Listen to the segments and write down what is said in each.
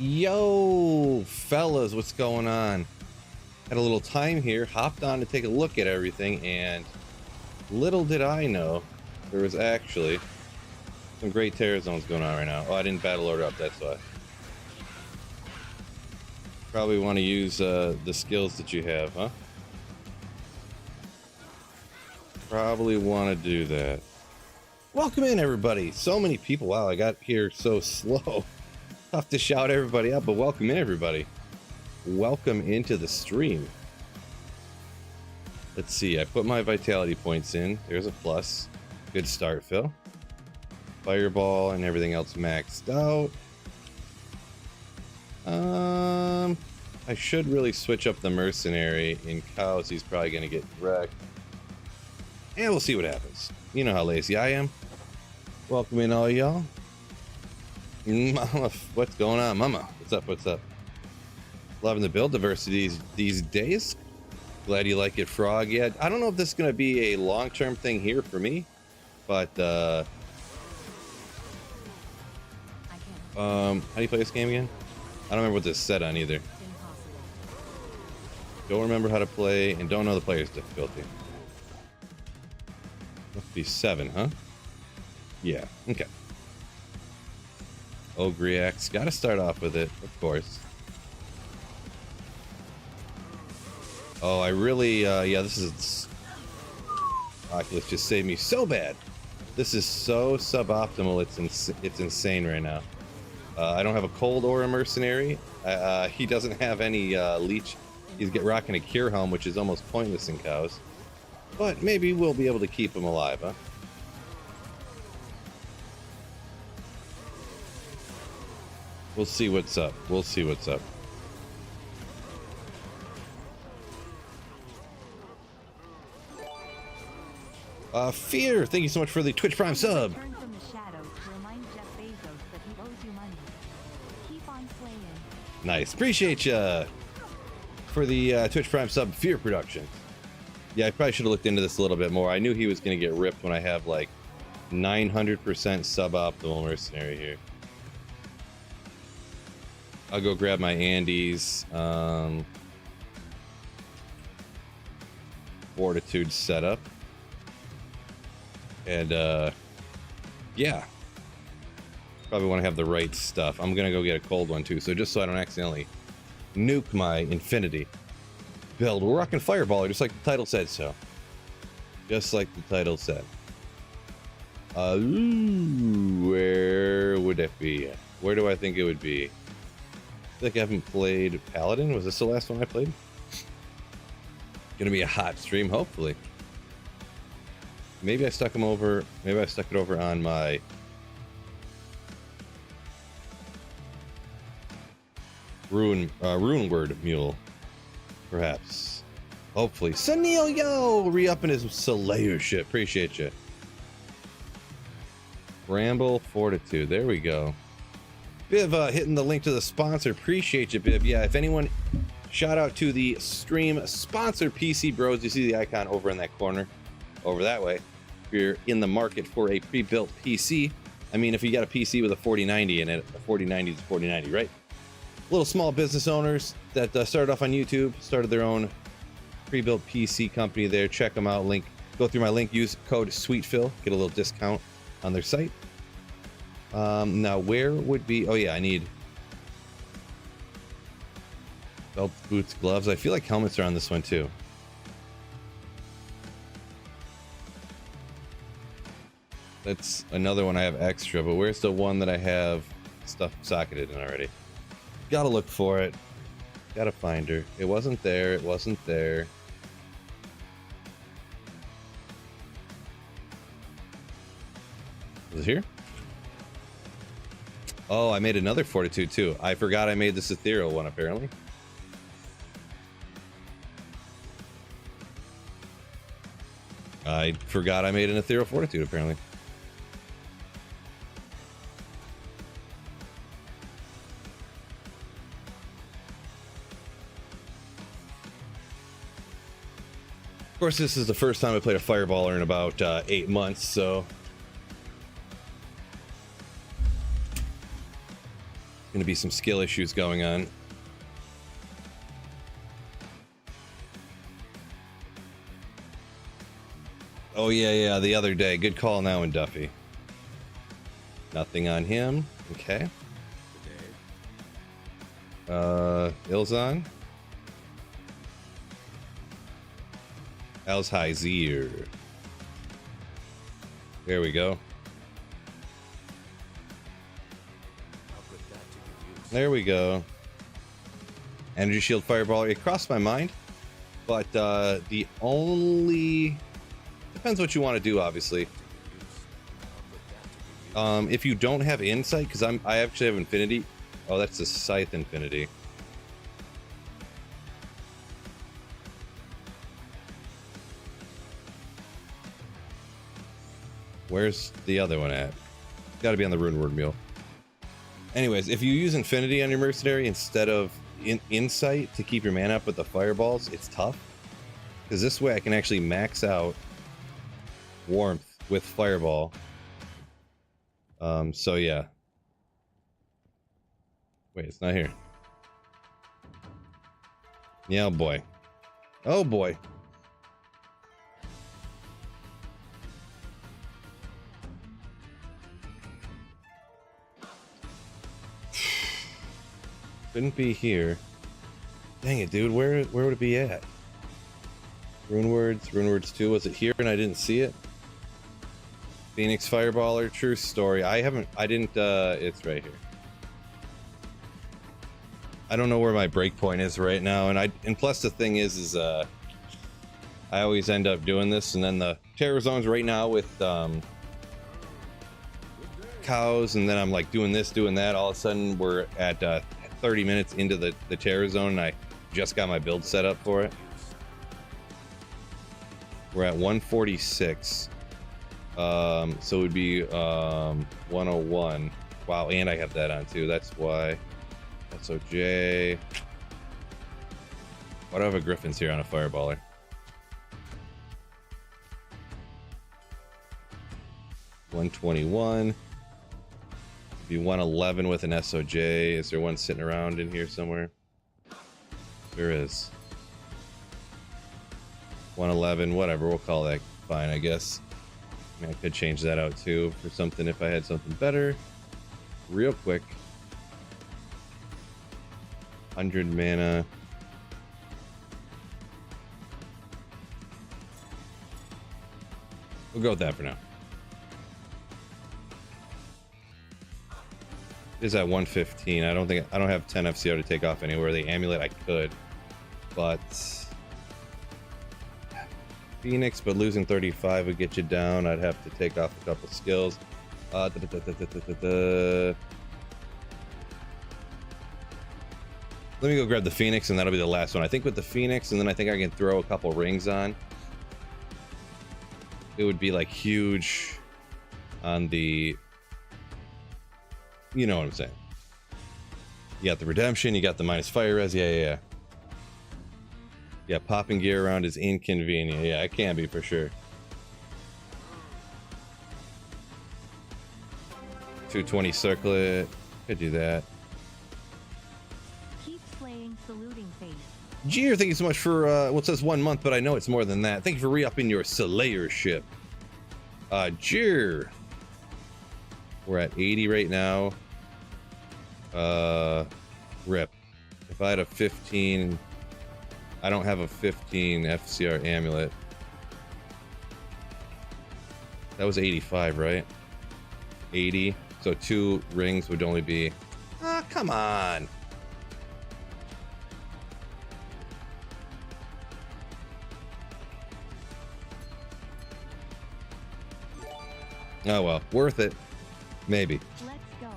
Yo, fellas, what's going on? Had a little time here, hopped on to take a look at everything, and little did I know there was actually some great terror zones going on right now. Oh, I didn't battle order up, that's why. Probably want to use the skills that you have, huh? Probably want to do that. Welcome in, everybody. So many people. Wow, I got here so slow. Tough to shout everybody up, but welcome in, everybody. Welcome into the stream. Let's see, I put my vitality points in. There's a plus. Good start, Phil. Fireball and everything else maxed out. I should really switch up the mercenary. In cows, he's probably gonna get wrecked. And we'll see what happens. You know how lazy I am. Welcome in, all y'all. Mama, what's going on, Mama? What's up? What's up? Loving the build diversity these days. Glad you like it, Frog. Yeah, I don't know if this is gonna be a long-term thing here for me, but how do you play this game again? I don't remember what this is set on either. Don't remember how to play and don't know the player's difficulty. Must be 7, huh? Yeah, okay. Ogriax, gotta start off with it, of course. Oh, I really, yeah, this is... Oculus just saved me so bad. This is so suboptimal, it's insane right now. I don't have a cold or a mercenary. He doesn't have any leech. He's rocking a cure helm, which is almost pointless in cows. But maybe we'll be able to keep him alive, huh? We'll see what's up. We'll see what's up. Fear, thank you so much for the Twitch Prime sub. Nice, appreciate ya for the Twitch Prime sub, Fear Productions. Yeah, I probably should have looked into this a little bit more. I knew he was going to get ripped when I have like 900% suboptimal mercenary here. I'll go grab my Andes. Fortitude setup. And yeah. Probably want to have the right stuff. I'm going to go get a cold one too. So just so I don't accidentally nuke my infinity build. We're rocking Fireballer just like the title said so. Just like the title said. Where would it be? Where do I think it would be? I think I haven't played Paladin. Was this the last one I played? Gonna be a hot stream, hopefully. Maybe I stuck him over. Maybe I stuck it over on my Rune Word Mule. Perhaps. Hopefully. Sunil, yo! Re-upping his Slayership. Appreciate you. Bramble Fortitude. There we go. Biv hitting the link to the sponsor. Appreciate you, Biv. Yeah, if anyone... Shout out to the stream sponsor, PC Bros. You see the icon over in that corner. Over that way. If you're in the market for a pre-built PC. I mean, if you got a PC with a 4090 in it, a 4090 is a 4090, right? Little small business owners that started off on YouTube, started their own pre-built PC company there. Check them out. Link, go through my link, use code SweetPhil, get a little discount on their site. Now where would be, oh yeah, I need belt, boots, gloves. I feel like helmets are on this one too. That's another one I have extra, but where's the one that I have stuff socketed in already? Gotta look for it. Gotta find her. It wasn't there. It wasn't there. Is it here? Oh, I made another Fortitude too. I forgot I made this ethereal one apparently. I forgot I made an ethereal Fortitude apparently. Of course, this is the first time I played a Fireballer in about 8 months, so Gonna be some skill issues going on. Oh yeah, the other day. Good call on that one, Duffy. Nothing on him. Okay. Ilzon. Alzheimer. There we go. There we go. Energy shield fireball. It crossed my mind, but the only depends what you want to do, obviously. If you don't have insight, because I actually have infinity. Oh, that's the scythe infinity. Where's the other one at? Got to be on the rune word mule. Anyways, if you use infinity on your mercenary instead of insight to keep your mana up with the fireballs, it's tough. Because this way I can actually max out warmth with fireball. So yeah. Wait, it's not here. Yeah, oh boy. Oh boy. Couldn't be here. Dang it, dude. Where would it be at? Runewords 2. Was it here and I didn't see it? Phoenix Fireballer, true story. It's right here. I don't know where my breakpoint is right now, and plus the thing is I always end up doing this, and then the terror zones right now with cows, and then I'm like doing this, doing that. All of a sudden we're at 30 minutes into the terror zone, and I just got my build set up for it. We're at 146. So it would be 101. Wow, and I have that on too. That's why. SOJ. Why do I have a Griffin's here on a Fireballer? $121. Be 111 with an SOJ. Is there one sitting around in here somewhere? There is. 111, whatever, we'll call that fine, I guess. I mean, I could change that out too for something if I had something better. Real quick. 100 mana. We'll go with that for now. It is at 115. I don't have 10 FCO to take off anywhere. The amulet I could, but Phoenix, but losing 35 would get you down. I'd have to take off a couple skills. Let me go grab the Phoenix, and that'll be the last one. I think with the Phoenix, and then I think I can throw a couple rings on. It would be like huge on the... You know what I'm saying. You got the redemption, you got the minus fire res, yeah. Yeah, popping gear around is inconvenient. Yeah, it can be for sure. 220 circlet, could do that. Keep playing, saluting face. Jeer, thank you so much for well, it says 1 month, but I know it's more than that. Thank you for re-upping your Slayership. Jeer. We're at 80 right now. Rip. If I had a 15, I don't have a 15 FCR amulet. That was 85, right? 80. So 2 rings would only be... Ah, come on. Oh well, worth it. Maybe. Let's go.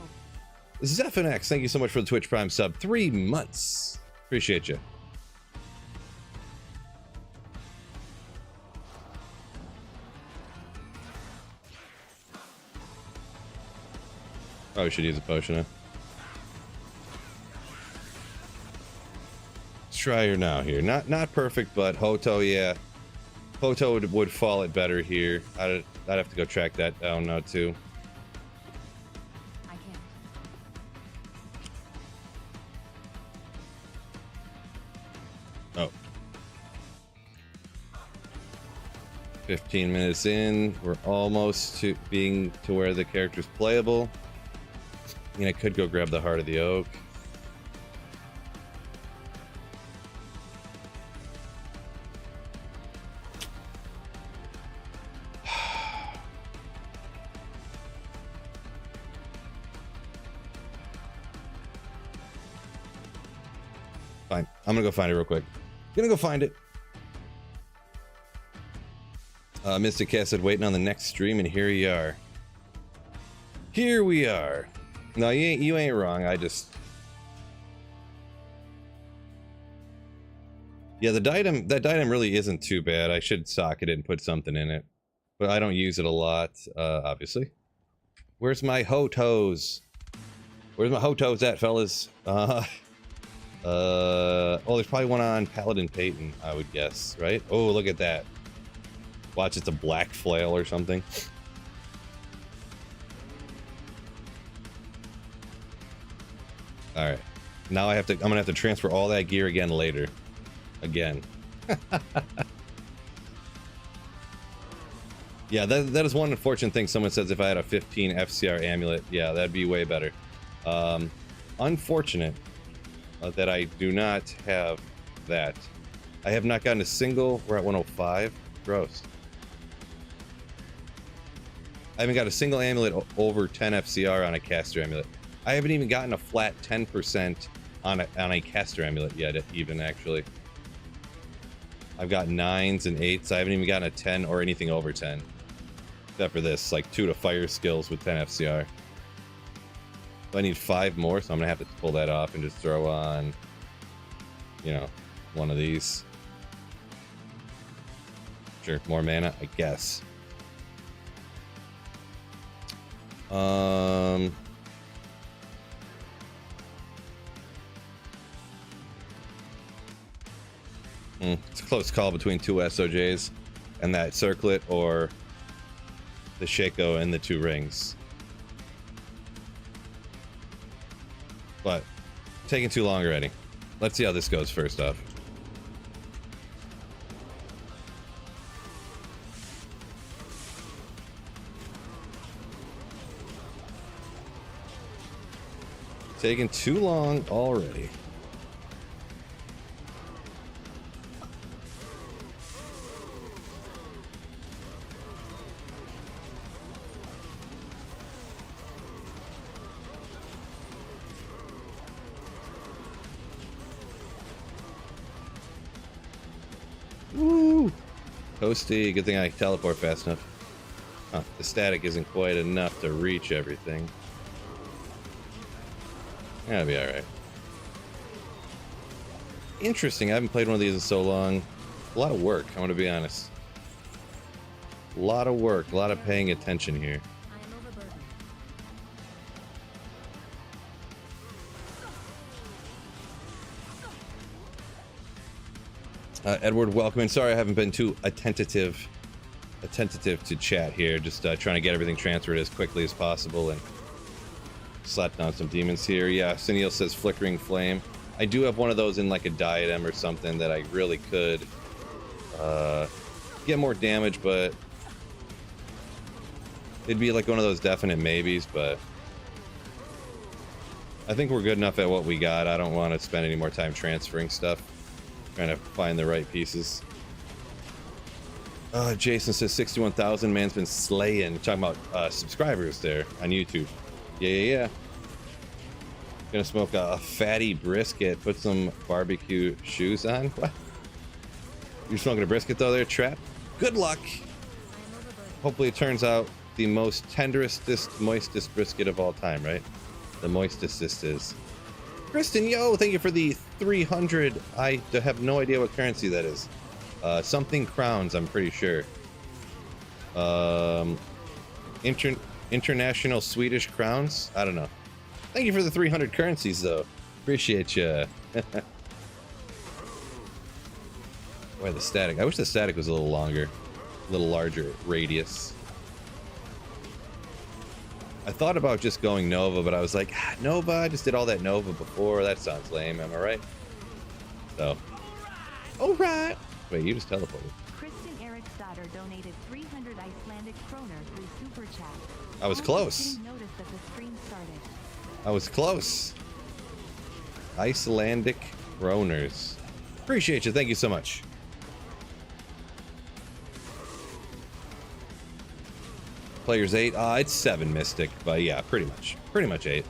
ZephNX, thank you so much for the Twitch Prime sub. 3 months. Appreciate you. Probably should use a potion, huh? Let's try her now here. Not perfect, but Hoto, yeah. Hoto would fall it better here. I'd have to go track that down now too. I can't. 15 minutes in, we're almost to being to where the character's playable. I mean, I could go grab the Heart of the Oak. Fine, I'm gonna go find it real quick. Gonna go find it. Mr. Cass said waiting on the next stream, and here you are. Here we are. No, you ain't wrong. I just, yeah, that diadem really isn't too bad. I should socket it and put something in it, but I don't use it a lot, obviously. Where's my Hotos? Where's my Hotos at, fellas? Oh, there's probably one on Paladin Peyton, I would guess, right? Oh, look at that. Watch, it's a black flail or something. All right, now I'm gonna have to transfer all that gear again later. Again. Yeah, that is one unfortunate thing. Someone says if I had a 15 FCR amulet, yeah, that'd be way better. Unfortunate that I do not have that. I have not gotten a single. We're at 105. Gross. I haven't got a single amulet over 10 FCR on a caster amulet. I haven't even gotten a flat 10% on a caster amulet yet, even, actually. I've got 9s and 8s. I haven't even gotten a 10 or anything over 10. Except for this, like 2 to fire skills with 10 FCR. So I need 5 more, so I'm gonna have to pull that off and just throw on, you know, one of these. Sure, more mana, I guess. It's a close call between 2 SOJs and that circlet or the Shaco and the 2 rings. But taking too long already. Let's see how this goes first off. Taking too long already. Woo! Toasty, good thing I teleport fast enough. Huh, the static isn't quite enough to reach everything. That'll be alright. Interesting, I haven't played one of these in so long. A lot of work, I want to be honest. A lot of work, a lot of paying attention here. Edward, welcome in. Sorry I haven't been too attentive to chat here. Just trying to get everything transferred as quickly as possible and slap down some demons here. Yeah, Cineal says Flickering Flame. I do have one of those in like a diadem or something that I really could get more damage, but it'd be like one of those definite maybes, but I think we're good enough at what we got. I don't want to spend any more time transferring stuff. Trying to find the right pieces. Jason says 61,000. Man's been slaying. Talking about subscribers there on YouTube. Yeah. Gonna smoke a fatty brisket. Put some barbecue shoes on. What? You're smoking a brisket though there, Trap? Good luck. Hopefully it turns out the most tenderest, moistest brisket of all time, right? The moistest is. Kristen, yo, thank you for the 300. I have no idea what currency that is. Something crowns, I'm pretty sure. International Swedish crowns? I don't know. Thank you for the 300 currencies, though. Appreciate you. Boy, the static. I wish the static was a little longer. A little larger radius. I thought about just going Nova, but I was like, Nova? I just did all that Nova before. That sounds lame. Am I right? So. Alright. Wait, you just teleported. Kristen Eric's daughter donated 300 Icelandic kroner through Super Chat. I was close. Didn't notice that the stream started. I was close. Icelandic kroners. Appreciate you. Thank you so much. Players 8. It's 7 Mystic, but yeah, pretty much 8.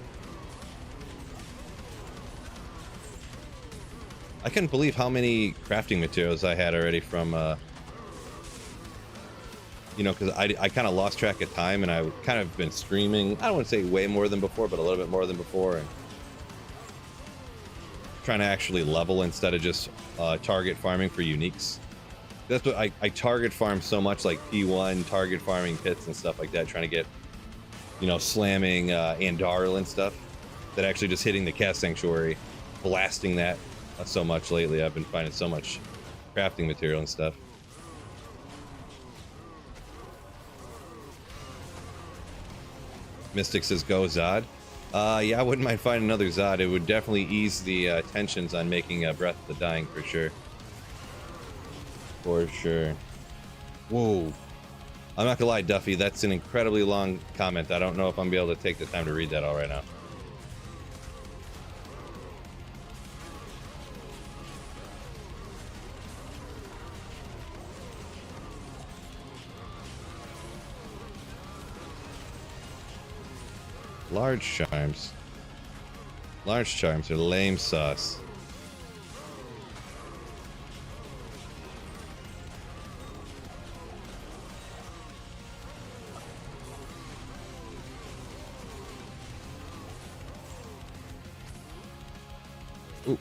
I couldn't believe how many crafting materials I had already from, you know, because I kind of lost track of time, and I kind of been streaming, I don't want to say way more than before, but a little bit more than before, and trying to actually level instead of just target farming for uniques. That's what I target farm so much, like P1, target farming pits and stuff like that, trying to get, you know, slamming Andarl and stuff, that actually just hitting the Cast Sanctuary, blasting that so much lately. I've been finding so much crafting material and stuff. Mystic says go Zod. Yeah, I wouldn't mind finding another Zod. It would definitely ease the tensions on making Breath of the Dying for sure. For sure. Whoa. I'm not gonna lie, Duffy, that's an incredibly long comment. I don't know if I'm gonna be able to take the time to read that all right now. Large charms. Large charms are lame sauce. Ooh.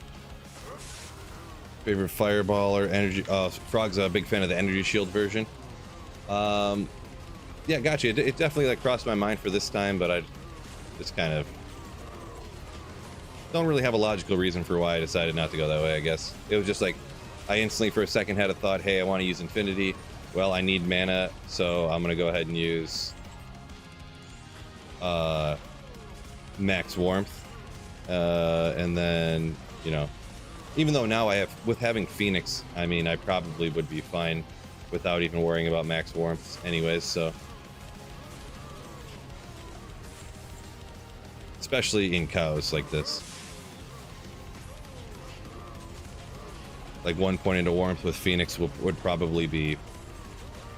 Favorite fireball or energy? Frog's a big fan of the energy shield version. Yeah, gotcha. It definitely like crossed my mind for this time, but I just kind of don't really have a logical reason for why I decided not to go that way. I guess it was just like I instantly for a second had a thought, hey, I want to use Infinity. Well, I need mana, so I'm gonna go ahead and use max warmth, and then, you know, even though now I have, with having Phoenix, I mean, I probably would be fine without even worrying about max warmth anyways, so. Especially in cows like this. Like 1 point into warmth with Phoenix would probably be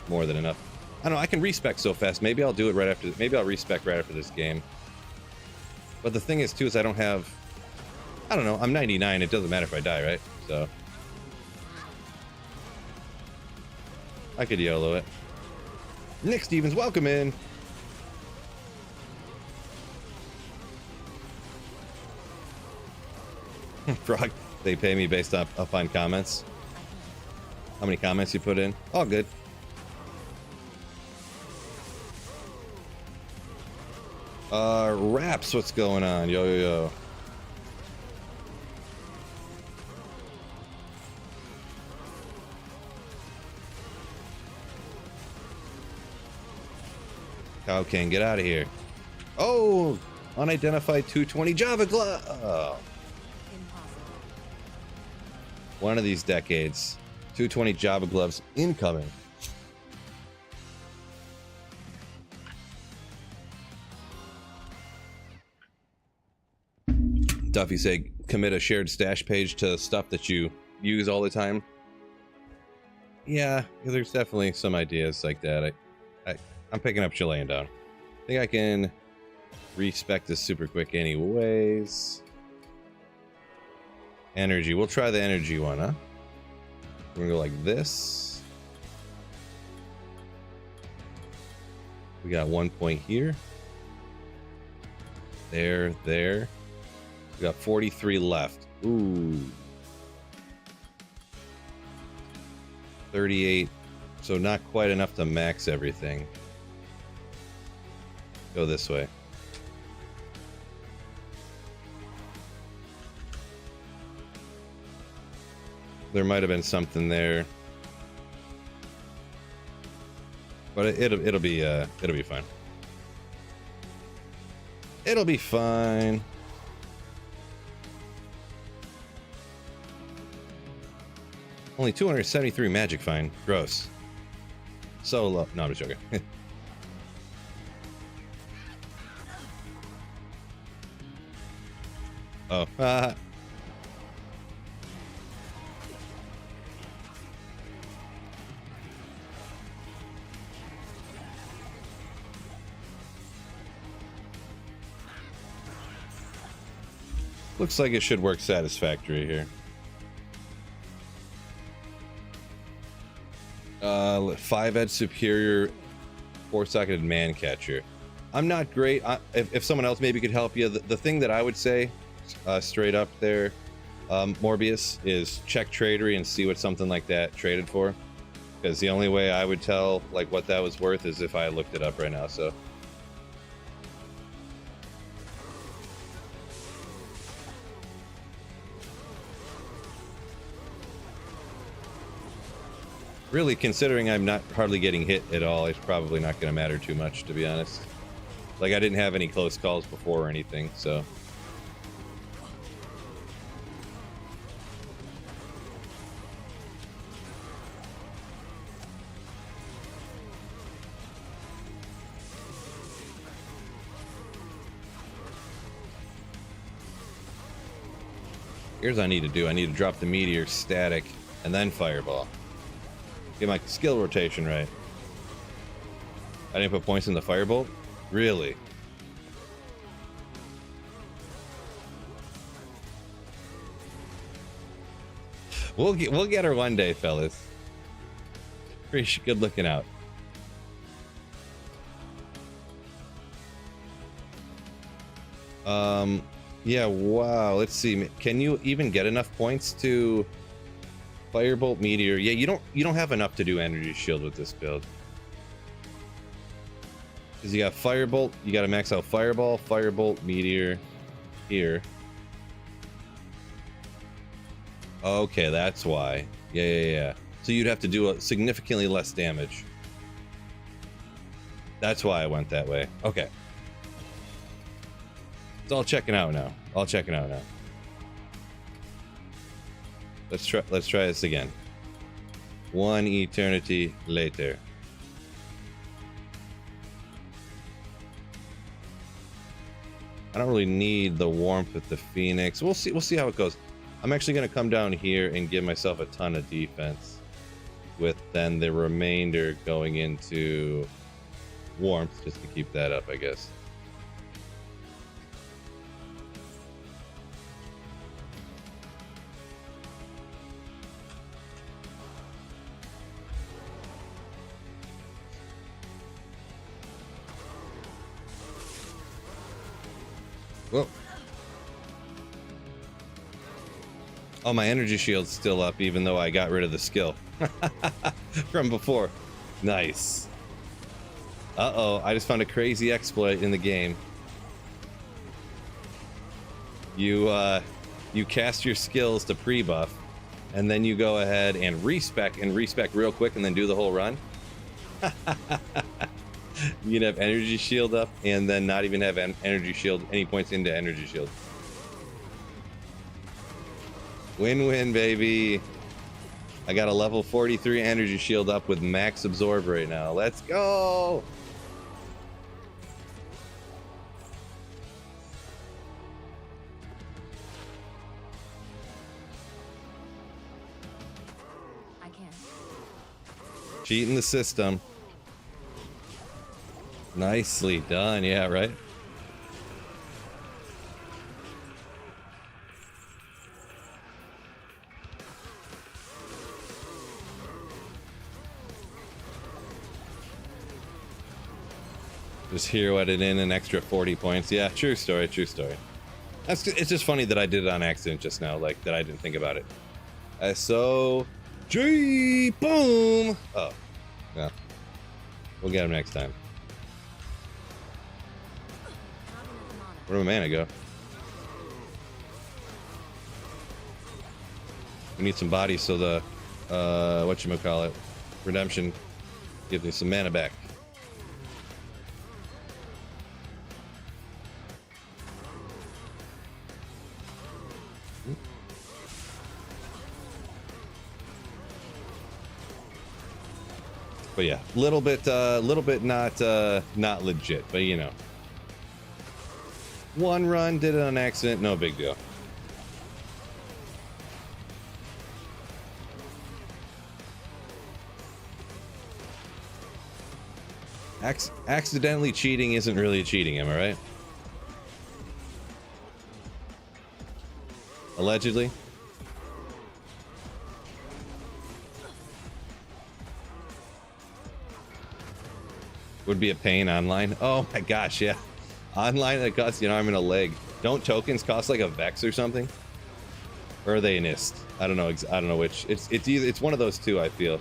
more than enough. I don't know, I can respec so fast. Maybe I'll do it right after, maybe I'll respec right after this game. But the thing is too, is I don't have, I don't know, I'm 99, it doesn't matter if I die, right? So I could YOLO it. Nick Stevens, welcome in. Frog, they pay me based upon comments. How many comments you put in? All good. Raps, what's going on? Yo, yo, yo. Cow King, get out of here. Oh, unidentified 220 Java glove. Oh. One of these decades. 220 Java gloves incoming. Duffy say commit a shared stash page to stuff that you use all the time. Yeah, there's definitely some ideas like that. I'm picking up Chilean down. I think I can respec this super quick anyways. Energy. We'll try the energy one, huh? We're gonna go like this. We got 1 point here. There. We got 43 left. Ooh. 38. So not quite enough to max everything. Go this way. There might have been something there, but it'll be fine. It'll be fine. Only 273 magic fine. Gross. So low. No, I'm just joking. Oh. Looks like it should work satisfactory here. 5-edge superior 4-socketed man catcher. I'm not great. If someone else maybe could help you, the thing that I would say straight up there, Morbius, is check tradery and see what something like that traded for, because the only way I would tell like what that was worth is if I looked it up right now. So really, considering I'm not hardly getting hit at all, it's probably not going to matter too much, to be honest. Like, I didn't have any close calls before or anything, so. Here's what I need to do. I need to drop the meteor static and then fireball. Get my skill rotation right. I didn't put points in the firebolt? Really? We'll get her one day, fellas. Pretty good looking out. Yeah, wow. Let's see. Can you even get enough points to Firebolt Meteor? Yeah, you don't have enough to do Energy Shield with this build. Because you got Firebolt, you got to max out Fireball, Firebolt, Meteor here. Okay, that's why. Yeah. So you'd have to do a significantly less damage. That's why I went that way. Okay. It's all checking out now. Let's try this again. One eternity later. I don't really need the warmth with the Phoenix. We'll see how it goes. I'm actually going to come down here and give myself a ton of defense, with then the remainder going into warmth just to keep that up, I guess. Whoa. Oh, my energy shield's still up, even though I got rid of the skill from before. Nice. Uh-oh, I just found a crazy exploit in the game. You cast your skills to pre-buff, and then you go ahead and respec real quick, and then do the whole run. You can have energy shield up and then not even have energy shield any points into energy shield. Win-win, baby. I got a level 43 energy shield up with max absorb right now. Let's go. I can't. Cheating the system. Nicely done, yeah, right? Just hero it in an extra 40 points. Yeah, true story. It's just funny that I did it on accident just now, like that I didn't think about it. SOG, boom! Oh, yeah. We'll get him next time. Where'd my mana go? We need some bodies so the whatchamacallit, redemption gives me some mana back. But yeah, little bit not legit, but you know. One run, did it on accident, no big deal. Accidentally cheating isn't really cheating, am I right? Allegedly. Would be a pain online. Oh my gosh, yeah. Online that costs you an arm and a leg. Don't tokens cost like a Vex or something? Or are they an ist? I don't know. I don't know which. It's one of those two. I feel.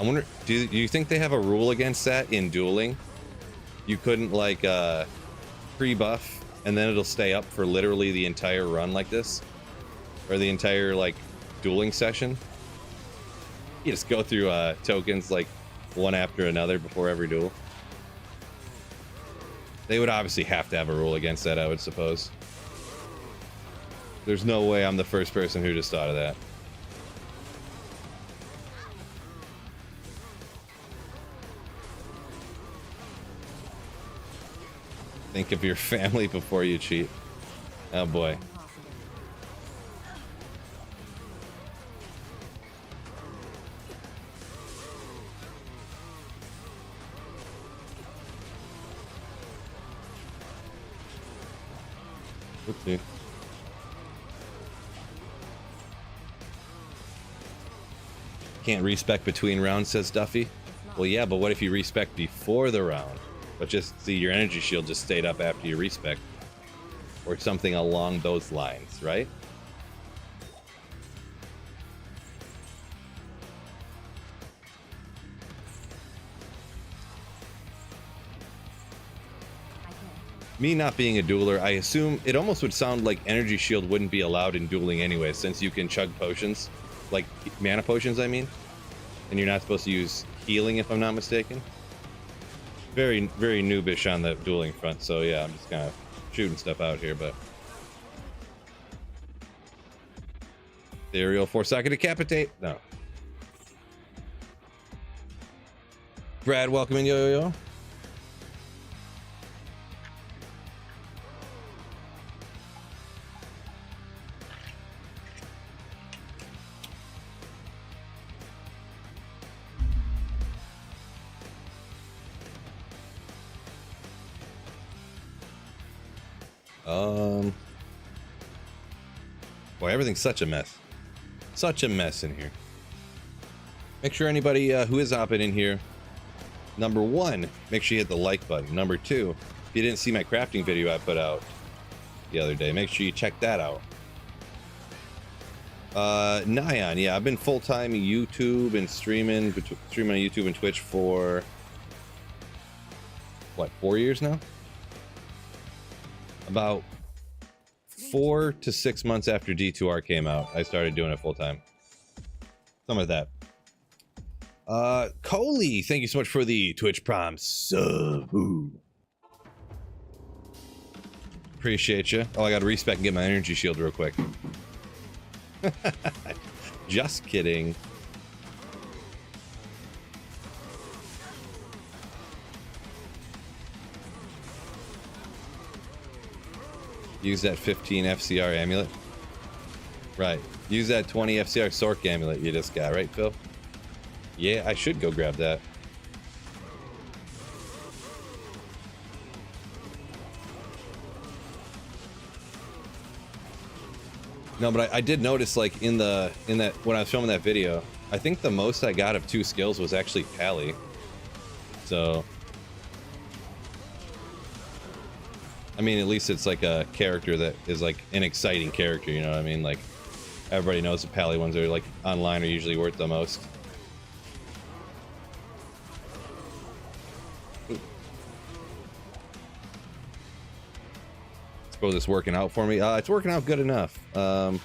I wonder. Do you think they have a rule against that in dueling? You couldn't like pre-buff and then it'll stay up for literally the entire run like this, or the entire like dueling session. You just go through tokens like one after another before every duel. They would obviously have to have a rule against that, I would suppose. There's no way I'm the first person who just thought of that. Think of your family before you cheat. Oh boy. Oopsie. Can't respec between rounds, says Duffy. Well, yeah, but what if you respec before the round? But just see, your energy shield just stayed up after you respec. Or something along those lines, right? Me not being a dueler, I assume it almost would sound like energy shield wouldn't be allowed in dueling anyway, since you can chug potions. Like, mana potions, I mean. And you're not supposed to use healing, if I'm not mistaken. Very, very noobish on the dueling front, so yeah, I'm just kind of shooting stuff out here, but... Ethereal 4-second decapitate? No. Brad, welcome in, yo. Boy, everything's such a mess. Such a mess in here. Make sure anybody who is hopping in here, number one, make sure you hit the like button. Number two, if you didn't see my crafting video I put out the other day, make sure you check that out. Nyan, yeah, I've been full-time YouTube and streaming on YouTube and Twitch for, what, 4 years now? About 4 to 6 months after D2R came out, I started doing it full time. Something like that. Coley, thank you so much for the Twitch Prime sub. Ooh. Appreciate you. Oh, I got to respec and get my energy shield real quick. Just kidding. Use that 15 FCR amulet. Right. Use that 20 FCR Sork amulet you just got, right, Phil? Yeah, I should go grab that. No, but I did notice, like, in that when I was filming that video, I think the most I got of 2 skills was actually Pally. So I mean, at least it's like a character that is like an exciting character, you know what I mean? Like, everybody knows the Pally ones that are like online are usually worth the most. Ooh. Suppose it's working out for me. It's working out good enough. I'm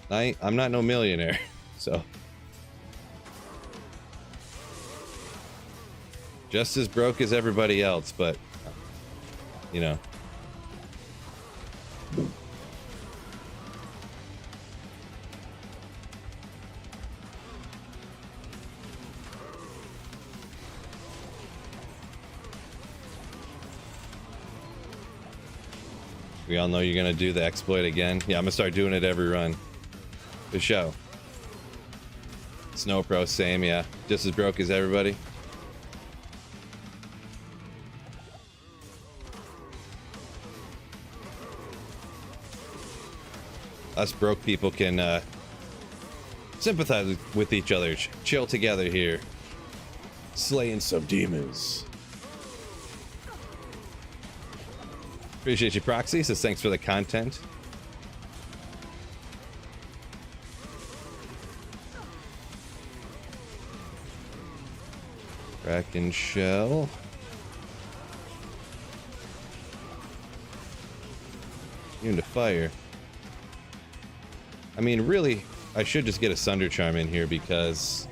not no millionaire, so. Just as broke as everybody else, but, you know. We all know you're gonna do the exploit again. Yeah, I'm gonna start doing it every run. Good show. Snow Pro, same, yeah. Just as broke as everybody. Us broke people can sympathize with each other, chill together here, slaying some demons. Appreciate you, Proxy. Says thanks for the content. Kraken shell. Immune to fire. I mean, really, I should just get a Sunder Charm in here because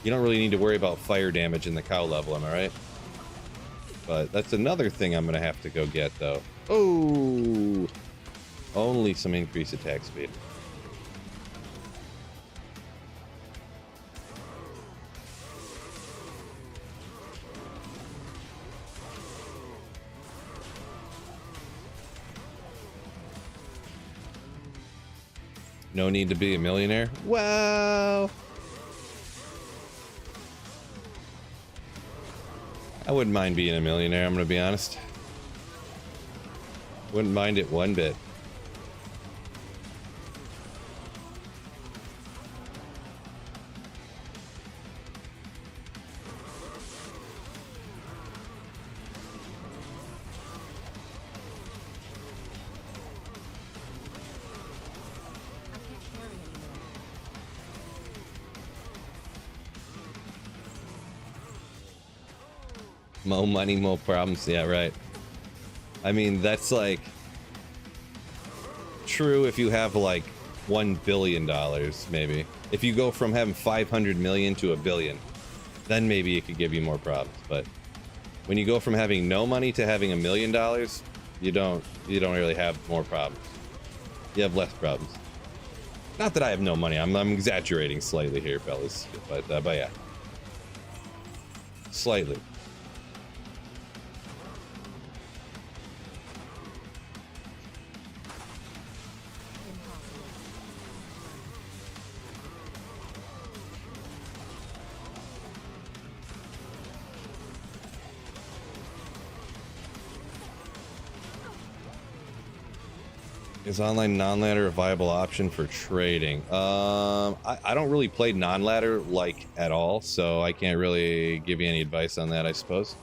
you don't really need to worry about fire damage in the cow level, am I right? But that's another thing I'm gonna have to go get, though. Oh, only some increased attack speed. No need to be a millionaire. Wow. I wouldn't mind being a millionaire, I'm gonna be honest. Wouldn't mind it one bit. More money, more problems. Yeah, right. I mean, that's like true if you have like $1 billion, maybe. If you go from having 500 million to $1 billion, then maybe it could give you more problems. But when you go from having no money to having $1 million, you don't really have more problems. You have less problems. Not that I have no money. I'm exaggerating slightly here, fellas. But yeah, slightly. Is online non-ladder a viable option for trading? I don't really play non-ladder like at all, so I can't really give you any advice on that, I suppose.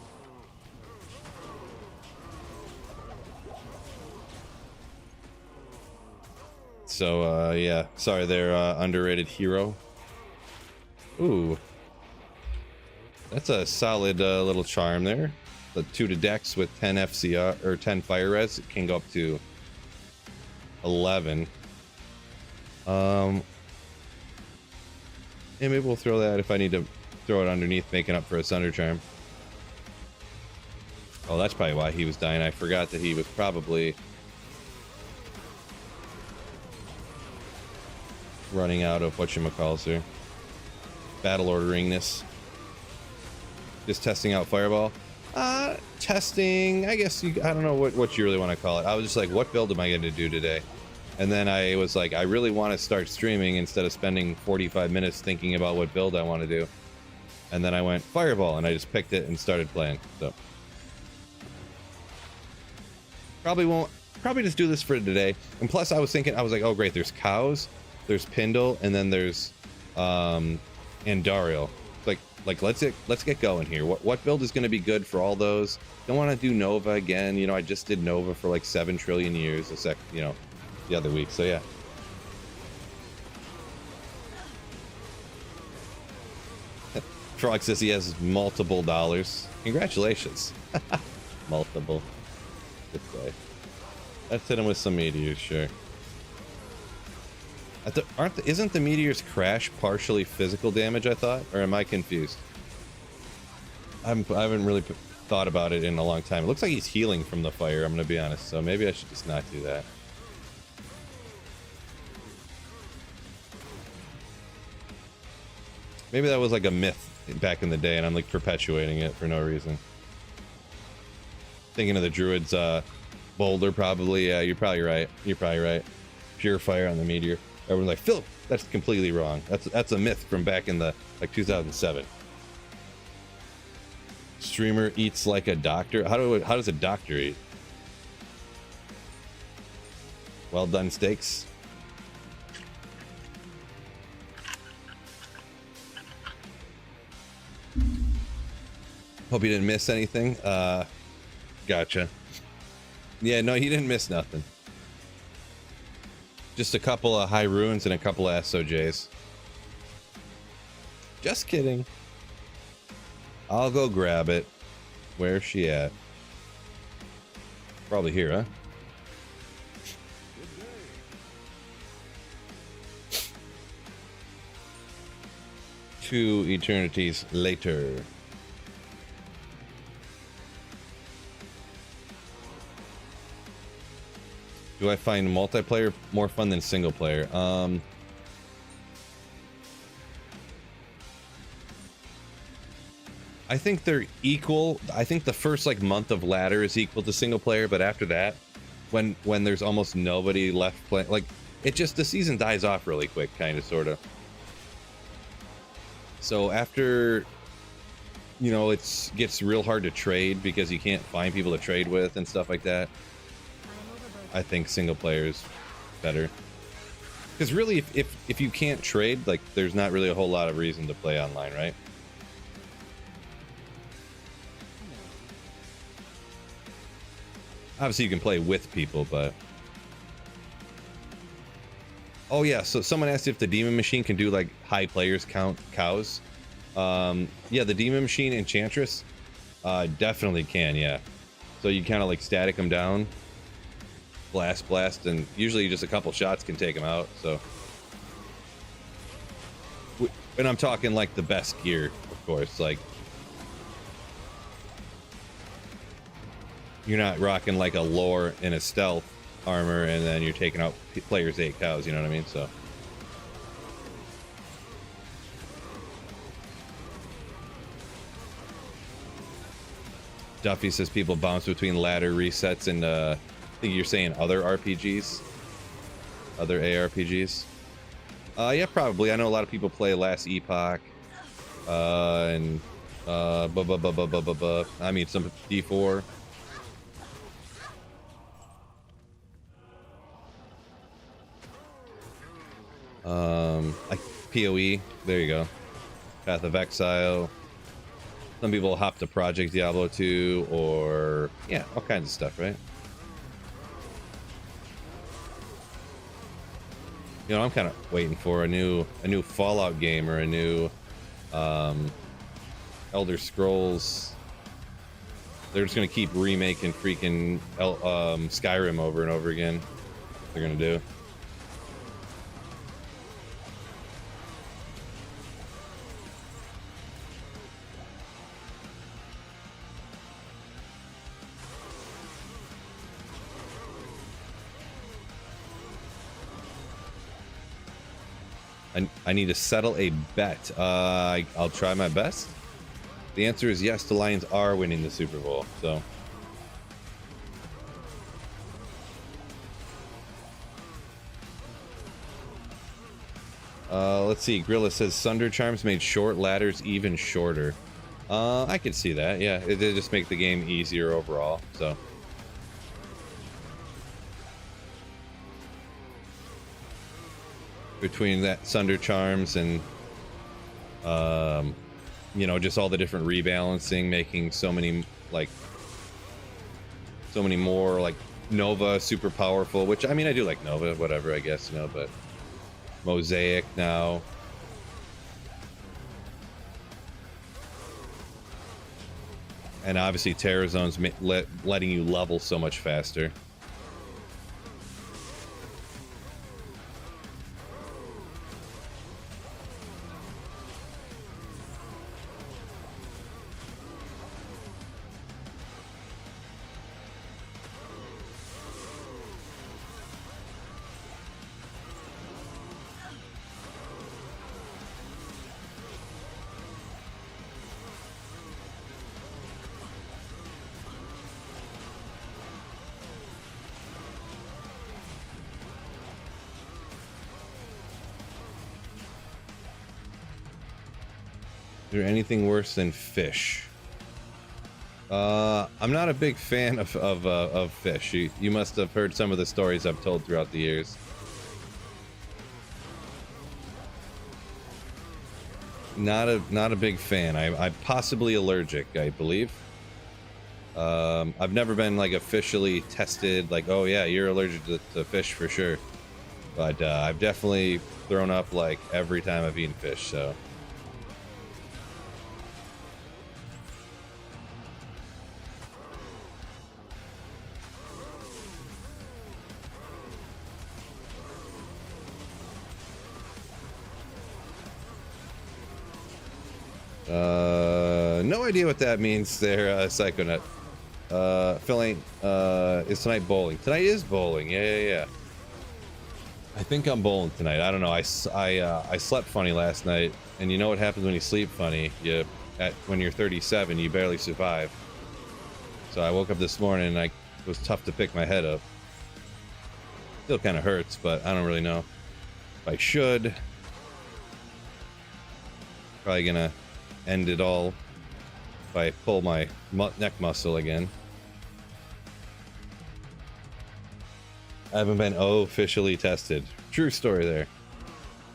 So yeah, sorry there, underrated hero. Ooh, that's a solid little charm there. The 2 to dex with 10 FCR or 10 fire res, it can go up to 11. Yeah, maybe we'll throw that if I need to throw it underneath, making up for a Sunder Charm. Oh, that's probably why he was dying. I forgot that he was probably running out of whatchamacalls here. Battle ordering this. Just testing out Fireball. Testing, I guess I don't know what you really want to call it. I was just like, what build am I going to do today? And then I was like, I really want to start streaming instead of spending 45 minutes thinking about what build I want to do. And then I went Fireball, and I just picked it and started playing. So probably just do this for today. And plus I was thinking, I was like, oh great, there's cows, there's Pindle, and then there's Andariel. Like let's get going here. What build is going to be good for all those? Don't want to do Nova again. You know, I just did Nova for like 7 trillion years the other week. So yeah. Frog says he has multiple dollars. Congratulations. Multiple. Good play. Let's hit him with some meteors, sure. Isn't the meteor's crash partially physical damage, I thought? Or am I confused? I haven't really thought about it in a long time. It looks like he's healing from the fire, I'm going to be honest. So maybe I should just not do that. Maybe that was like a myth back in the day, and I'm like perpetuating it for no reason. Thinking of the druids Boulder, probably. Yeah, you're probably right. You're probably right. Pure fire on the meteor. Everyone's like, Phil, that's completely wrong. That's a myth from back in the like 2007. Streamer eats like a doctor. How does a doctor eat? Well done steaks. Hope you didn't miss anything. Gotcha. Yeah, no, he didn't miss nothing. Just a couple of high ruins and a couple of SOJs. Just kidding. I'll go grab it. Where's she at? Probably here, huh? Two eternities later. Do I find multiplayer more fun than single player? I think they're equal. I think the first like month of ladder is equal to single player, but after that, when there's almost nobody left playing, like it just the season dies off really quick, kind of, sort of. So after, you know, it gets real hard to trade because you can't find people to trade with and stuff like that. I think single player is better. Because really, if you can't trade, like, there's not really a whole lot of reason to play online, right? Obviously, you can play with people, but... Oh, yeah, so someone asked if the Demon Machine can do, like, high players count cows. Yeah, the Demon Machine Enchantress definitely can, yeah. So you kind of, like, static them down. Blast, and usually just a couple shots can take them out, so... And I'm talking, like, the best gear, of course, like... You're not rocking, like, a lore and a stealth armor, and then you're taking out players' 8 cows, you know what I mean? So... Duffy says people bounce between ladder resets and, I think you're saying other RPGs? Other ARPGs? Yeah, probably. I know a lot of people play Last Epoch, and, I mean, some D4. Like PoE, there you go. Path of Exile. Some people hop to Project Diablo 2, or, yeah, all kinds of stuff, right? You know, I'm kind of waiting for a new Fallout game or a new Elder Scrolls. They're just gonna keep remaking freaking Skyrim over and over again. They're gonna do. I need to settle a bet. I'll try my best. The answer is yes, the Lions are winning the Super Bowl, so. Let's see. Grilla says Sunder Charms made short ladders even shorter. I could see that, yeah. It did just make the game easier overall, so. Between that Sunder Charms and you know, just all the different rebalancing, making so many more like Nova super powerful, which I mean I do like Nova, whatever, I guess, you know, but Mosaic now. And obviously Terror Zone's letting you level so much faster. there anything worse than fish? I'm not a big fan of fish. You must have heard some of the stories I've told throughout the years. Not a big fan. I'm possibly allergic, I believe. I've never been like officially tested, like, oh yeah, you're allergic to fish for sure. But I've definitely thrown up like every time I've eaten fish, so. No idea what that means there, Psychonaut. Phil, is tonight bowling? Tonight is bowling. Yeah. I think I'm bowling tonight. I don't know. I slept funny last night, and you know what happens when you sleep funny? When you're 37, you barely survive. So I woke up this morning, and it was tough to pick my head up. Still kind of hurts, but I don't really know if I should. Probably gonna end it all if I pull my neck muscle again. I haven't been officially tested. True story there.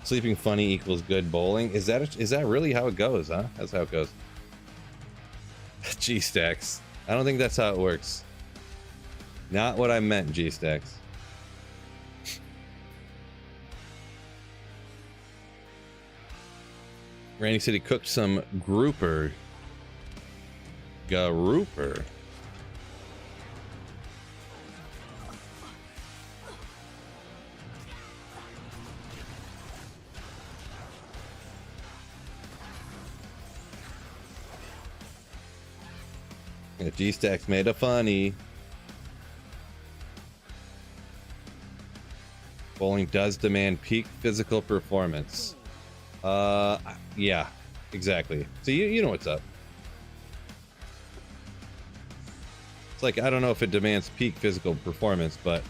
Sleeping funny equals good bowling. Is that really how it goes, huh? That's how it goes. G-Stacks. I don't think that's how it works. Not what I meant, G-Stacks. Randy said he cooked some grouper. Garouper. G-Stacks made a funny. Bowling does demand peak physical performance. Yeah, exactly. So you know what's up. It's like, I don't know if it demands peak physical performance, but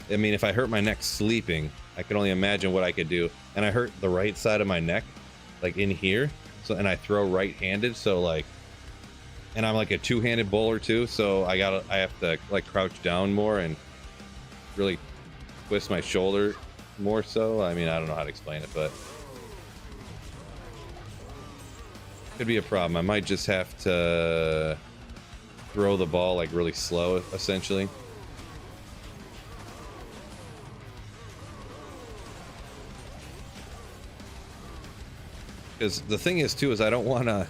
I mean, if I hurt my neck sleeping, I can only imagine what I could do. And I hurt the right side of my neck, like in here. So, and I throw right-handed, so like, and I'm like a two-handed bowler too, so I have to like crouch down more and really twist my shoulder more so. I mean, I don't know how to explain it, but could be a problem. I might just have to throw the ball like really slow, essentially. Because the thing is too is I don't want to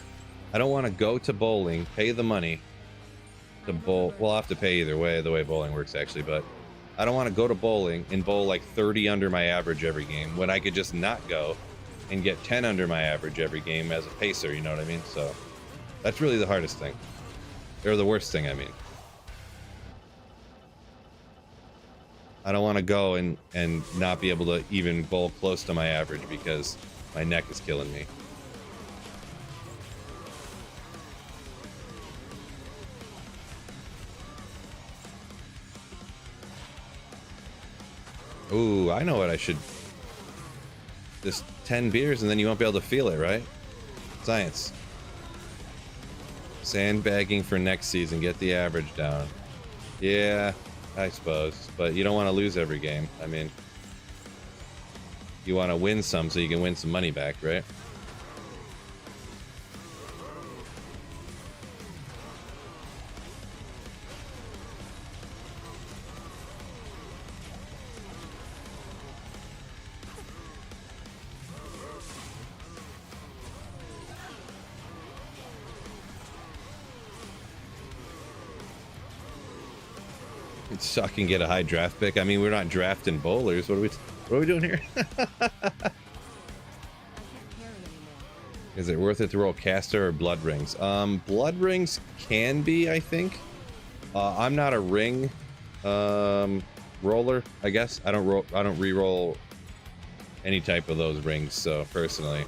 go to bowling, pay the money to bowl. Well, I'll have to pay either way, the way bowling works actually, but I don't want to go to bowling and bowl like 30 under my average every game when I could just not go and get 10 under my average every game as a pacer, you know what I mean? So that's really the hardest thing, or the worst thing, I mean. I don't want to go and not be able to even bowl close to my average because my neck is killing me. Ooh, I know what I should. Just 10 beers and then you won't be able to feel it, right? Science. Sandbagging for next season. Get the average down. Yeah, I suppose. But you don't want to lose every game. I mean, you want to win some so you can win some money back, right? It's suck and get a high draft pick. I mean, we're not drafting bowlers. What are we doing here? Is it worth it to roll caster or blood rings? Blood rings can be, I think. I'm not a ring roller, I guess. I don't re-roll any type of those rings, so personally.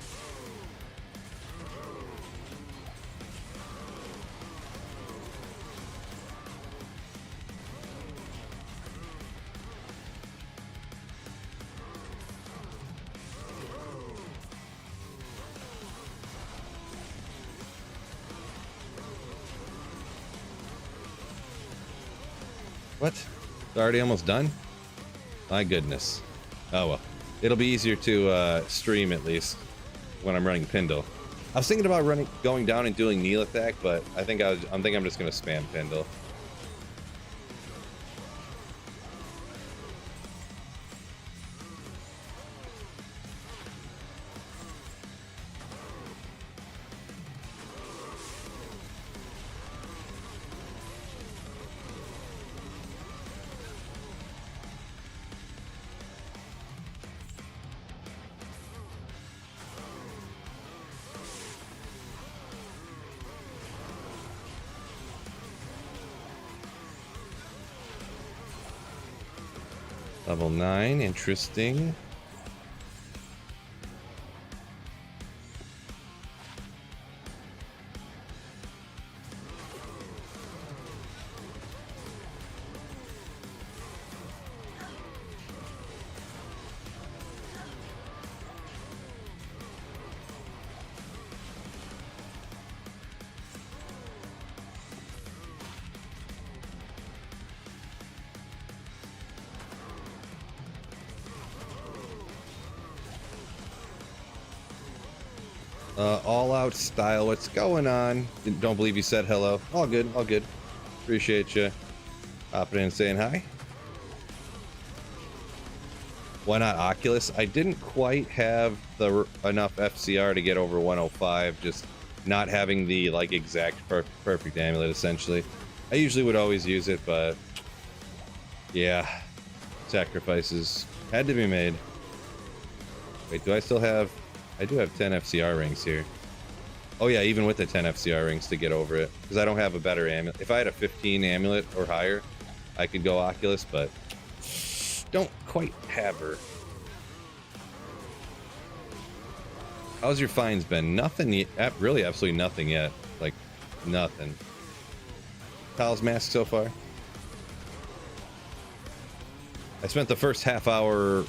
What? It's already almost done? My goodness. Oh well. It'll be easier to stream at least when I'm running pindle. I was thinking about going down and doing kneel attack, but I think I'm just gonna spam pindle. Level 9, interesting. All out style, what's going on? Don't believe you said hello. All good, all good. Appreciate you hopping in and saying hi. Why not Oculus? I didn't quite have enough FCR to get over 105, just not having the like exact perfect amulet essentially. I usually would always use it, but yeah, sacrifices had to be made. Wait, do I still have... I do have 10 FCR rings here. Oh yeah, even with the 10 FCR rings to get over it. Because I don't have a better amulet. If I had a 15 amulet or higher, I could go Oculus, but don't quite have her. How's your finds been? Nothing yet. Really, absolutely nothing yet. Like, nothing. Kyle's mask so far? I spent the first half hour,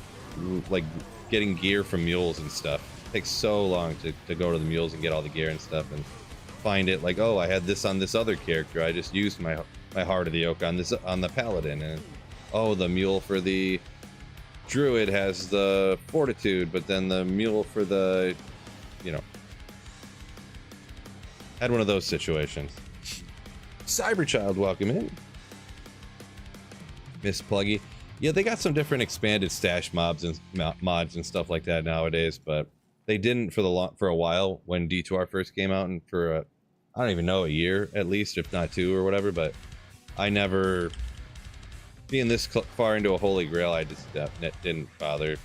like, getting gear from mules and stuff. Takes so long to go to the mules and get all the gear and stuff and find it. Like, oh, I had this on this other character. I just used my Heart of the Oak on the paladin, and oh, the mule for the druid has the fortitude, but then the mule for the, you know, had one of those situations. Cyberchild, welcome in. Miss Pluggy. Yeah, they got some different expanded stash mobs and mods and stuff like that nowadays, but they didn't for a while when D2R first came out, and for I don't even know, a year at least, if not 2 or whatever. But I never, being this far into a holy grail, I just didn't bother.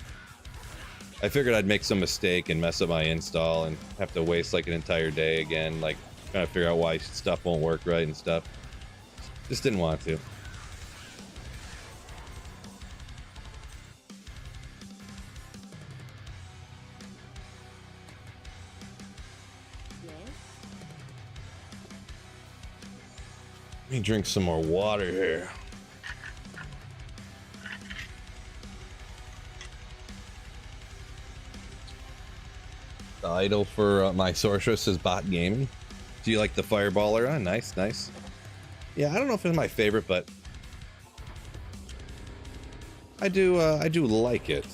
I figured I'd make some mistake and mess up my install and have to waste like an entire day again, like trying to figure out why stuff won't work right and stuff. Just didn't want to. Let me drink some more water here. The idol for my sorceress is bot gaming. Do you like the fireballer? Oh, nice, nice. Yeah, I don't know if it's my favorite, but I do like it.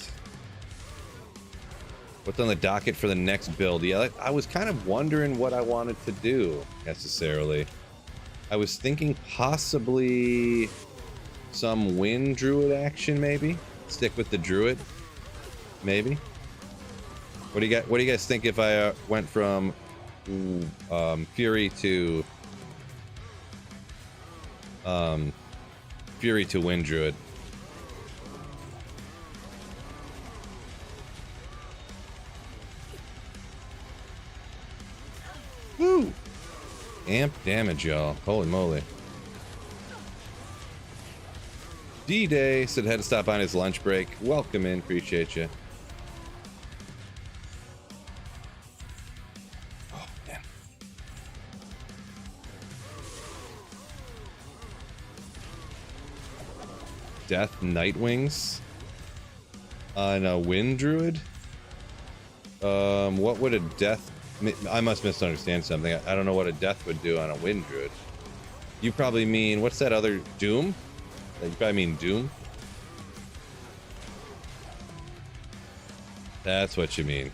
What's on the docket for the next build? Yeah, I was kind of wondering what I wanted to do necessarily. I was thinking possibly some wind druid action, maybe. Stick with the druid, maybe. What do you guys think if I went from fury to wind druid? Woo! Amp damage, y'all. Holy moly. D-Day said had to stop on his lunch break. Welcome in, appreciate you. Oh, man. Death Nightwings on a wind druid? What would a death... I must misunderstand something. I don't know what a death would do on a wind druid. You probably mean, what's that other Doom? You probably mean Doom? That's what you mean.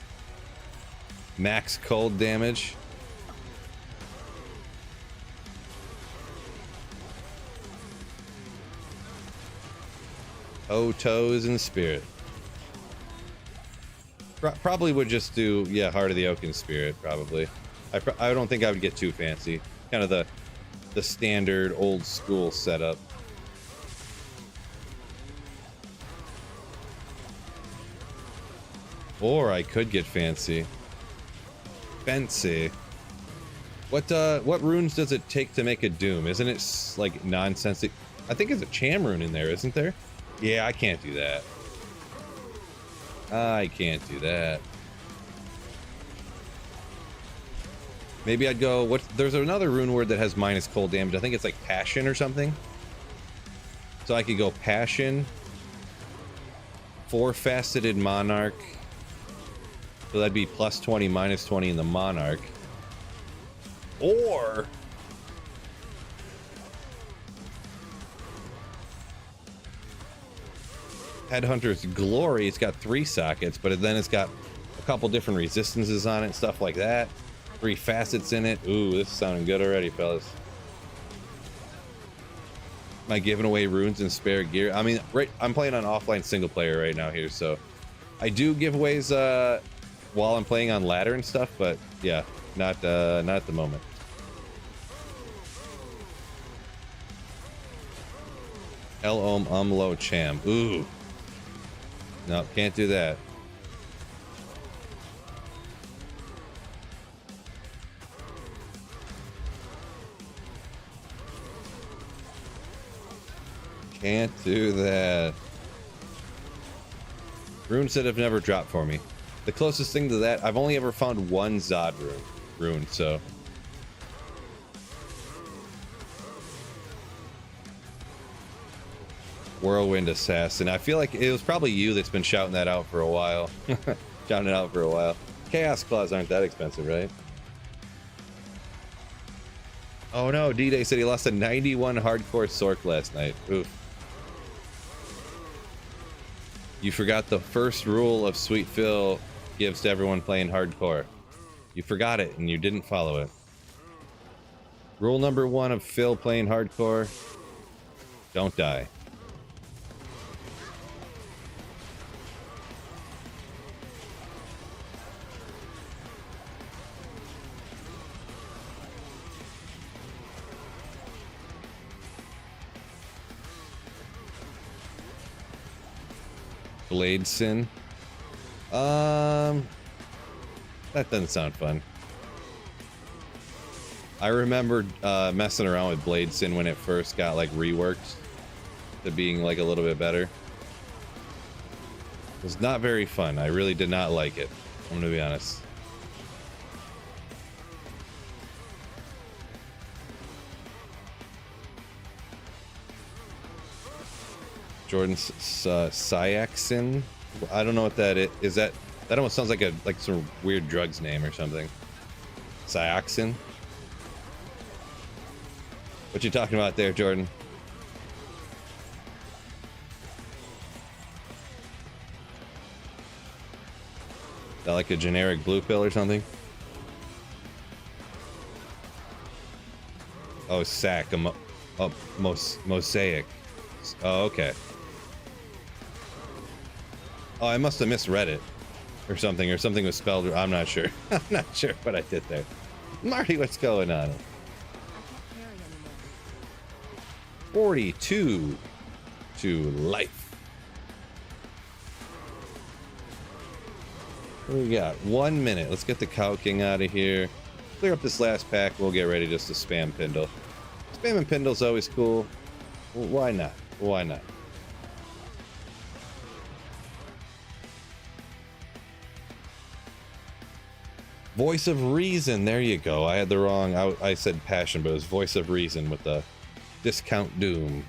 Max cold damage. Oh, toes and spirit. Probably would just do, yeah, Heart of the Oak and Spirit, probably. I don't think I would get too fancy. Kind of the standard old school setup. Or I could get fancy. Fancy. What runes does it take to make a Doom? Isn't it like nonsense? I think there's a Cham rune in there, isn't there? Yeah, I can't do that. I can't do that. Maybe I'd go, there's another rune word that has minus cold damage. I think it's like Passion or something. So I could go Passion, 4-faceted Monarch. So that'd be plus 20, minus 20 in the Monarch. Or Headhunter's Glory. It's got 3 sockets, but then it's got a couple different resistances on it, stuff like that. 3 facets in it. Ooh, this is sounding good already, fellas. Am I giving away runes and spare gear? I mean, I'm playing on offline single player right now here, so I do giveaways while I'm playing on ladder and stuff, but yeah, not at the moment. El Umlo Cham. Ooh. No, can't do that. Can't do that. Runes that have never dropped for me. The closest thing to that, I've only ever found one Zod rune, so. Whirlwind Assassin. I feel like it was probably you that's been shouting that out for a while. Shouting it out for a while. Chaos Claws aren't that expensive, right? Oh no, D-Day said he lost a 91 hardcore Sork last night. Oof. You forgot the first rule of Sweet Phil gives to everyone playing hardcore. You forgot it and you didn't follow it. Rule number 1 of Phil playing hardcore: don't die. Blade Sin. That doesn't sound fun. I remember messing around with Blade Sin when it first got like reworked to being like a little bit better. It was not very fun. I really did not like it. I'm gonna be honest. Jordan Cyaxin. I don't know what that is. Is that almost sounds like some weird drugs name or something. Cyaxin. What you talking about there, Jordan? Is that like a generic blue pill or something? Oh, sack. Mosaic. Oh, okay. Oh, I must have misread it or something was spelled. I'm not sure. I'm not sure what I did there. Marty, what's going on? 42 to life. What do we got? 1 minute. Let's get the Cow King out of here. Clear up this last pack. We'll get ready just to spam Pindle. Spamming Pindle's always cool. Well, why not? Why not? Voice of Reason. There you go. I had the wrong. I said Passion, but it was Voice of Reason with the discount Doom.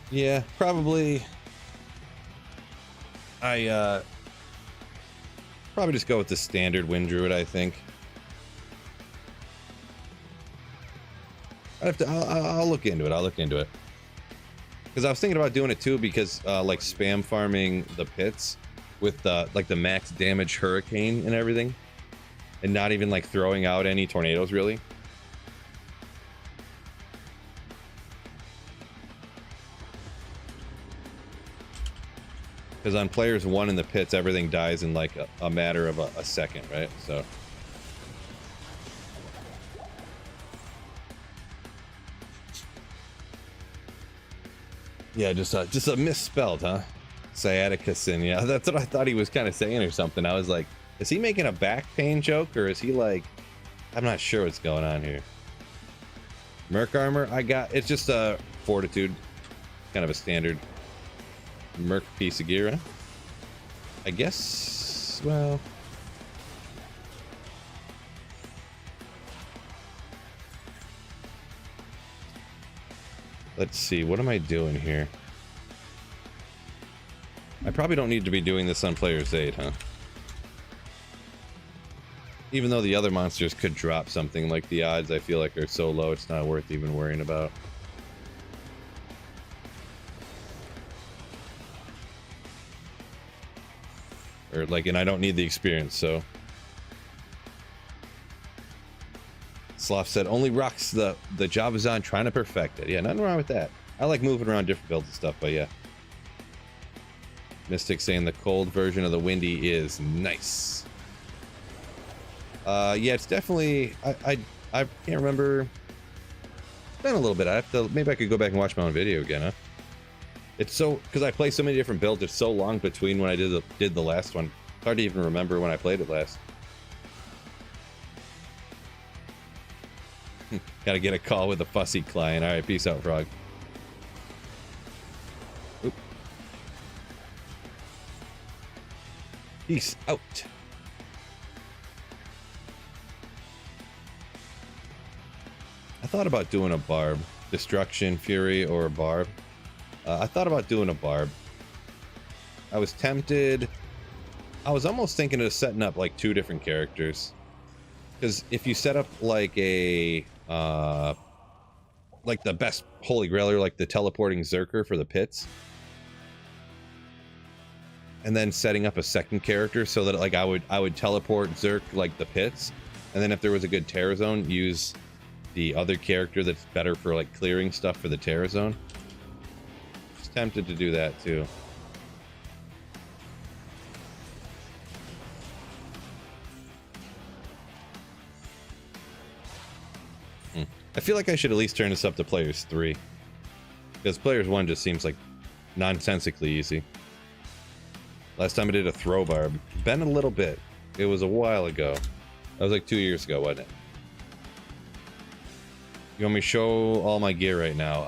Yeah, probably. I probably just go with the standard Wind Druid, I think. I'll look into it. I'll look into it. Because I was thinking about doing it too, because like spam farming the pits with like the max damage hurricane and everything, and not even like throwing out any tornadoes really. Because on players 1 in the pits, everything dies in like a matter of a second, right? So. Yeah, just a misspelled, huh? Sciatica sin. Yeah, that's what I thought he was kind of saying or something. I was like, is he making a back pain joke, or is he like, I'm not sure what's going on here. Merc armor, it's just a fortitude, kind of a standard Merc piece of gear, huh? I guess, well, let's see, what am I doing here? I probably don't need to be doing this on players 8, huh? Even though the other monsters could drop something, like the odds I feel like are so low it's not worth even worrying about. Or like, and I don't need the experience, so. Sloth said, only rocks the job is on, trying to perfect it. Yeah, nothing wrong with that. I like moving around different builds and stuff, but yeah. Mystic saying the cold version of the Windy is nice. Yeah, it's definitely, I can't remember. It's been a little bit. I have to, maybe I could go back and watch my own video again, huh? It's so, because I play so many different builds, it's so long between when I did the last one. It's hard to even remember when I played it last. Gotta get a call with a fussy client. Alright, peace out, Frog. Oop. Peace out. I thought about doing a barb. Destruction, Fury, or a barb. I thought about doing a barb. I was tempted. I was almost thinking of setting up like 2 different characters. Because if you set up like a like the best Holy Grail, or like the teleporting Zerker for the pits, and then setting up a second character so that like I would teleport Zerk like the pits, and then if there was a good Terror Zone, use the other character that's better for like clearing stuff for the Terror Zone. Just tempted to do that too. I feel like I should at least turn this up to players 3, because players 1 just seems like nonsensically easy. Last time I did a throw barb, been a little bit. It was a while ago. That was like 2 years ago, wasn't it? You want me to show all my gear right now?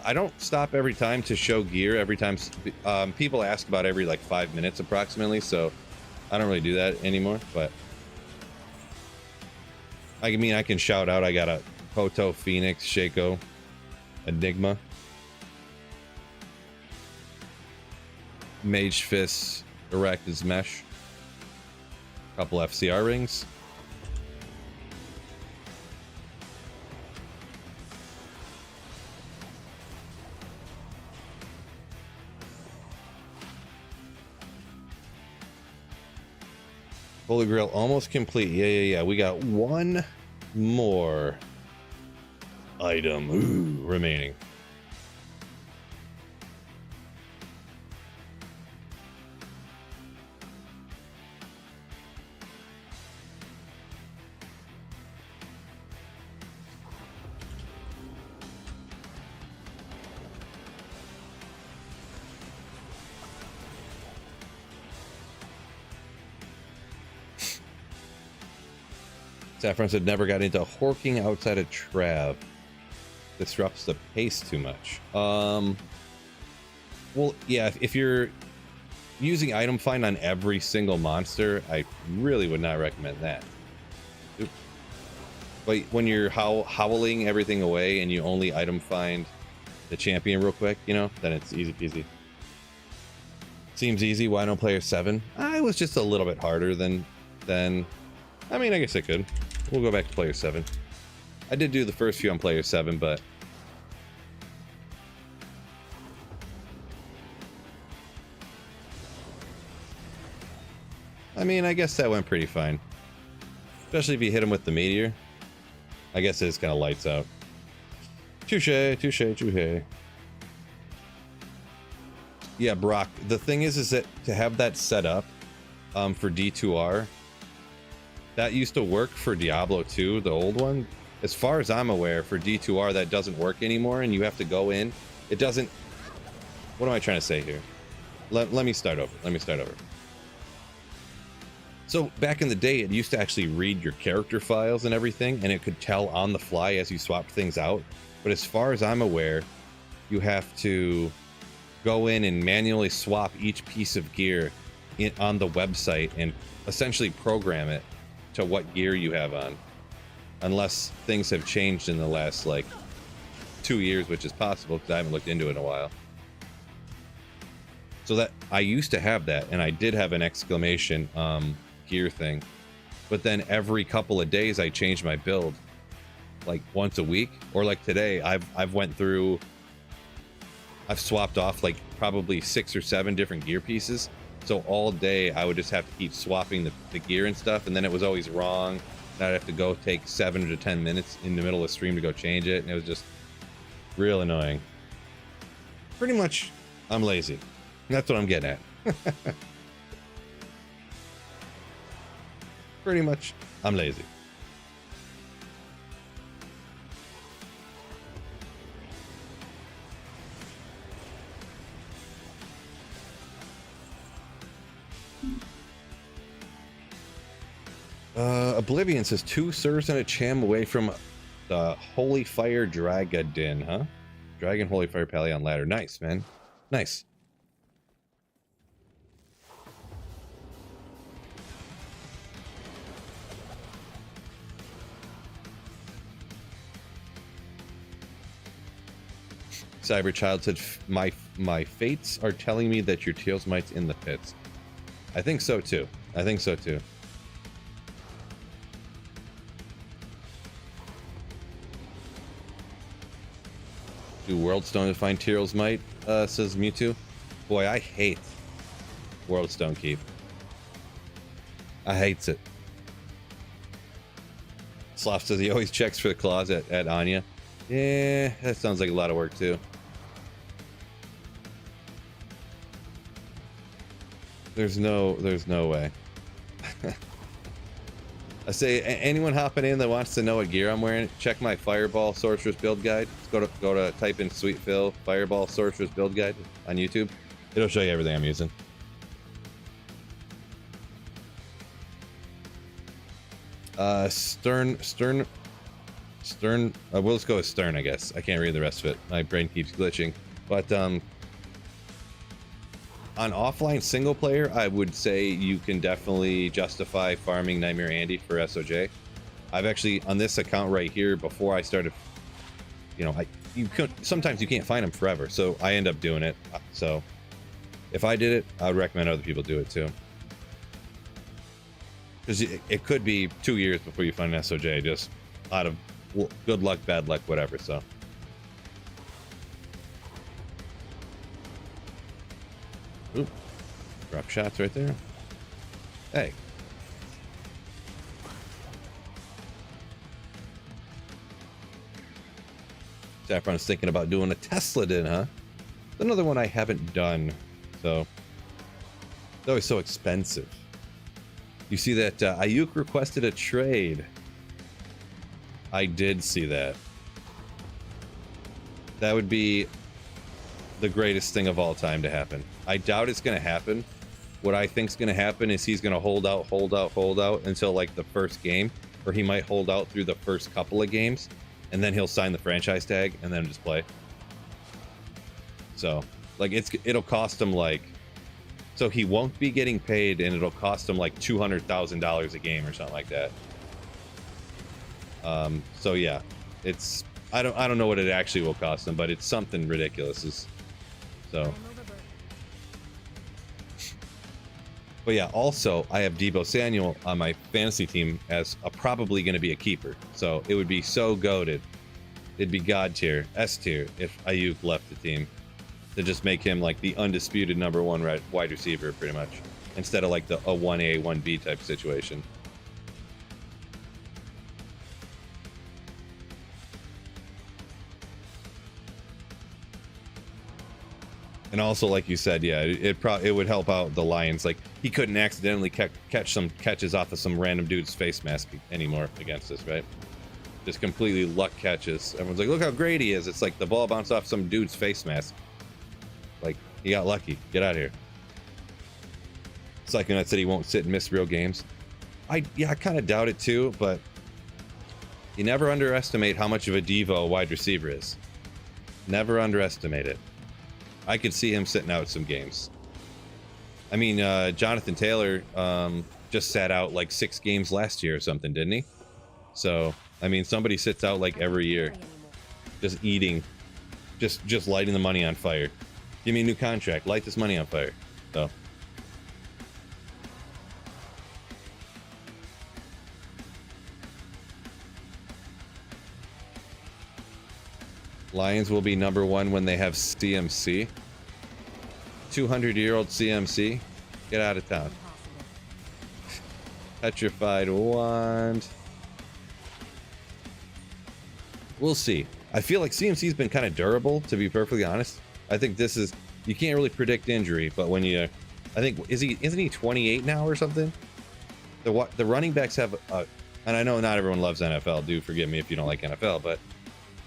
I don't stop every time to show gear. Every time people ask about every like 5 minutes approximately, so I don't really do that anymore. But I mean, I can shout out. I got a Poto, Phoenix, Shaco, Enigma, Mage Fist, Arachnid's Mesh, a couple FCR rings. Holy Grail almost complete. Yeah. We got one more item remaining. Saffron said never got into horking outside of Trav. Disrupts the pace too much. Well, yeah, if you're using item find on every single monster, I really would not recommend that. Oop. But when you're howling everything away and you only item find the champion real quick, you know, then it's easy peasy. Seems easy. Why no player 7? I was just a little bit harder than I mean, I guess I could. We'll go back to player 7. I did do the first few on player 7, but I mean, I guess that went pretty fine. Especially if you hit him with the meteor. I guess it just kind of lights out. Touche, touche, touche. Yeah, Brock, the thing is that to have that set up for D2R, that used to work for Diablo 2, the old one. As far as I'm aware, for D2R, that doesn't work anymore, and you have to go in. It doesn't... What am I trying to say here? Let me start over. Let me start over. So back in the day, it used to actually read your character files and everything, and it could tell on the fly as you swapped things out. But as far as I'm aware, you have to go in and manually swap each piece of gear on the website and essentially program it to what gear you have on. Unless things have changed in the last, like, 2 years, which is possible, because I haven't looked into it in a while. So that, I used to have that, and I did have an exclamation gear thing. But then every couple of days, I changed my build. Like, once a week. Or like today, I've swapped off, like, probably 6 or 7 different gear pieces. So all day, I would just have to keep swapping the gear and stuff, and then it was always wrong. I'd have to go take 7 to 10 minutes in the middle of the stream to go change it, and it was just real annoying. Pretty much, I'm lazy. That's what I'm getting at. Pretty much, I'm lazy. Oblivion says 2 servers and a cham away from the Holy Fire Dragadin, huh? Dragon Holy Fire Palion ladder. Nice, man. Nice. Cyberchild said, my fates are telling me that your Tails might's in the pits. I think so too. I think so too. Do Worldstone to find Tyrell's Might, says Mewtwo. Boy, I hate Worldstone Keep. I hates it. Sloth says he always checks for the claws at Anya. Yeah, that sounds like a lot of work too. There's no way. I say, anyone hopping in that wants to know what gear I'm wearing, check my Fireball Sorceress build guide. Just go to type in Sweet Phil Fireball Sorceress build guide on YouTube. It'll show you everything I'm using. Stern. We'll just go with Stern, I guess. I can't read the rest of it. My brain keeps glitching. But on offline single player, I would say you can definitely justify farming Nightmare Andy for SOJ. I've actually, on this account right here, before I started, you know, sometimes you can't find them forever, so I end up doing it. So if I did it, I would recommend other people do it too. Because it could be 2 years before you find an SOJ, just out of good luck, bad luck, whatever, so. Oop. Drop shots right there. Hey. Saffron's thinking about doing a Tesla din, huh? Another one I haven't done, so. It's always so expensive. You see that Ayuk requested a trade. I did see that. That would be the greatest thing of all time to happen. I doubt it's going to happen. What I think is going to happen is he's going to hold out until like the first game, or he might hold out through the first couple of games, and then he'll sign the franchise tag and then just play. So, like, it'll cost him like, so he won't be getting paid, and it'll cost him like $200,000 a game or something like that. So yeah, it's I don't know what it actually will cost him, but it's something ridiculous. So But yeah, also I have Deebo Samuel on my fantasy team as probably going to be a keeper. So it would be so goated. It'd be God tier, S tier if Ayuk left the team to just make him like the undisputed #1 wide receiver pretty much, instead of like a 1A, 1B type situation. And also, like you said, yeah, it would help out the Lions. Like, he couldn't accidentally catch some catches off of some random dude's face mask anymore against us, right? Just completely luck catches. Everyone's like, look how great he is. It's like the ball bounced off some dude's face mask. Like, he got lucky. Get out of here. Psychonaut said he won't sit and miss real games. I kind of doubt it too, but you never underestimate how much of a diva a wide receiver is. Never underestimate it. I could see him sitting out some games. I mean, Jonathan Taylor just sat out like 6 games last year or something, didn't he? So, I mean, somebody sits out like every year, just eating, just lighting the money on fire. Give me a new contract, light this money on fire. So. Lions will be #1 when they have CMC. 200-year-old CMC. Get out of town. Petrified wand. We'll see. I feel like CMC's been kind of durable, to be perfectly honest. I think this is, you can't really predict injury, but when you, I think, isn't he 28 now or something? The running backs have and I know not everyone loves NFL. Do forgive me if you don't like NFL, but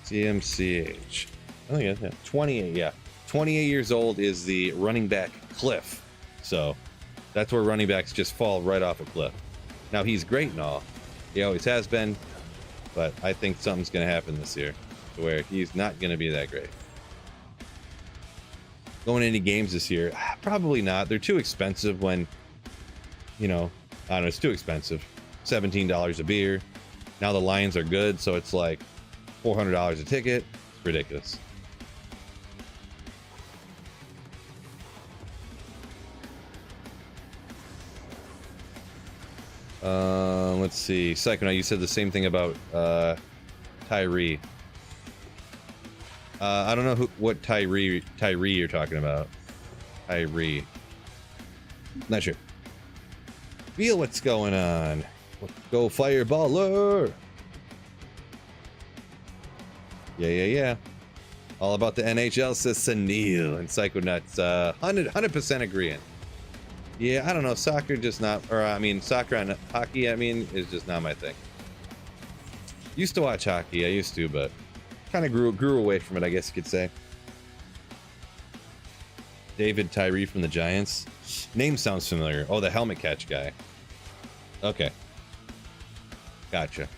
CMCH. I think it's 28, yeah. 28 years old is the running back cliff. So that's where running backs just fall right off a cliff. Now, he's great and all. He always has been. But I think something's going to happen this year to where he's not going to be that great. Going into games this year? Probably not. They're too expensive when, you know, I don't know, it's too expensive. $17 a beer. Now the Lions are good, so it's like $400 a ticket. It's ridiculous. Let's see. Psychonaut, you said the same thing about Tyree. I don't know what Tyree you're talking about. Tyree. Not sure. Feel what's going on. Let's go fireballer. Yeah. All about the NHL, says Sunil, and Psychonauts 100% agreeing. Yeah, I don't know. Soccer just not, or I mean, soccer and hockey, I mean, is just not my thing. Used to watch hockey, I used to, but kind of grew away from it, I guess you could say. David Tyree from the Giants. Name sounds familiar. Oh, the helmet catch guy. Okay. Gotcha.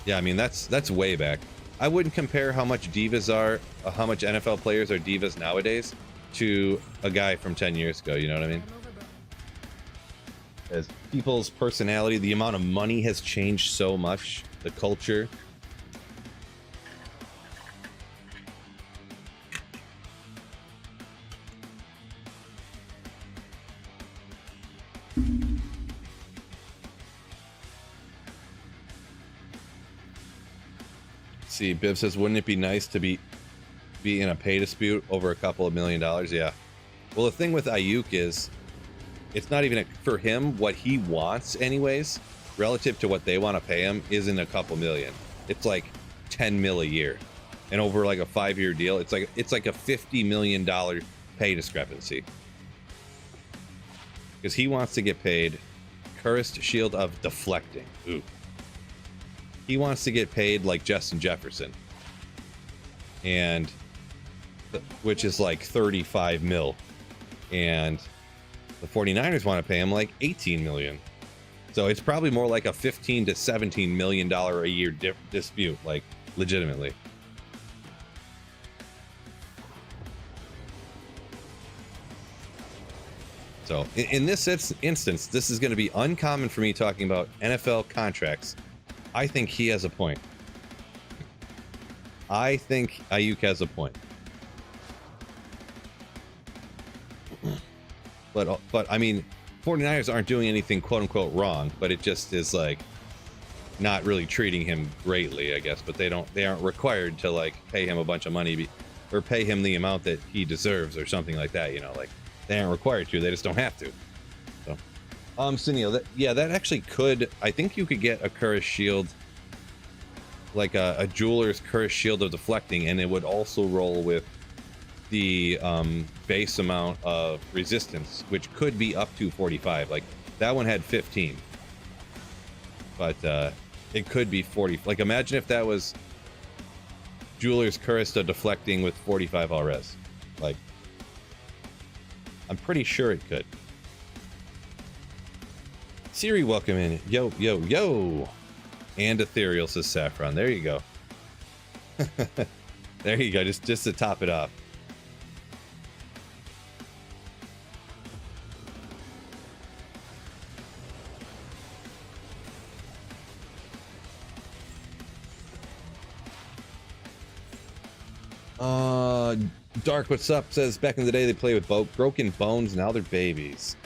Yeah, I mean, that's way back. I wouldn't compare how much divas are, how much NFL players are divas nowadays to a guy from 10 years ago, you know what I mean? As people's personality, the amount of money has changed so much, the culture. See, Biv says, wouldn't it be nice to be in a pay dispute over a couple of $1 million? Yeah. Well, the thing with Ayuk is, it's not even for him. What he wants, anyways, relative to what they want to pay him, isn't a couple million. It's like 10 mil a year, and over like a 5-year deal, it's like a $50 million pay discrepancy. Because he wants to get paid Cursed Shield of Deflecting. Ooh. He wants to get paid like Justin Jefferson, and which is like 35 mil, and the 49ers want to pay him like 18 million. So it's probably more like a 15 to 17 million dollar a year dispute, like legitimately. So in this instance, this is going to be uncommon for me talking about NFL contracts. I think he has a point. I think Ayuk has a point. But I mean, 49ers aren't doing anything quote unquote wrong, but it just is like not really treating him greatly, I guess. But they aren't required to like pay him a bunch of money or pay him the amount that he deserves or something like that. You know, like they aren't required to. They just don't have to. So, Sunil, that actually could. I think you could get a Curse Shield, like a jeweler's Curse Shield of deflecting, and it would also roll with the base amount of resistance, which could be up to 45. Like that one had 15, but it could be 40. Like imagine if that was jeweler's curse of deflecting with 45 all res. Like I'm pretty sure it could. Siri, welcome in. Yo, yo, yo. And ethereal, says Saffron. There you go. There you go. Just to top it off. Dark, what's up? Says back in the day they played with broken bones. Now they're babies.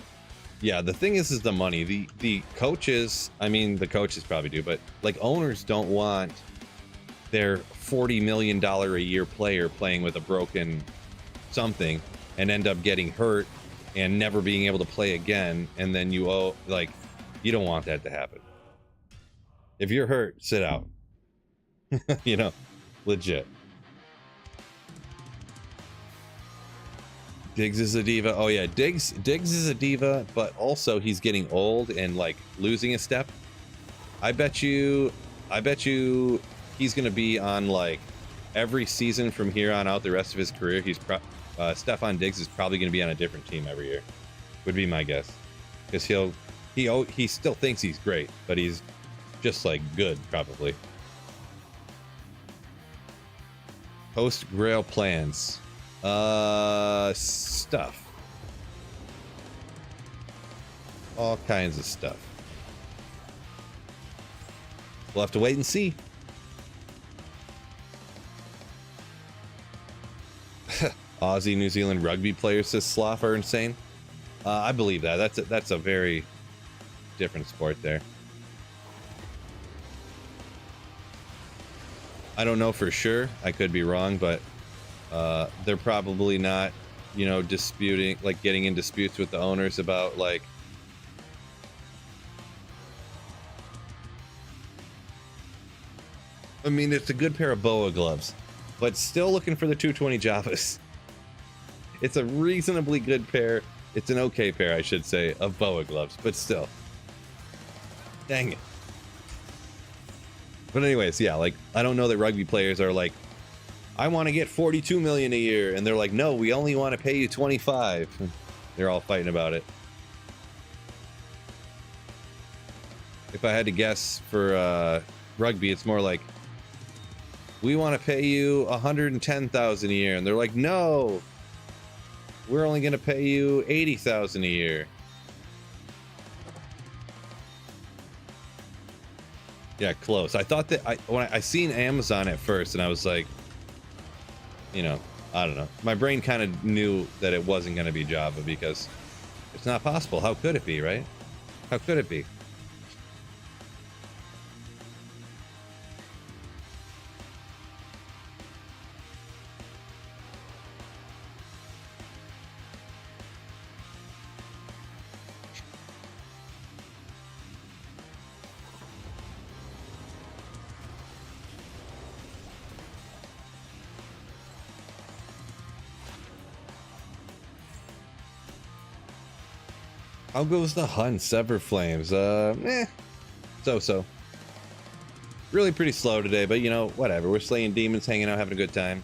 Yeah, the thing is the money. The coaches, I mean, the coaches probably do, but like owners don't want their $40 million a year player playing with a broken something and end up getting hurt and never being able to play again. And then you don't want that to happen. If you're hurt, sit out. You know, legit. Diggs is a diva. Oh yeah, Diggs is a diva, but also he's getting old and like losing a step. I bet you he's gonna be on like every season from here on out the rest of his career. Stefon Diggs is probably gonna be on a different team every year. Would be my guess, because he still thinks he's great, but he's just like good probably. Post Grail plans. Stuff. All kinds of stuff. We'll have to wait and see. Aussie, New Zealand rugby players, says Sloth, are insane. I believe that. That's a very different sport there. I don't know for sure. I could be wrong, but they're probably not, you know, disputing, like getting in disputes with the owners about like I mean, it's a good pair of BOA gloves, but still looking for the 220 Javas. It's a reasonably good pair. It's an okay pair, I should say, of BOA gloves, but still. Dang it. But anyways, yeah, like I don't know that rugby players are like, I want to get 42 million a year, and they're like, no, we only want to pay you 25. They're all fighting about it. If I had to guess for rugby, it's more like, we want to pay you 110,000 a year, and they're like, no, we're only going to pay you 80,000 a year. Yeah, close. I thought that when I seen Amazon at first, and I was like, you know, I don't know. My brain kind of knew that it wasn't going to be Java because it's not possible. How could it be, right? How could it be? How goes the hunt? Sever Flames. So. Really pretty slow today, but you know, whatever. We're slaying demons, hanging out, having a good time.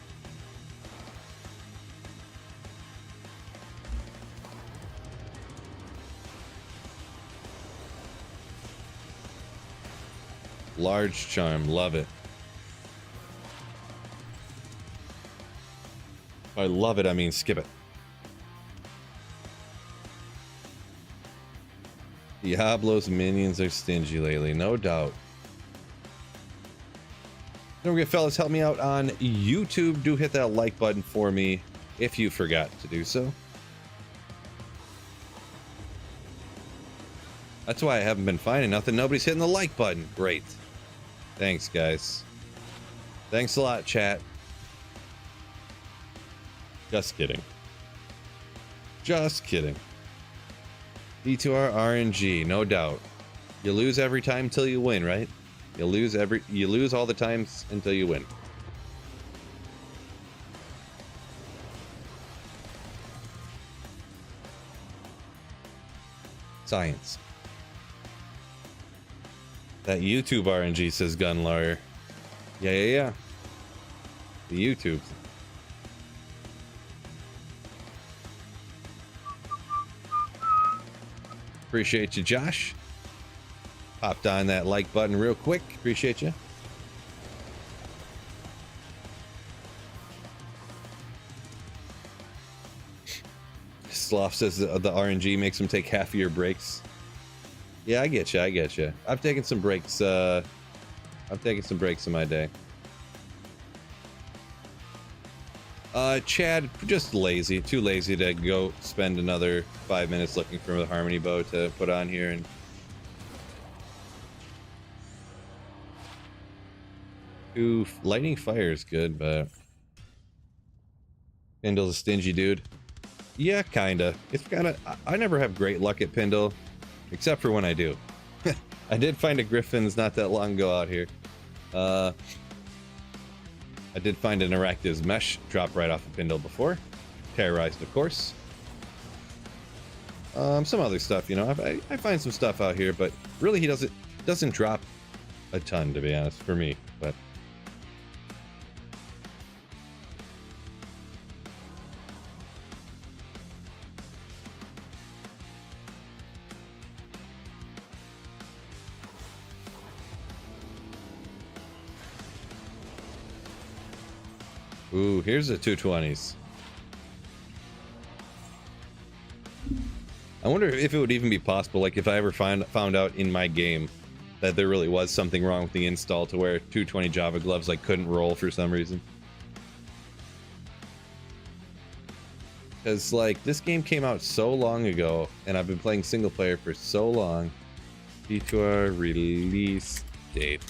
Large charm, love it. By love it, I mean skip it. Diablo's minions are stingy lately, no doubt. Don't forget, fellas, help me out on YouTube. Do hit that like button for me if you forgot to do so. That's why I haven't been finding nothing. Nobody's hitting the like button. Great. Thanks, guys. Thanks a lot, chat. Just kidding. Just kidding. D2R RNG, no doubt. You lose every time till you win, right? You lose all the times until you win. Science. That YouTube RNG, says Gun Lawyer. Yeah. The YouTube. Appreciate you, Josh. Popped on that like button real quick. Appreciate you. Sloth says the RNG makes him take half of your breaks. Yeah, I get you. I've taken some breaks. In my day. Chad, just lazy. Too lazy to go spend another 5 minutes looking for the harmony bow to put on here. And lightning fire is good, but Pindle's a stingy dude. Yeah, kinda. It's kinda. I never have great luck at Pindle, except for when I do. I did find a Griffin's not that long ago out here. I did find an Arachnid's mesh drop right off the Pindle before. Terrorized, of course. Some other stuff, you know. I find some stuff out here, but really he doesn't drop a ton, to be honest, for me. But ooh, here's the 220s. I wonder if it would even be possible, like if I ever found out in my game that there really was something wrong with the install to where 220 Java gloves like couldn't roll for some reason. Because like this game came out so long ago and I've been playing single player for so long. D2R release date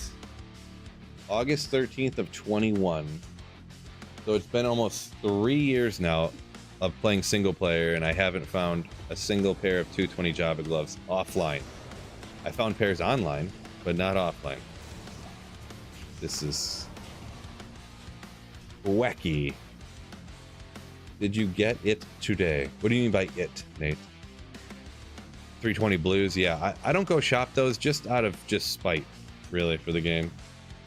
August 13th of 21. So it's been almost 3 years now of playing single player, and I haven't found a single pair of 220 Java gloves offline. I found pairs online, but not offline. This is wacky. Did you get it today? What do you mean by it, Nate? 320 blues, yeah. I don't go shop those just out of spite, really, for the game.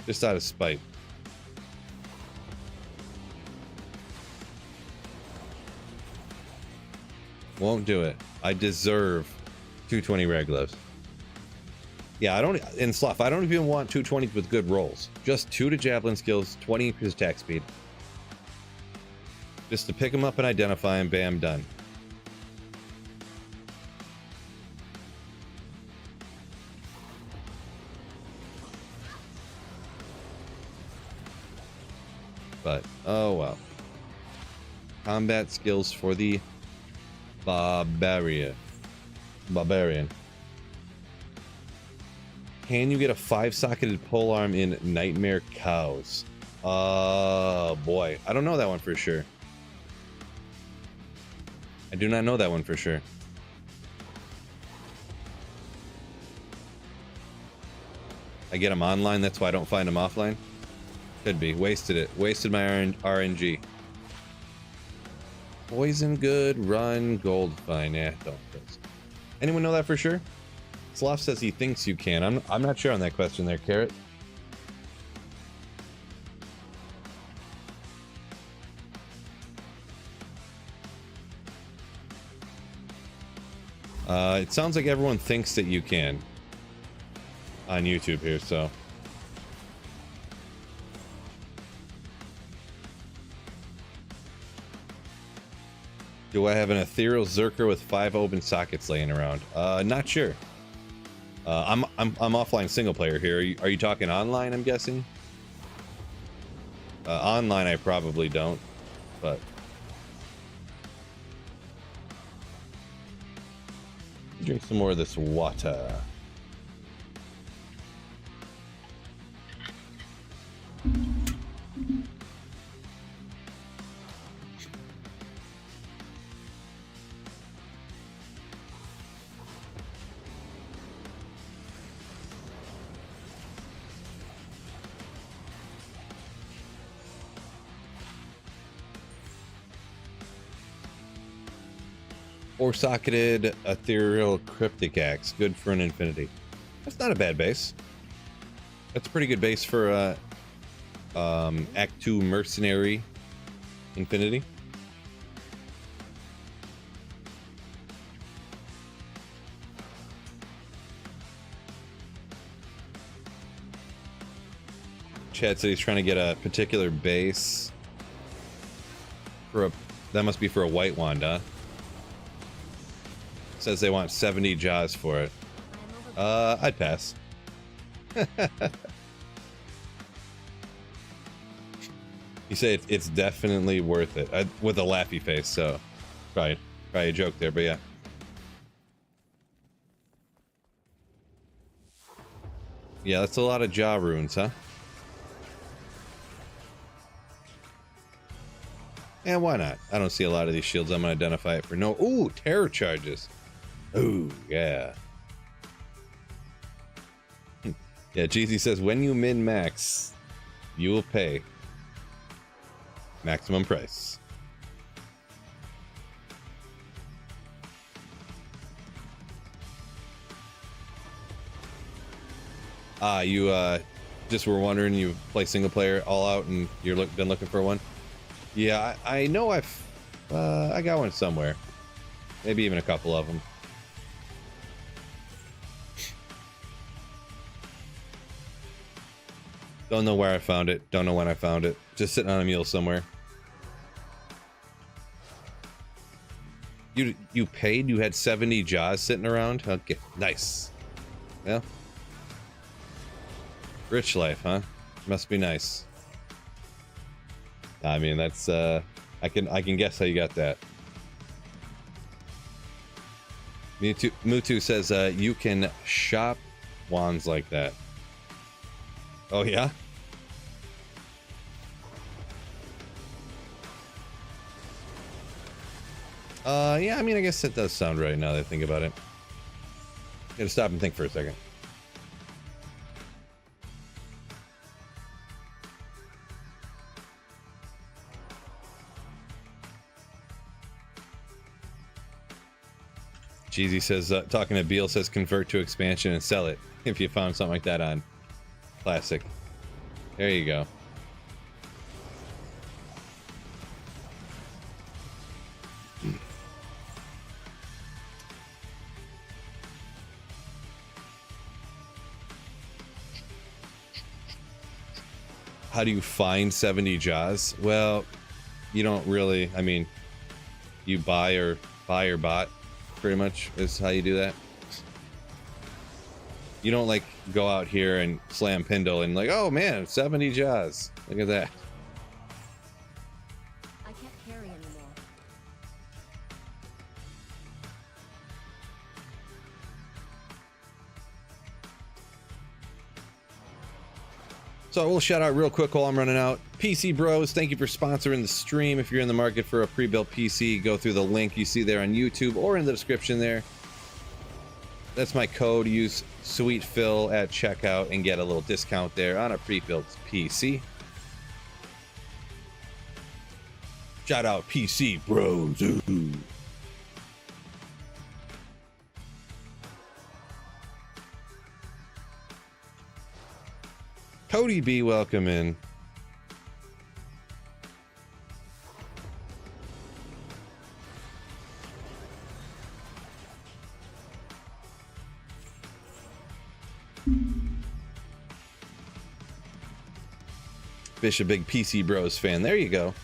Just out of spite. Won't do it. I deserve 220 reg gloves. Yeah, I don't. In Slough, I don't even want 220s with good rolls. Just 2 to javelin skills, 20 increased attack speed. Just to pick them up and identify them, bam, done. But, oh well. Combat skills for the Barbarian. Can you get a 5-socketed polearm in Nightmare Cows? Boy, I don't know that one for sure. I do not know that one for sure. I get them online, that's why I don't find them offline. Could be. Wasted it. Wasted my RNG. Poison good, run, gold fine. Yeah, don't. Anyone know that for sure? Sloth says he thinks you can. I'm not sure on that question there, Carrot. It sounds like everyone thinks that you can on YouTube here, so. Do I have an ethereal Zerker with 5 open sockets laying around? Not sure. I'm offline single player here. Are you talking online, I'm guessing? Online I probably don't, but Drink some more of this water. Four-socketed ethereal cryptic axe, good for an infinity. That's not a bad base. That's a pretty good base for Act 2 mercenary infinity. Chad said he's trying to get a particular base for a, that must be for a white wand, huh? Says they want 70 jaws for it. I'd pass. You say it's definitely worth it. With a laughy face, so probably a joke there, but yeah. Yeah, that's a lot of jaw runes, huh? And why not? I don't see a lot of these shields. I'm gonna identify it for no. Ooh, terror charges. Ooh, yeah. Yeah, Jeezy says, when you min-max, you will pay maximum price. You just were wondering, you play single player all out and you're been looking for one? Yeah, I know I got one somewhere. Maybe even a couple of them. Don't know where I found it. Don't know when I found it. Just sitting on a mule somewhere. You paid? You had 70 jaws sitting around? Okay, nice. Well, rich life, huh? Must be nice. I mean, that's I can guess how you got that. Mutu says you can shop wands like that. Oh yeah? Yeah, I mean, I guess it does sound right now that I think about it. Gotta stop and think for a second. Jeezy says, talking to Beal says, convert to expansion and sell it if you found something like that on Classic. There you go. How do you find 70 jaws? Well, you don't really, I mean, you buy or bot, pretty much is how you do that. You don't like go out here and slam pindle and like, oh man, 70 jaws. Look at that. I can't carry anymore. So we'll shout out real quick while I'm running out. PC Bros, thank you for sponsoring the stream. If you're in the market for a pre-built PC, go through the link you see there on YouTube or in the description there. That's my code. Use Sweet Phil at checkout and get a little discount there on a pre-built PC. Shout out PC Bros. Ooh. Cody B, welcome in. Fish, a big PC Bros fan. There you go.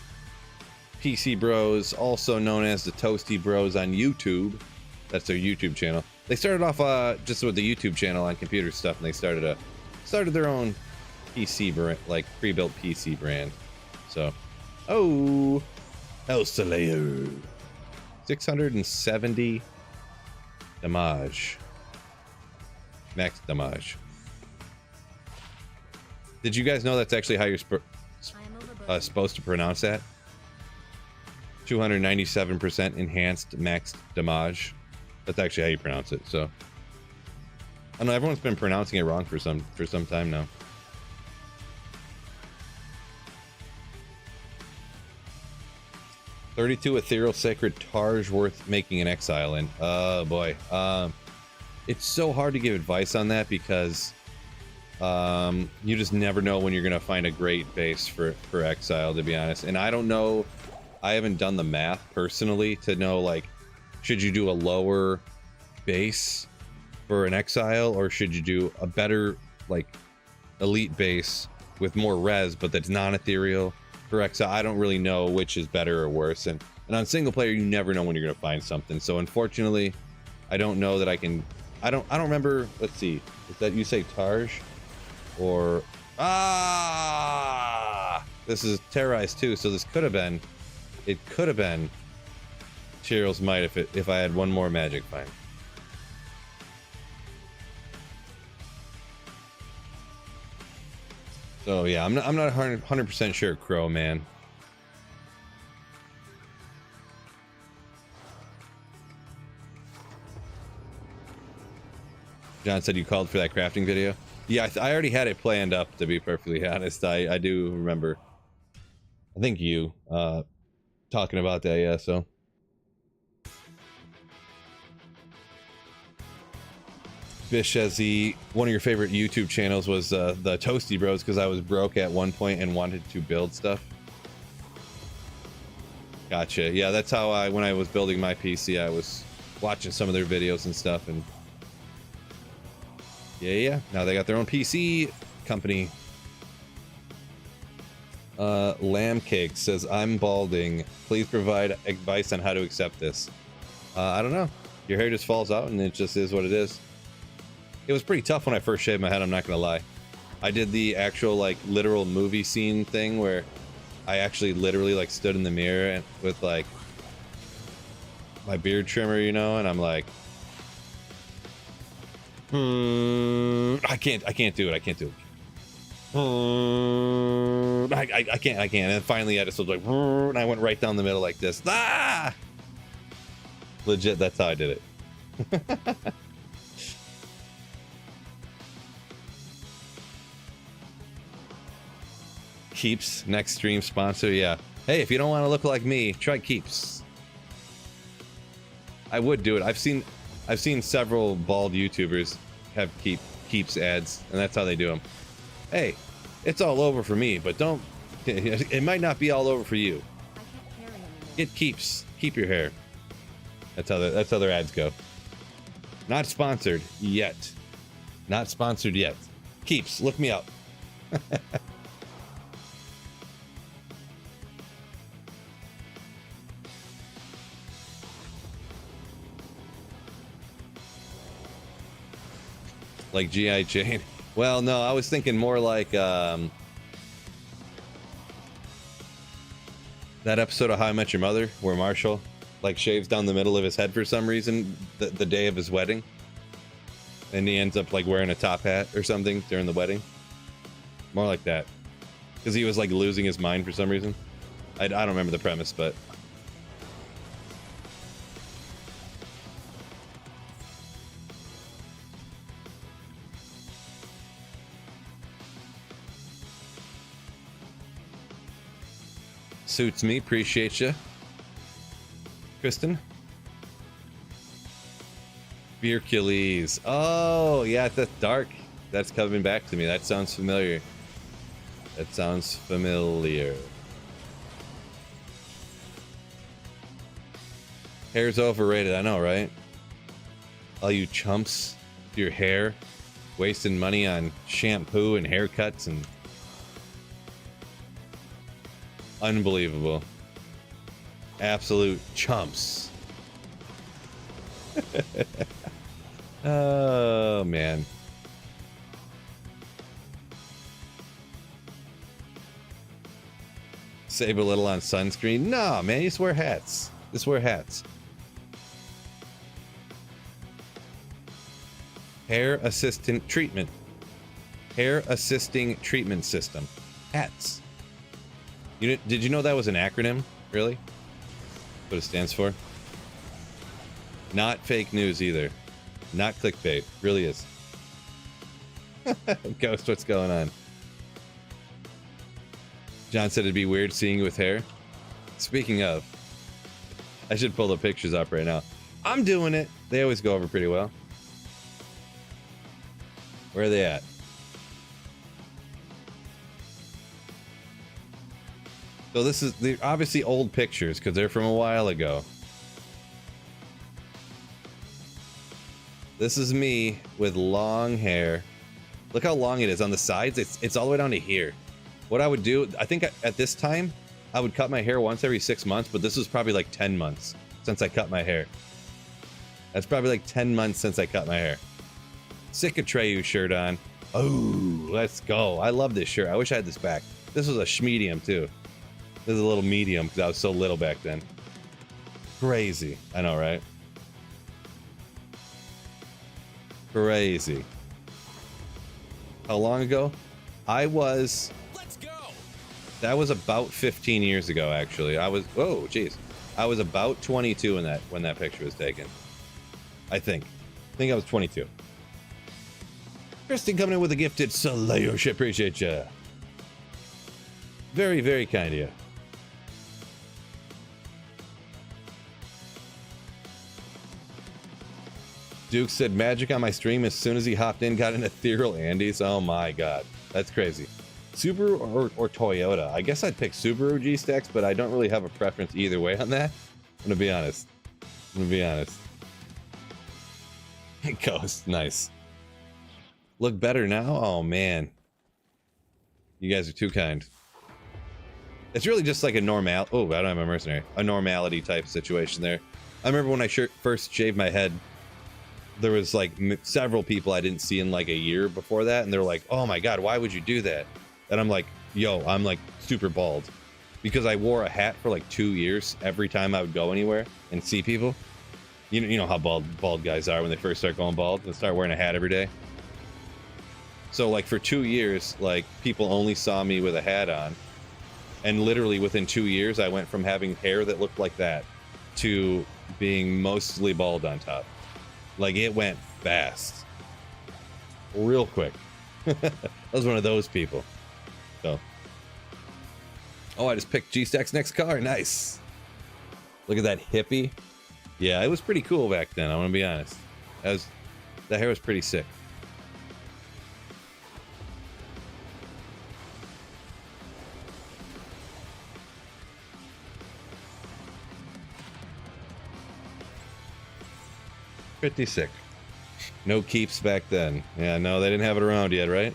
PC Bros, also known as the Toasty Bros on YouTube. That's their YouTube channel. They started off just with the YouTube channel on computer stuff, and they started their own PC brand, like pre-built PC brand. So, El Slayer, 670 damage. Max damage. Did you guys know that's actually how you're supposed to pronounce that? 297% enhanced max damage. That's actually how you pronounce it. So I know everyone's been pronouncing it wrong for some time now. "32 ethereal sacred Targe worth making an exile in." Oh boy. It's so hard to give advice on that because you just never know when you're gonna find a great base for exile, to be honest. And I don't know, I haven't done the math personally to know, like, should you do a lower base for an exile, or should you do a better, like, elite base with more res but that's non-ethereal for exile? I don't really know which is better or worse, and on single player you never know when you're gonna find something. So unfortunately I don't know that I can. I don't remember. Let's see, is that, you say Targe or this is terrorized too, so this could have been, it could have been Cheryl's Might if I had one more magic find. So yeah, I'm not 100% sure, Crow man. John said you called for that crafting video. Yeah, I already had it planned up, to be perfectly honest. I do remember. I think you talking about that, yeah, so. Bish says one of your favorite YouTube channels was the Toasty Bros, because I was broke at one point and wanted to build stuff. Gotcha. Yeah, that's how when I was building my PC, I was watching some of their videos and stuff, and yeah, now they got their own PC company. Lamb Cake says, "I'm balding. Please provide advice on how to accept this." I don't know. Your hair just falls out and it just is what it is. It was pretty tough when I first shaved my head, I'm not gonna lie. I did the actual, like, literal movie scene thing where I actually literally, like, stood in the mirror and with, like, my beard trimmer, you know, and I'm like, I can't do it. I can't do it. I can't. And then finally I just was like, and I went right down the middle like this. Ah! Legit, that's how I did it. Keeps, next stream sponsor, yeah. Hey, if you don't want to look like me, try Keeps. I would do it. I've seen several bald YouTubers have Keeps ads, and that's how they do them. Hey, it's all over for me, but don't. It might not be all over for you. Get Keeps. Keep your hair. That's how their ads go. Not sponsored yet. Not sponsored yet. Keeps. Look me up. Like G.I. Jane. Well, no, I was thinking more like that episode of How I Met Your Mother where Marshall, like, shaves down the middle of his head for some reason the day of his wedding, and he ends up, like, wearing a top hat or something during the wedding. More like that, because he was, like, losing his mind for some reason. I don't remember the premise, but suits me. Appreciate you, Kristen. Hercules. Oh yeah, that's dark. That's coming back to me. That sounds familiar. That sounds familiar. Hair's overrated. I know, right? All you chumps, your hair, wasting money on shampoo and haircuts and. Unbelievable. Absolute chumps. Oh, man. Save a little on sunscreen. No, man, you just wear hats. Just wear hats. Hair assistant treatment. Hair assisting treatment system. HATS. Did you know that was an acronym? Really? What it stands for? Not fake news either. Not clickbait. Really is. Ghost, what's going on? John said it'd be weird seeing you with hair. Speaking of, I should pull the pictures up right now. I'm doing it. They always go over pretty well. Where are they at? So they're obviously old pictures because they're from a while ago. This is me with long hair. Look how long it is on the sides. It's all the way down to here. What I would do, I think at this time, I would cut my hair once every 6 months, but this was probably like 10 months since I cut my hair. That's probably like 10 months since I cut my hair. Sick Atreyu shirt on. Oh, let's go. I love this shirt. I wish I had this back. This was a medium too. This is a little medium because I was so little back then. Crazy. I know, right? Crazy. How long ago? Let's go. That was about 15 years ago, actually. I was, oh, geez. I was about 22 when that picture was taken. I think I was 22. Kristen coming in with a gifted Salayo shit. Appreciate ya. Very, very kind of you. Duke said magic on my stream as soon as he hopped in, got an ethereal Andes. Oh my god, that's crazy. Subaru or Toyota? I guess I'd pick Subaru G-Stacks, but I don't really have a preference either way on that. I'm gonna be honest. Ghost, nice. Look better now? Oh man. You guys are too kind. It's really just like a normal. Oh, I don't have a mercenary. A normality type situation there. I remember when I first shaved my head, there was like several people I didn't see in like a year before that, and they're like, "Oh my god, why would you do that?" And I'm like, "Yo, I'm like super bald," because I wore a hat for like 2 years every time I would go anywhere and see people. You know how bald guys are when they first start going bald and start wearing a hat every day. So like for 2 years, like people only saw me with a hat on, and literally within 2 years, I went from having hair that looked like that to being mostly bald on top. Like it went fast, real quick. I was one of those people. So, oh, I just picked G-Stack's next car. Nice. Look at that hippie. Yeah, it was pretty cool back then. I want to be honest. That hair was pretty sick. Pretty sick. No keeps back then. Yeah, no, they didn't have it around yet, right?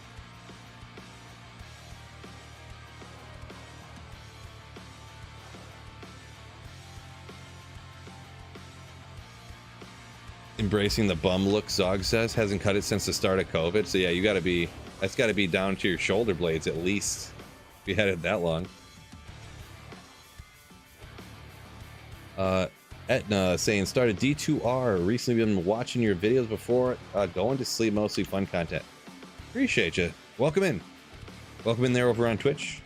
Embracing the bum look, Zog says. Hasn't cut it since the start of COVID. So yeah, that's gotta be down to your shoulder blades at least. If you had it that long. Etna saying, started D2R. Recently been watching your videos before going to sleep. Mostly fun content. Appreciate you. Welcome in. Welcome in there over on Twitch.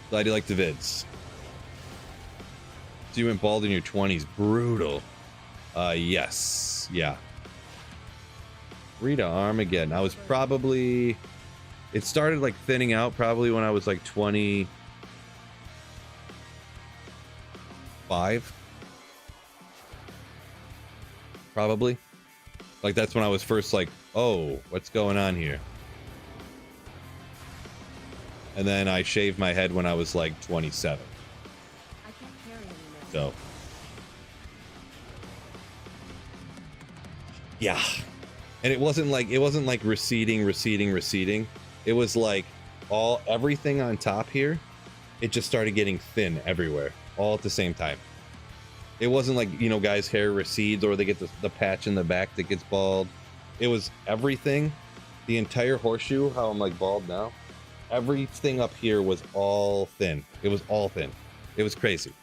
Glad you like the vids. So you went bald in your 20s. Brutal. Yes. Yeah. Rita Armageddon. I was probably... It started like thinning out probably when I was like 25. Probably. Like that's when I was first like, oh, what's going on here? And then I shaved my head when I was like 27. I can't carry anymore. So. Yeah. And it wasn't like receding. It was like everything on top here, it just started getting thin everywhere, all at the same time. It wasn't like, you know, guys' hair recedes or they get the patch in the back that gets bald. It was everything, the entire horseshoe, how I'm like bald now. Everything up here was all thin. It was all thin. It was crazy.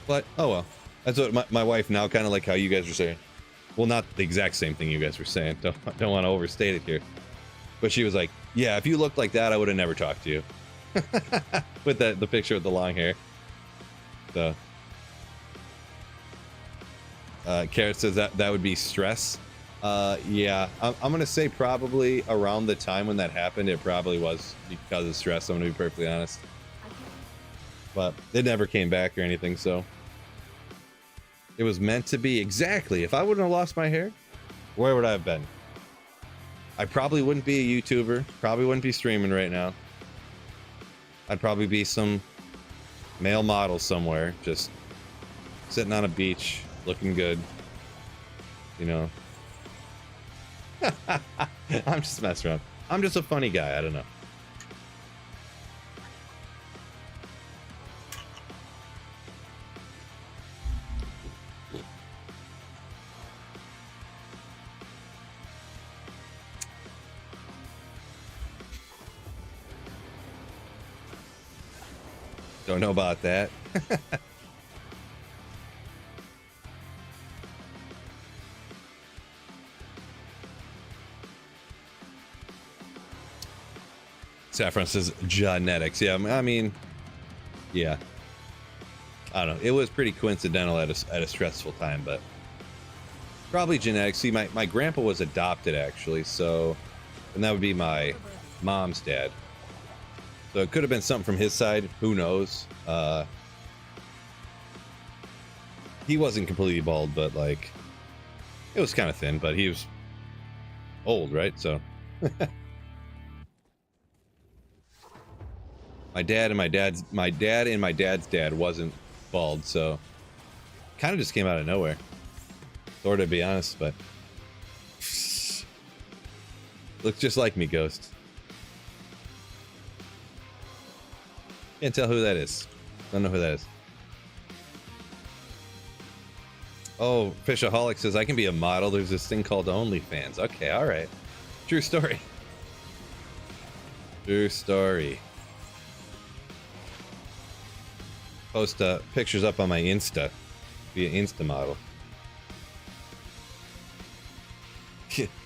But oh well, that's what my wife now, kind of like how you guys were saying. Well, not the exact same thing you guys were saying. Don't want to overstate it here. But she was like, yeah, if you looked like that, I would have never talked to you. With the picture of the long hair. So Carrot says that would be stress. Yeah, I'm gonna say probably around the time when that happened, it probably was because of stress. I'm gonna be perfectly honest. But it never came back or anything, so it was meant to be. Exactly. If I wouldn't have lost my hair, where would I have been? I probably wouldn't be a YouTuber. Probably wouldn't be streaming right now. I'd probably be some male model somewhere, just sitting on a beach, looking good. You know. I'm just messing around. I'm just a funny guy. I don't know. Don't know about that. Saffron says genetics. Yeah, I mean, yeah. I don't know. It was pretty coincidental at a stressful time, but probably genetics. See, my grandpa was adopted actually, so, and that would be my mom's dad. So it could have been something from his side. Who knows? He wasn't completely bald, but like, it was kind of thin. But he was old, right? So my dad and my dad's dad wasn't bald, so kind of just came out of nowhere. Sort of, to be honest, but looks just like me, Ghost. Can't tell who that is. Don't know who that is. Oh, Fishaholic says I can be a model. There's this thing called OnlyFans. Okay, all right. True story. True story. Post pictures up on my Insta. Be an Insta model.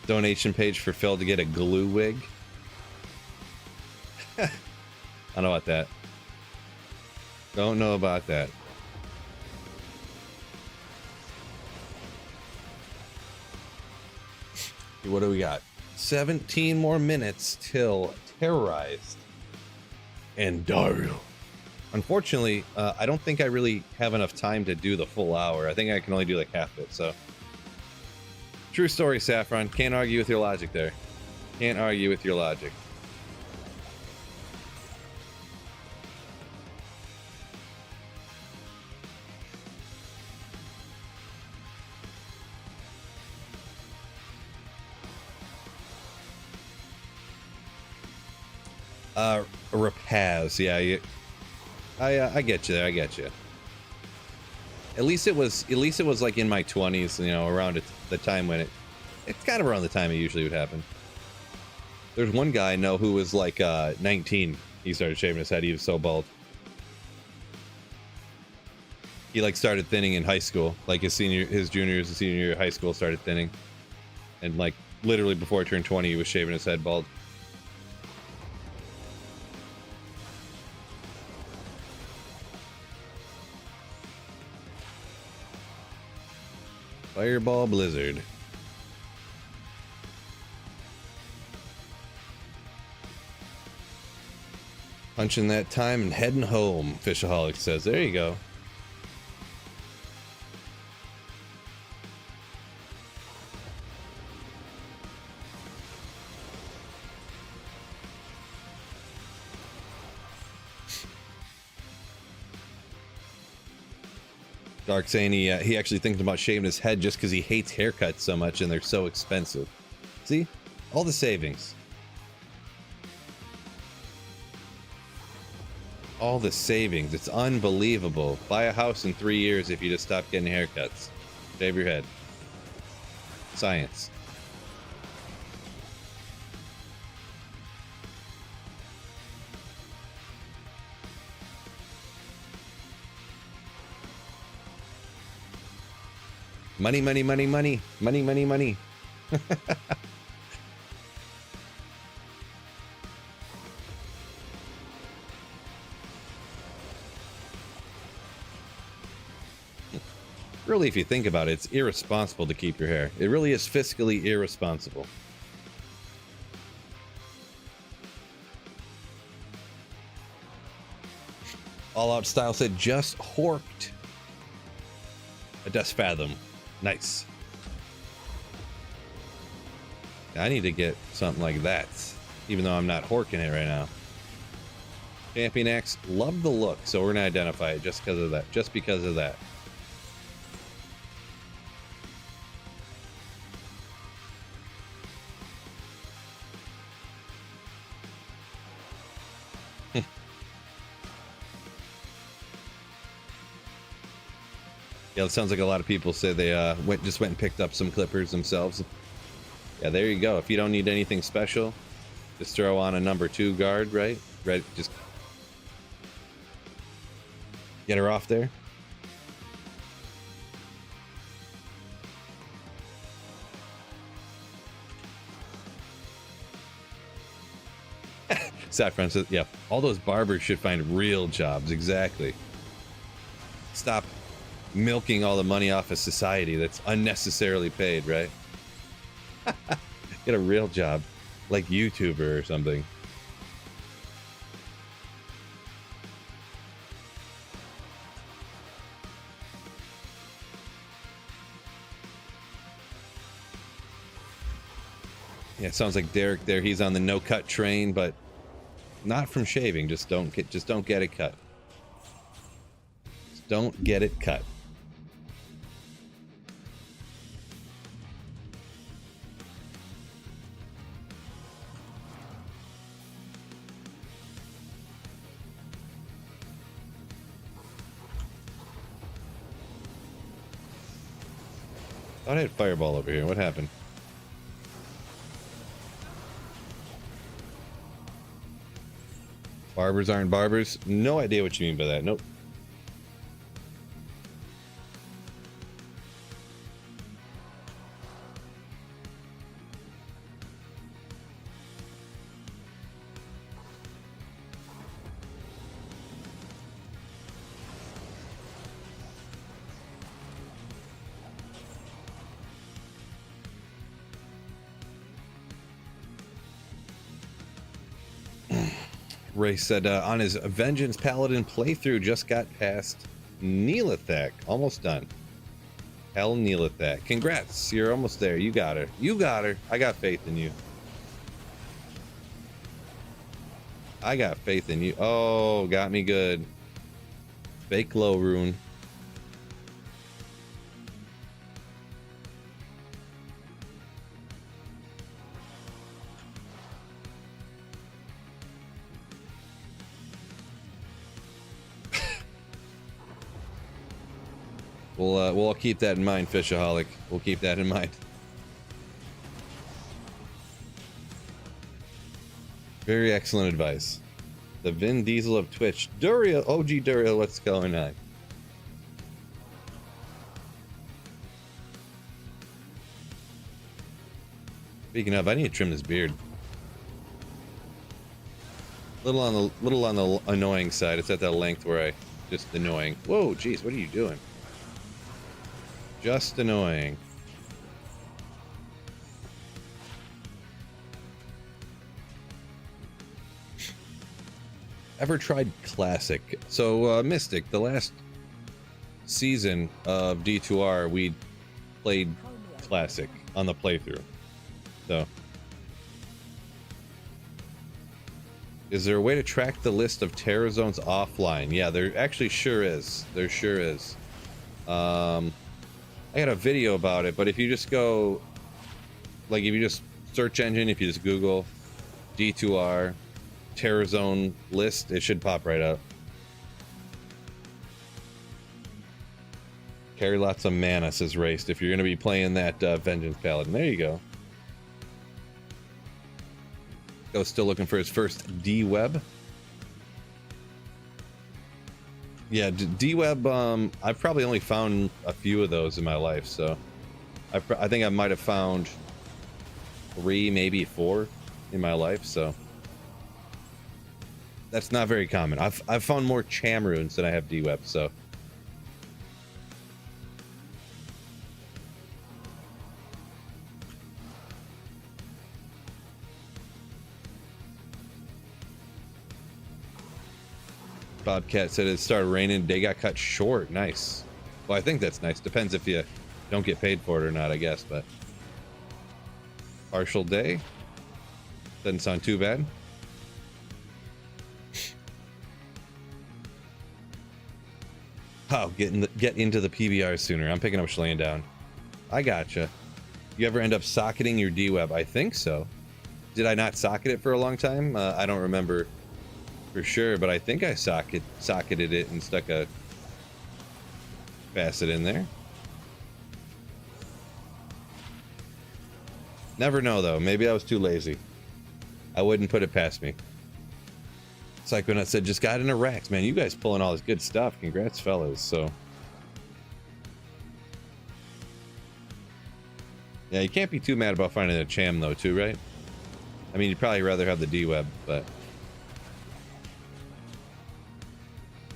Donation page for Phil to get a glue wig. I don't know about that. Don't know about that. What do we got? 17 more minutes till Terrorized and Daru. Unfortunately, I don't think I really have enough time to do the full hour. I think I can only do like half it, so. True story, Saffron. Can't argue with your logic there. Can't argue with your logic. Rapaz, yeah, I get you there. I get you. At least it was like in my 20s, you know, around the time when it's kind of around the time it usually would happen. There's one guy I know who was like 19. He started shaving his head. He was so bald. He like started thinning in high school, like his junior and senior year of high school started thinning, and like literally before he turned 20, he was shaving his head bald. Fireball Blizzard. Punching that time and heading home, Fishaholic says. There you go. Dark saying he actually thinks about shaving his head just because he hates haircuts so much and they're so expensive. See? All the savings. All the savings. It's unbelievable. Buy a house in 3 years if you just stop getting haircuts. Shave your head. Science. Money, money, money, money, money, money, money. Really, if you think about it, it's irresponsible to keep your hair. It really is fiscally irresponsible. All Out Style said, just horked. A dust fathom. Nice. I need to get something like that, even though I'm not horking it right now. Champion X, love the look, so we're gonna identify it just because of that. Just because of that. Yeah, it sounds like a lot of people say they just went and picked up some clippers themselves. Yeah, there you go. If you don't need anything special, just throw on a number 2 guard, right? Right, just get her off there. Saffron says, yeah, all those barbers should find real jobs. Exactly. Stop milking all the money off of society that's unnecessarily paid, right? Get a real job, like YouTuber or something. Yeah, it sounds like Derek there. He's on the no cut train, but not from shaving. Just don't get it cut. Just don't get it cut. Thought I had fireball over here. What happened? Barbers aren't barbers? No idea what you mean by that. Nope. Ray said on his Vengeance Paladin playthrough just got past Neelathak. Almost done. Hell Neelathak. Congrats. You're almost there. You got her. You got her. I got faith in you. I got faith in you. Oh, got me good. Fake low rune. We'll keep that in mind, Fishaholic. We'll keep that in mind. Very excellent advice. The Vin Diesel of Twitch. Duriel, OG Duriel, what's going on? Speaking of, I need to trim this beard. Little on the annoying side. It's at that length where I just annoying. Whoa, jeez, what are you doing? Just annoying. Ever tried Classic? So, Mystic, the last season of D2R, we played Classic on the playthrough. So, is there a way to track the list of terror zones offline? Yeah, there actually sure is. There sure is. I got a video about it, but if you just go, like, if you just search engine, if you just Google D2R terror zone list, it should pop right up. Carry lots of mana, says Raced, if you're going to be playing that Vengeance Paladin. There you go. Go still looking for his first D-Web. Yeah, D-Web, I've probably only found a few of those in my life, so I think I might have found 3, maybe 4 in my life, so that's not very common. I've found more cham runes than I have D-web, so Bobcat said it started raining. They got cut short. Nice. Well, I think that's nice. Depends if you don't get paid for it or not, I guess, but partial day doesn't sound too bad. Oh, get into the PBR sooner. I'm picking up Schlaying down. I gotcha. You ever end up socketing your D-web? I think so. Did I not socket it for a long time? I don't remember for sure, but I think I socketed it and stuck a facet in there. Never know though. Maybe I was too lazy. I wouldn't put it past me. Psychonaut said, just got into racks. Man, you guys pulling all this good stuff. Congrats, fellas. So yeah, you can't be too mad about finding a cham though, too, right? I mean, you'd probably rather have the D-web, but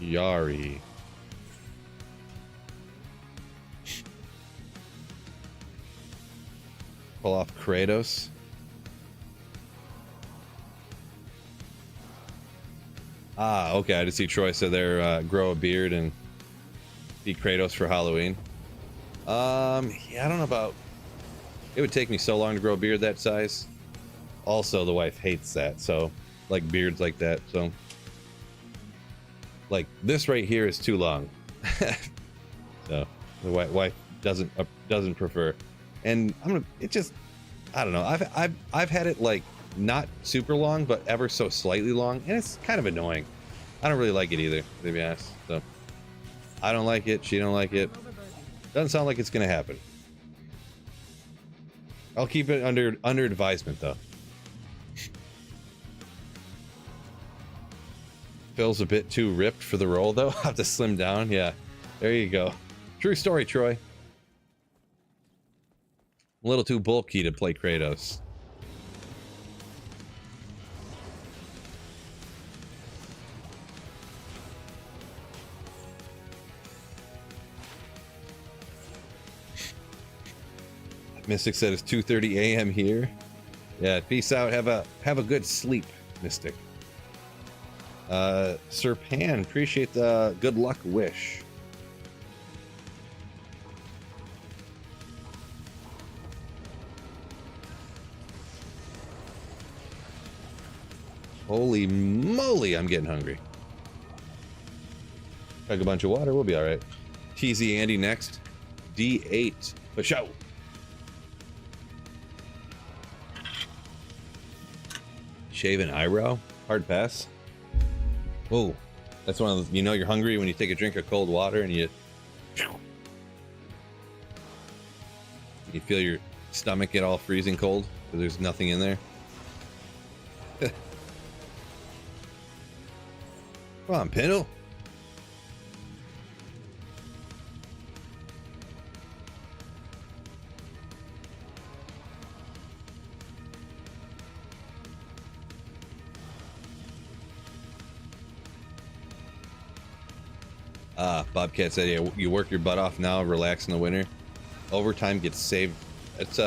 Yari. Pull off Kratos. Ah, okay. I just see Troy said there, grow a beard and be Kratos for Halloween. Yeah, I don't know about. It would take me so long to grow a beard that size. Also, the wife hates that, so like beards like that. So, like this right here is too long. So the wife doesn't prefer. And it just, I don't know. I've had it like not super long, but ever so slightly long, and it's kind of annoying. I don't really like it either, to be honest. So I don't like it. She don't like it. Doesn't sound like it's gonna happen. I'll keep it under advisement though. Phil's a bit too ripped for the role though. I'll have to slim down. Yeah, there you go. True story, Troy. A little too bulky to play Kratos. Mystic said it's 2:30 a.m. here. Yeah, peace out. Have a good sleep, Mystic. Sir Pan, appreciate the good luck wish. Holy moly, I'm getting hungry. Chug a bunch of water, we'll be all right. TZ Andy next. D8 for show. Shave an eyebrow? Hard pass. Oh, that's one of those, you know you're hungry when you take a drink of cold water and you feel your stomach get all freezing cold because there's nothing in there. Come on, Pindle. Bobcat said, yeah, you work your butt off now, relax in the winter. Overtime gets saved. It's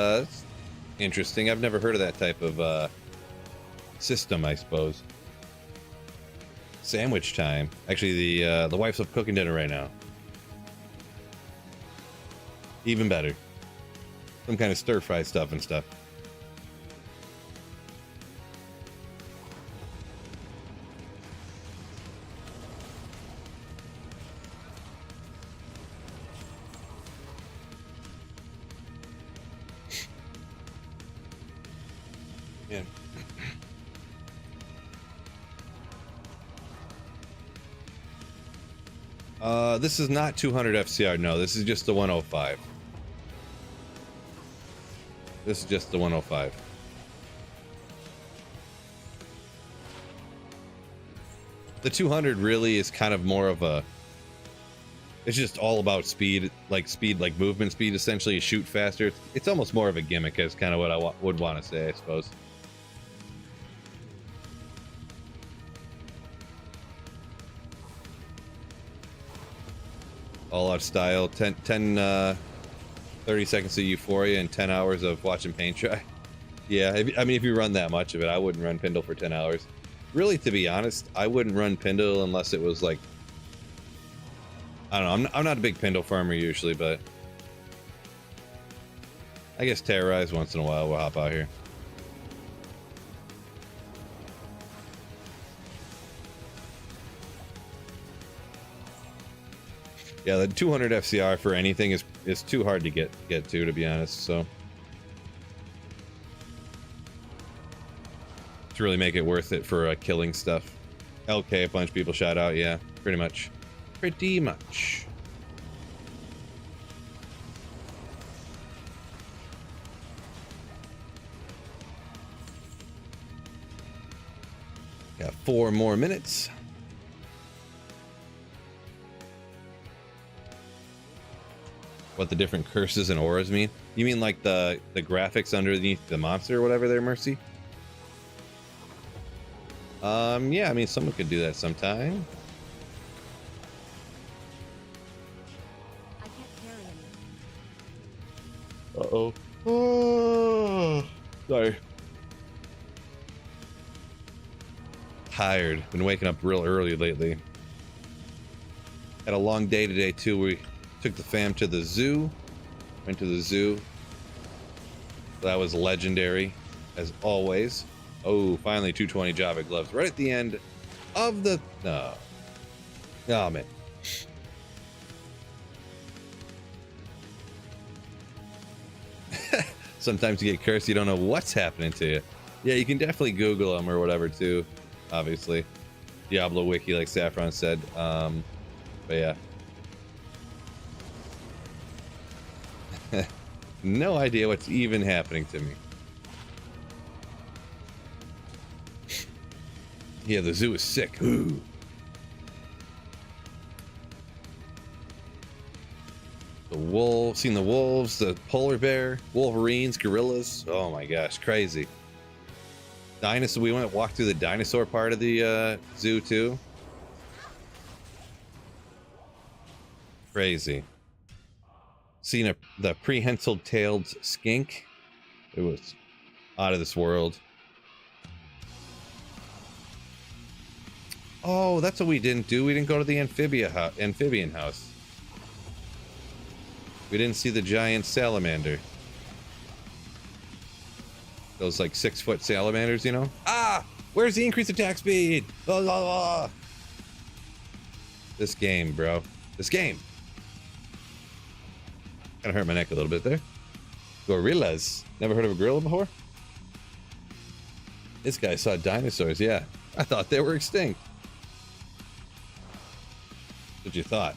interesting. I've never heard of that type of system, I suppose. Sandwich time. Actually, the wife's up cooking dinner right now. Even better. Some kind of stir-fry stuff and stuff. Yeah. This is not 200 FCR. No, this is just the 105. This is just the 105. The 200 really is kind of more of a... It's just all about speed, like movement speed. Essentially, you shoot faster. It's almost more of a gimmick, is kind of what I would want to say, I suppose. All out style. 30 seconds of euphoria and 10 hours of watching paint dry. Yeah, I mean, if you run that much of it, I wouldn't run Pindle for 10 hours. Really, to be honest, I wouldn't run Pindle unless it was like, I don't know, I'm not a big Pindle farmer usually, but I guess Terrorize once in a while, we'll hop out here. Yeah, the 200 FCR for anything is too hard to get to be honest, so. To really make it worth it for killing stuff. LK, a bunch of people shout out, yeah, pretty much. Pretty much. Got 4 more minutes. What the different curses and auras mean? You mean like the graphics underneath the monster or whatever there, Mercy? Yeah, I mean, someone could do that sometime. I can't carry him. Uh-oh. Oh, sorry. Tired. Been waking up real early lately. Had a long day today, too. We took the fam to the zoo. Went to the zoo. That was legendary, as always. Oh, finally 220 Java gloves. Right at the end of the... No. Oh, man. Sometimes you get cursed, you don't know what's happening to you. Yeah, you can definitely Google them or whatever, too. Obviously. Diablo Wiki, like Saffron said. But yeah. No idea what's even happening to me. Yeah, the zoo is sick. Ooh. The wolves, seen the wolves, the polar bear, wolverines, gorillas. Oh my gosh, crazy. Dinosaur. We went walk through the dinosaur part of the zoo too. Crazy. Seen the prehensile-tailed skink. It was out of this world. Oh, that's what we didn't do. We didn't go to the amphibian house. We didn't see the giant salamander. Those like 6-foot salamanders, you know? Ah! Where's the increased attack speed? Blah, blah, blah. This game, bro. This game. Kind of hurt my neck a little bit there. Gorillas. Never heard of a gorilla before? This guy saw dinosaurs, yeah. I thought they were extinct. What you thought?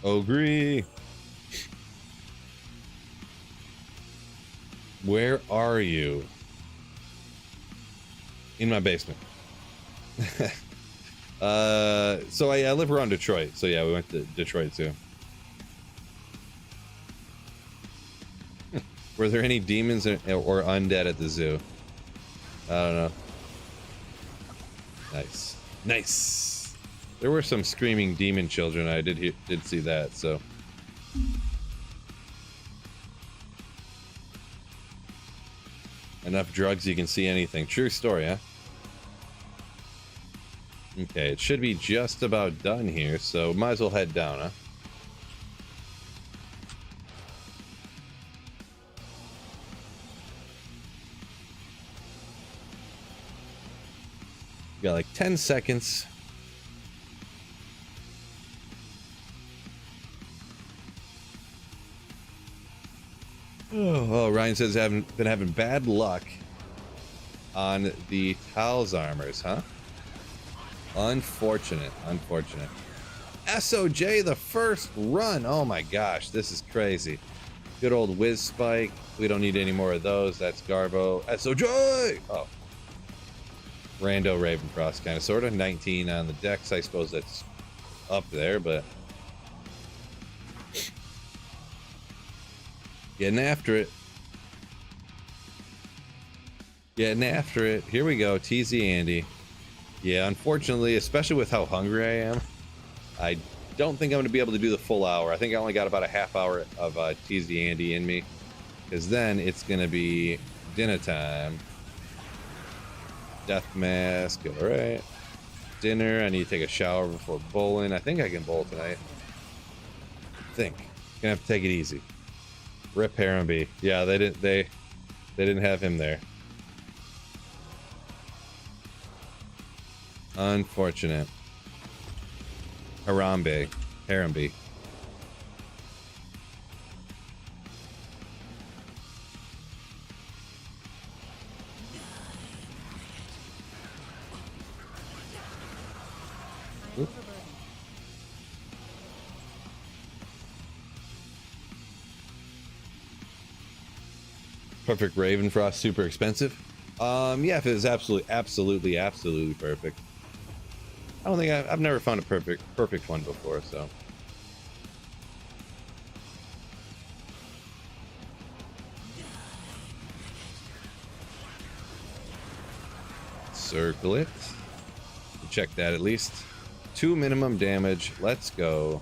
Agree. Where are you? In my basement. So I live around Detroit. So yeah, we went to Detroit too. Were there any demons or undead at the zoo? I don't know. Nice. Nice. There were some screaming demon children. I did see that, so. Enough drugs you can see anything. True story, huh? Okay, it should be just about done here, so might as well head down, huh? Got like 10 seconds. Oh, Ryan says been having bad luck on the Tal's armors, huh? Unfortunate, unfortunate. SOJ, the first run. Oh my gosh, this is crazy. Good old Whiz Spike. We don't need any more of those. That's Garbo. SOJ! Oh. Rando Ravenfrost, kind of, sort of. 19 on the decks. I suppose that's up there, but... Getting after it. Getting after it. Here we go. TZ Andy. Yeah, unfortunately, especially with how hungry I am, I don't think I'm going to be able to do the full hour. I think I only got about a half hour of TZ Andy in me. Because then it's going to be dinner time. Death mask. Alright. Dinner. I need to take a shower before bowling. I think I can bowl tonight. I think. Gonna have to take it easy. Rip Harambe. Yeah, they didn't have him there. Unfortunate. Harambe. Oop. Perfect Ravenfrost, super expensive. Yeah, if it was absolutely perfect. I don't think I've never found a perfect one before, so. Circle it. Check that at least. 2 minimum damage. Let's go.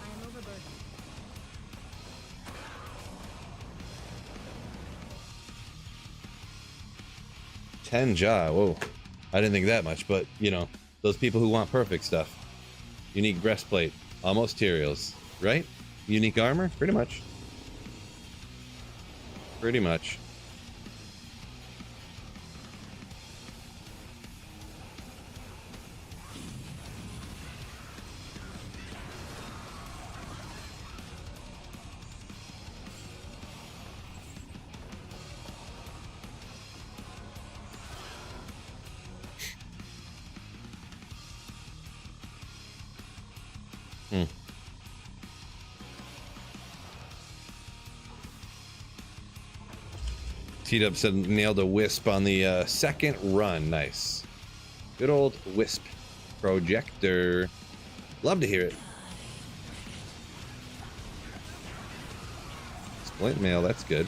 I am overburdened. 10 jaw. Whoa. I didn't think that much, but, you know, those people who want perfect stuff. Unique breastplate. Almost materials, right? Unique armor? Pretty much. Pretty much. T-Dub said nailed a wisp on the second run. Nice. Good old wisp projector. Love to hear it. Splint mail, that's good.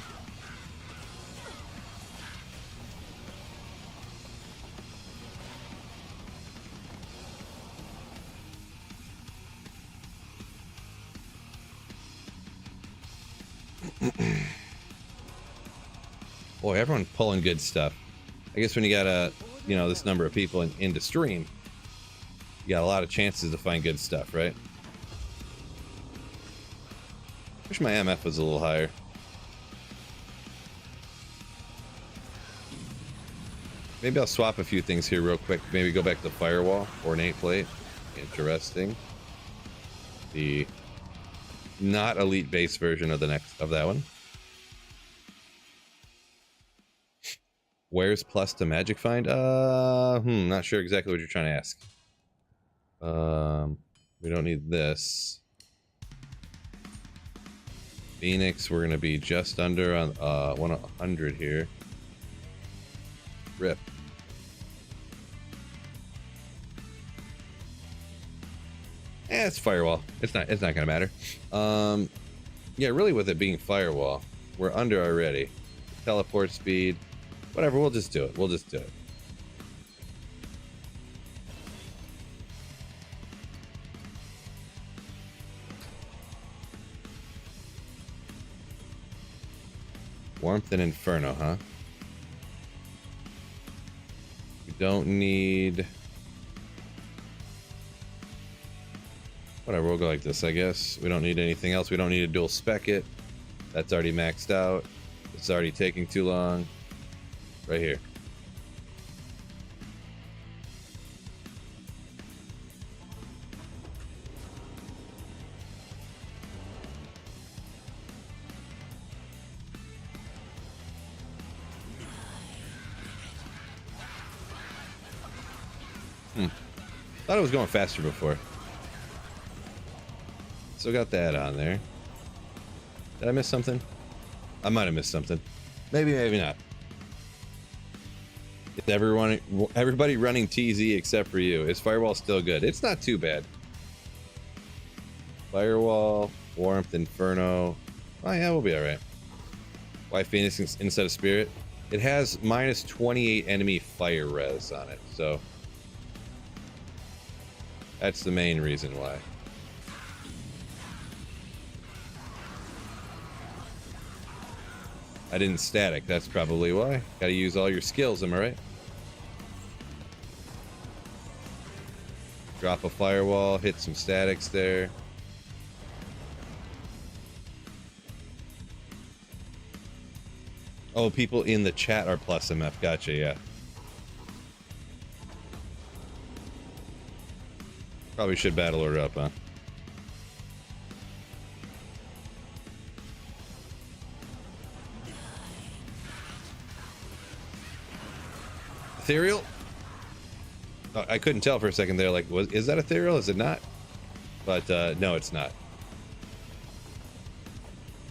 Boy, everyone's pulling good stuff. I guess when you got this number of people into stream, you got a lot of chances to find good stuff, right? Wish my MF was a little higher. Maybe I'll swap a few things here real quick. Maybe go back to the firewall. Ornate plate. Interesting. The not elite base version of that one. Where's plus to magic find? Not sure exactly what you're trying to ask. We don't need this. Phoenix, we're gonna be just under on 100 here. Rip. It's firewall. It's not gonna matter. Yeah, really with it being firewall, we're under already. Teleport speed. Whatever, we'll just do it. We'll just do it. Warmth and Inferno, huh? We don't need... Whatever, we'll go like this, I guess. We don't need anything else. We don't need a dual spec it. That's already maxed out. It's already taking too long. Right here. Thought it was going faster before. Still got that on there. Did I miss something? I might have missed something. Maybe, maybe not. Is everybody running TZ except for you. Is Firewall still good? It's not too bad. Firewall, Warmth, Inferno. Oh yeah, we'll be alright. Why Phoenix instead of Spirit? It has minus 28 enemy fire res on it, so that's the main reason why. I didn't static, that's probably why. Gotta use all your skills, am I right? Drop a firewall, hit some statics there. Oh, people in the chat are plus MF, gotcha, yeah. Probably should battle order up, huh? Ethereal? Oh, I couldn't tell for a second there, like, is that ethereal? Is it not? But no, it's not.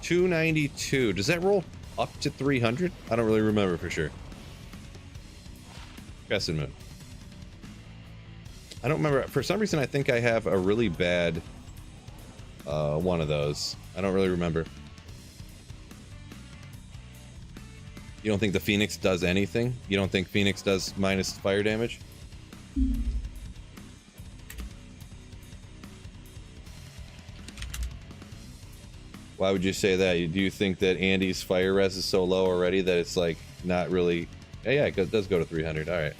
292. Does that roll up to 300? I don't really remember for sure. Crescent Moon. I don't remember. For some reason, I think I have a really bad one of those. I don't really remember. You don't think the Phoenix does anything? You don't think Phoenix does minus fire damage? Why would you say that? Do you think that Andy's fire res is so low already that it's like not really... Yeah, it does go to 300. All right.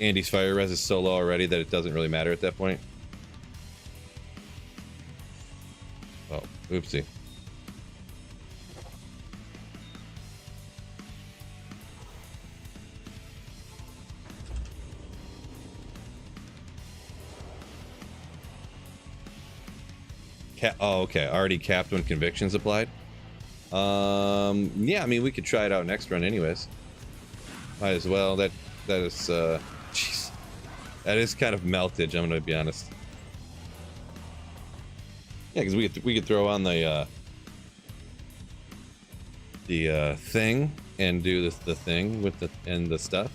Andy's fire res is so low already that it doesn't really matter at that point. Oh, oopsie. Oh, okay. Already capped when convictions applied. Yeah, I mean, we could try it out next run anyways. Might as well. That is, jeez. That is kind of meltage, I'm gonna be honest. Yeah, because we could throw on the thing and do the thing with the stuff.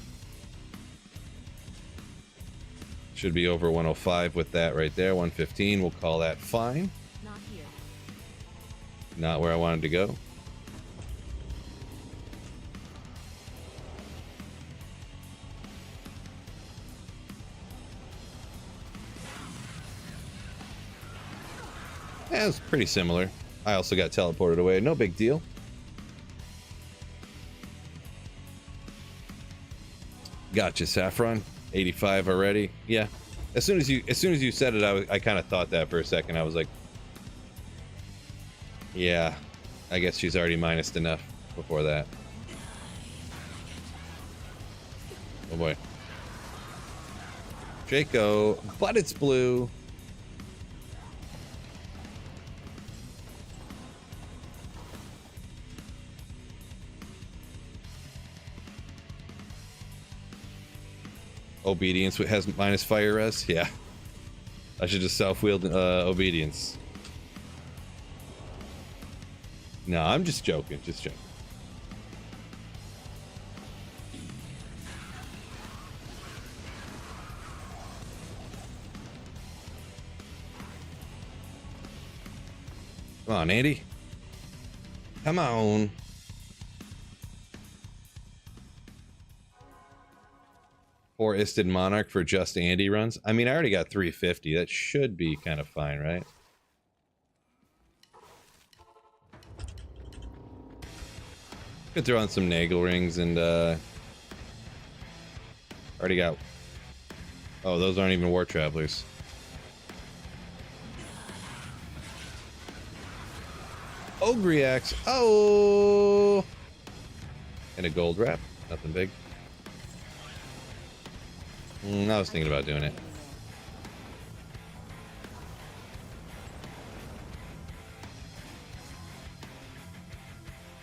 Should be over 105 with that right there. 115, we'll call that fine. Not here. Not where I wanted to go. Yeah, it's pretty similar. I also got teleported away. No big deal. Gotcha, Saffron. 85 already. Yeah. As soon as you said it, I kind of thought that for a second. I was like, yeah, I guess she's already minused enough before that. Oh boy. Draco, but it's blue. Obedience has minus fire res. Yeah, I should just self-wield obedience. No, I'm just joking. Just joking. Come on, Andy. Come on. Four-isted Monarch for just Andy runs. I mean, I already got 350. That should be kind of fine, right? Could throw on some Nagel rings and already got... Oh, those aren't even War Travelers. Ogre Axe. Oh! And a gold wrap. Nothing big. I was thinking about doing it.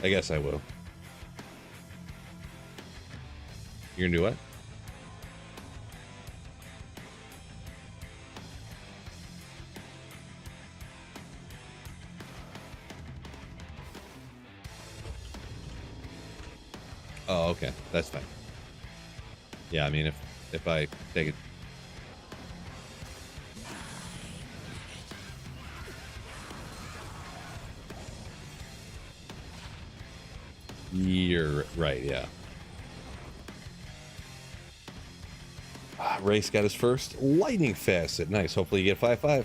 I guess I will. You're gonna do what? Oh, okay. That's fine. Yeah, I mean, if I take it. You're right, yeah. Race got his first lightning facet. Nice. Hopefully you get 5-5.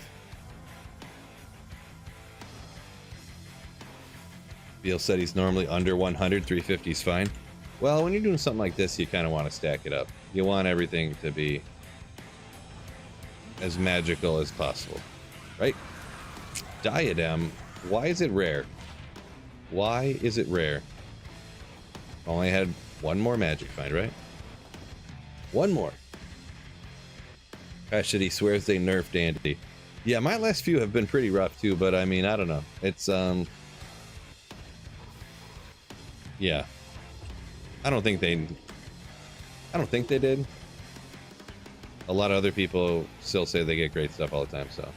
Beal said he's normally under 100. 350 is fine. Well, when you're doing something like this, you kind of want to stack it up. You want everything to be as magical as possible, right? Diadem. Why is it rare? Why is it rare? Only had one more magic find, right? One more. He swears they nerfed Andy. Yeah, my last few have been pretty rough too, but I mean, I don't know. It's yeah. I don't think they did. A lot of other people still say they get great stuff all the time, so.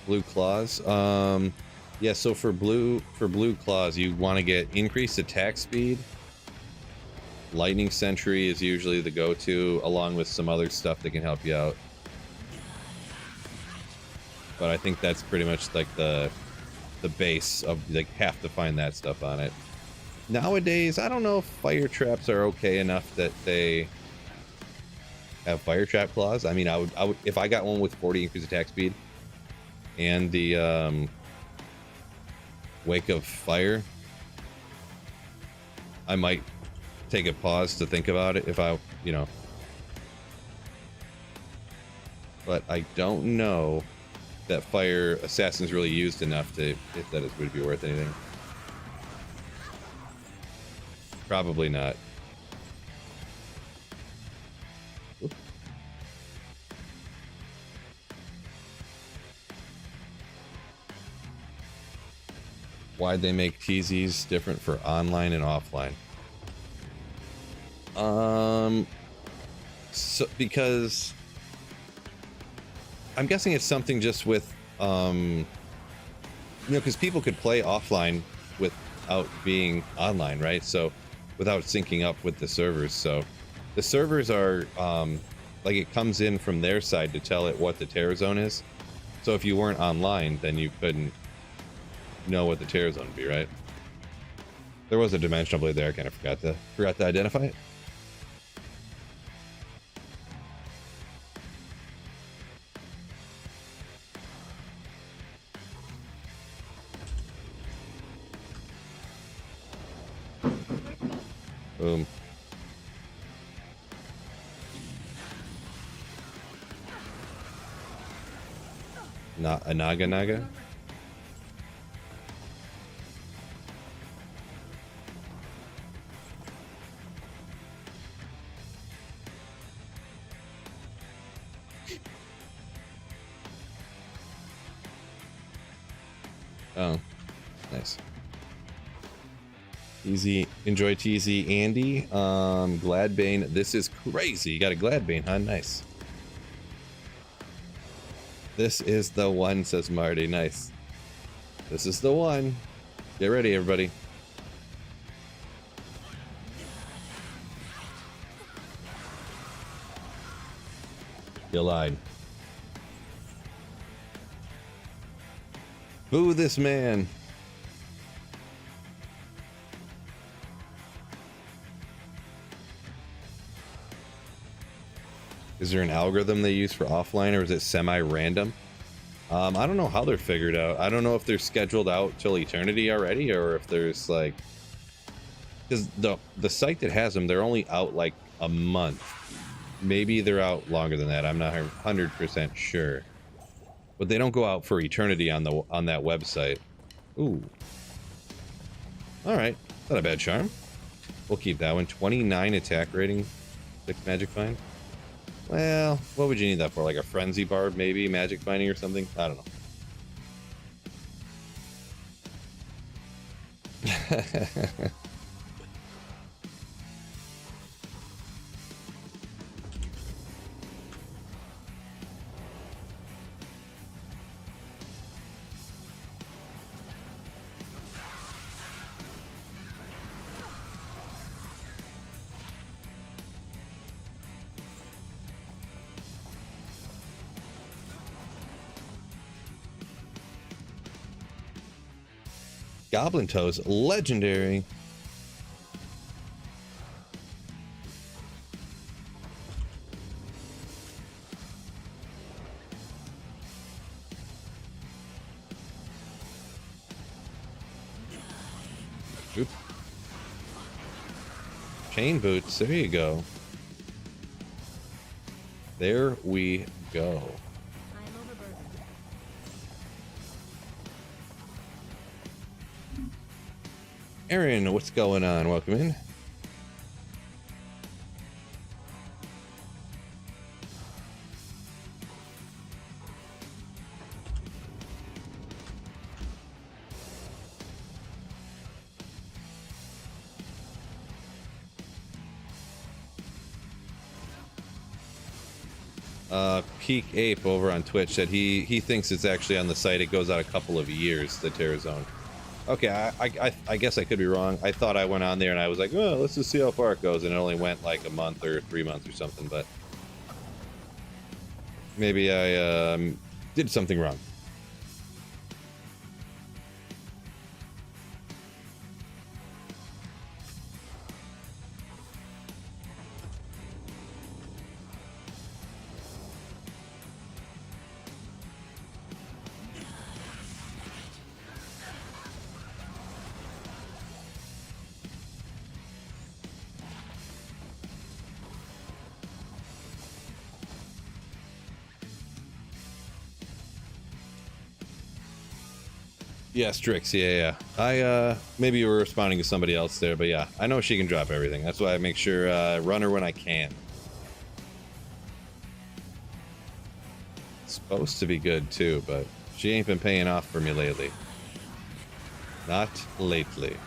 Blue claws. Yeah, so for blue claws, you want to get increased attack speed. Lightning Sentry is usually the go-to, along with some other stuff that can help you out. But I think that's pretty much like the base of, like, have to find that stuff on it. Nowadays, I don't know if fire traps are okay enough that they have fire trap claws. I mean, I would if I got one with 40 increased attack speed and the Wake of Fire, I might take a pause to think about it if I, you know. But I don't know that Fire Assassin's really used enough to, if that would be worth anything. Probably not. Oop. Why'd they make TZs different for online and offline? So because I'm guessing it's something just with you know, because people could play offline without being online, right? So without syncing up with the servers. So the servers are like, it comes in from their side to tell it what the terror zone is. So if you weren't online, then you couldn't know what the terror zone would be, right? There was a dimensional blade there. I kind of forgot to identify it. Boom. Not a naga. Oh, nice. Easy. Enjoy TZ, Andy. Gladbane. This is crazy. You got a Gladbane, huh? Nice. This is the one, says Marty. Nice. This is the one. Get ready, everybody. You lied. Boo this man. Is there an algorithm they use for offline, or is it semi-random? I don't know how they're figured out. I don't know if they're scheduled out till eternity already, or if there's like, because the site that has them, they're only out like a month. Maybe they're out longer than that. I'm not 100% sure, but they don't go out for eternity on that website. Ooh. All right, not a bad charm. We'll keep that one. 29 attack rating, 6 magic find. Well, what would you need that for? Like a frenzy barb, maybe? Magic finding or something? I don't know. Goblin Toes, legendary. Oop. Chain boots, there you go. There we go. I am overburdened. Aaron, what's going on? Welcome in. Peak Ape over on Twitch said he thinks it's actually on the site. It goes out a couple of years, the Terror Zone. Okay, I guess I could be wrong. I thought I went on there and I was like, oh, let's just see how far it goes, and it only went like a month or 3 months or something. But maybe I did something wrong. Yeah, Strix, yeah. I maybe you were responding to somebody else there, but yeah, I know she can drop everything. That's why I make sure run her when I can. It's supposed to be good too, but she ain't been paying off for me lately. Not lately.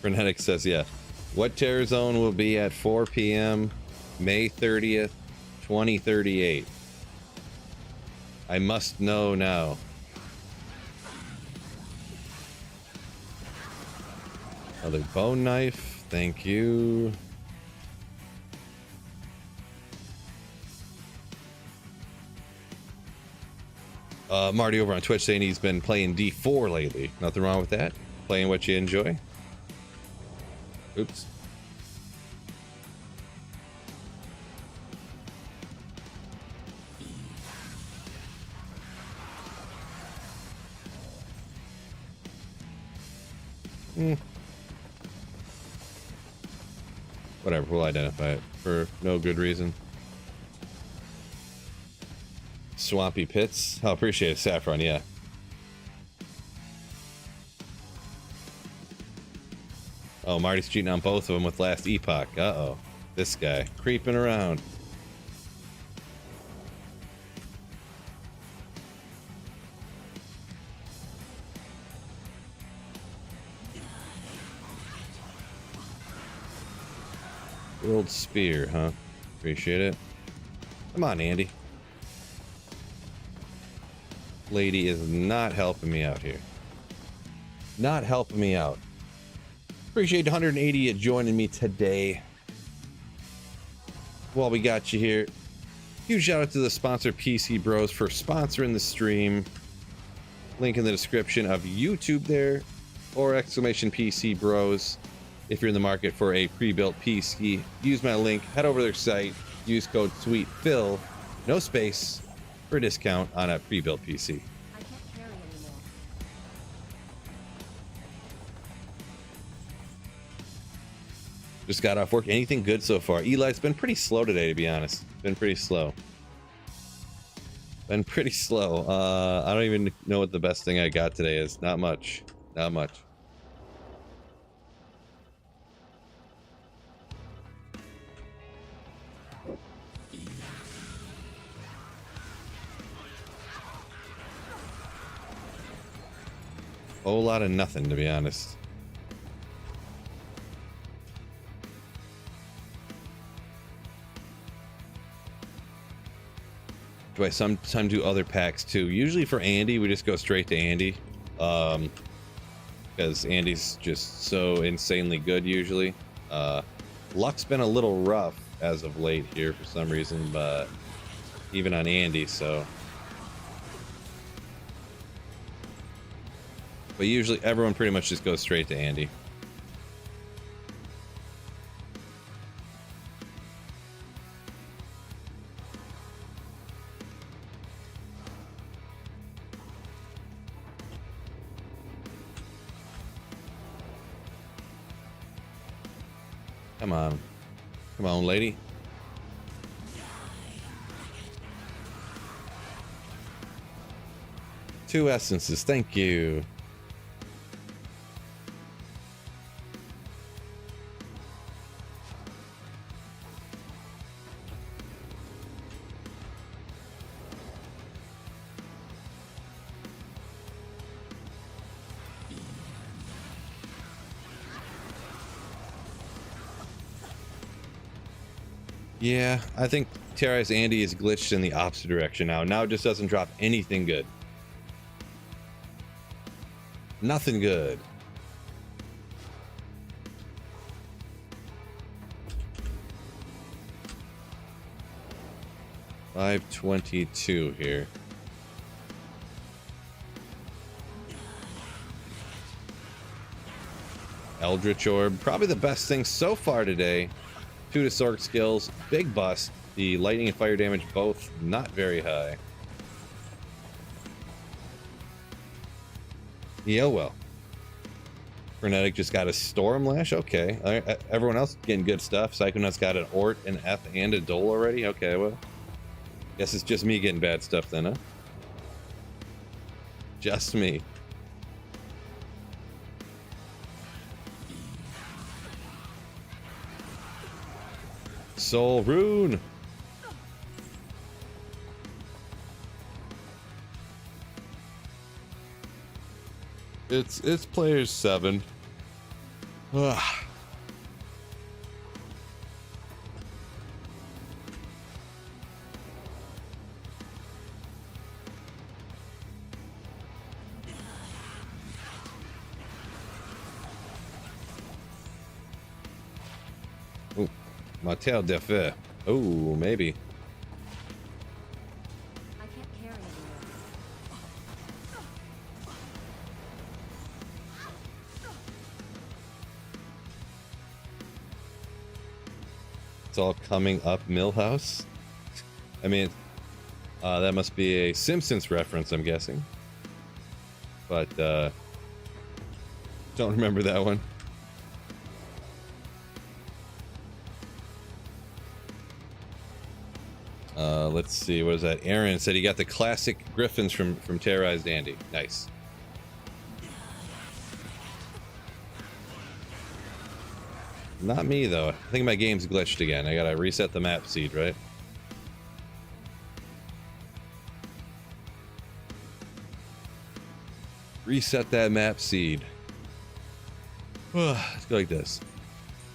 Frenetic says, yeah. What Terror Zone will be at 4 p.m. May 30th, 2038? I must know now. Another bone knife. Thank you. Marty over on Twitch saying he's been playing D4 lately. Nothing wrong with that. Playing what you enjoy. Oops. Whatever, we'll identify it for no good reason. Swampy Pits. I appreciate it, Saffron, yeah. Oh, Marty's cheating on both of them with Last Epoch. Uh-oh. This guy. Creeping around. World Spear, huh? Appreciate it. Come on, Andy. Lady is not helping me out here. Not helping me out. Appreciate 180 joining me today. While we got you here, huge shout out to the sponsor PC Bros for sponsoring the stream. Link in the description of YouTube there, or exclamation PC Bros if you're in the market for a pre-built PC. Use my link, head over to their site, use code SWEETPHIL, no space, for a discount on a pre-built PC. I can't carry anymore. Just got off work. Anything good so far? Eli's been pretty slow today, to be honest. Been pretty slow. Been pretty slow. I don't even know what the best thing I got today is. Not much. Not much. Whole lot of nothing, to be honest. do I sometimes do other packs too. Usually for Andy, we just go straight to Andy. Because Andy's just so insanely good usually. Luck's been a little rough as of late here for some reason, but even on Andy, so. But usually everyone pretty much just goes straight to Andy. Come on. Come on, lady. Two essences, thank you. Yeah, I think Terra's Andy is glitched in the opposite direction now. Now it just doesn't drop anything good. Nothing good. $522 here. Eldritch Orb, probably the best thing so far today. 2 to Sork skills, big bust. The lightning and fire damage both not very high. Yeah, well. Frenetic just got a Storm Lash. Okay. Everyone else getting good stuff. Psychonauts got an Ort, an F, and a Dole already. Okay, well. Guess it's just me getting bad stuff then, huh? Just me. Soul Rune. It's players 7. Ugh. Oh, Martel de Feu. Oh, maybe. I can't carry anymore. It's all coming up Millhouse. I mean, that must be a Simpsons reference, I'm guessing. But, don't remember that one. Let's see, what is that? Aaron said he got the classic Griffins from Terrorized Andy. Nice. Not me, though. I think my game's glitched again. I gotta reset the map seed, right? Reset that map seed. Let's go like this.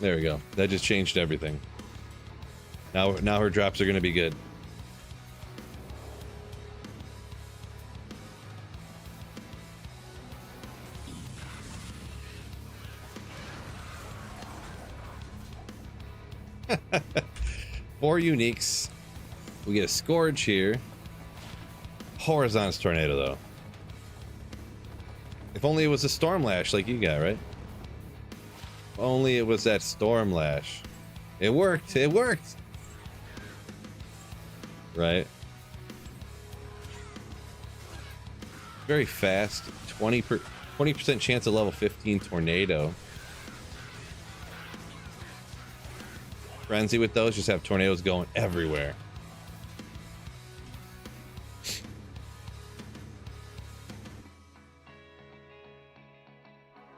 There we go. That just changed everything. Now her drops are gonna be good. Four uniques. We get a Scourge here. Horizon's Tornado, though. If only it was a Storm Lash like you got, right? If only it was that Storm Lash. It worked. It worked. Right? Very fast. 20% chance of level 15 Tornado. Frenzy with those, just have tornadoes going everywhere.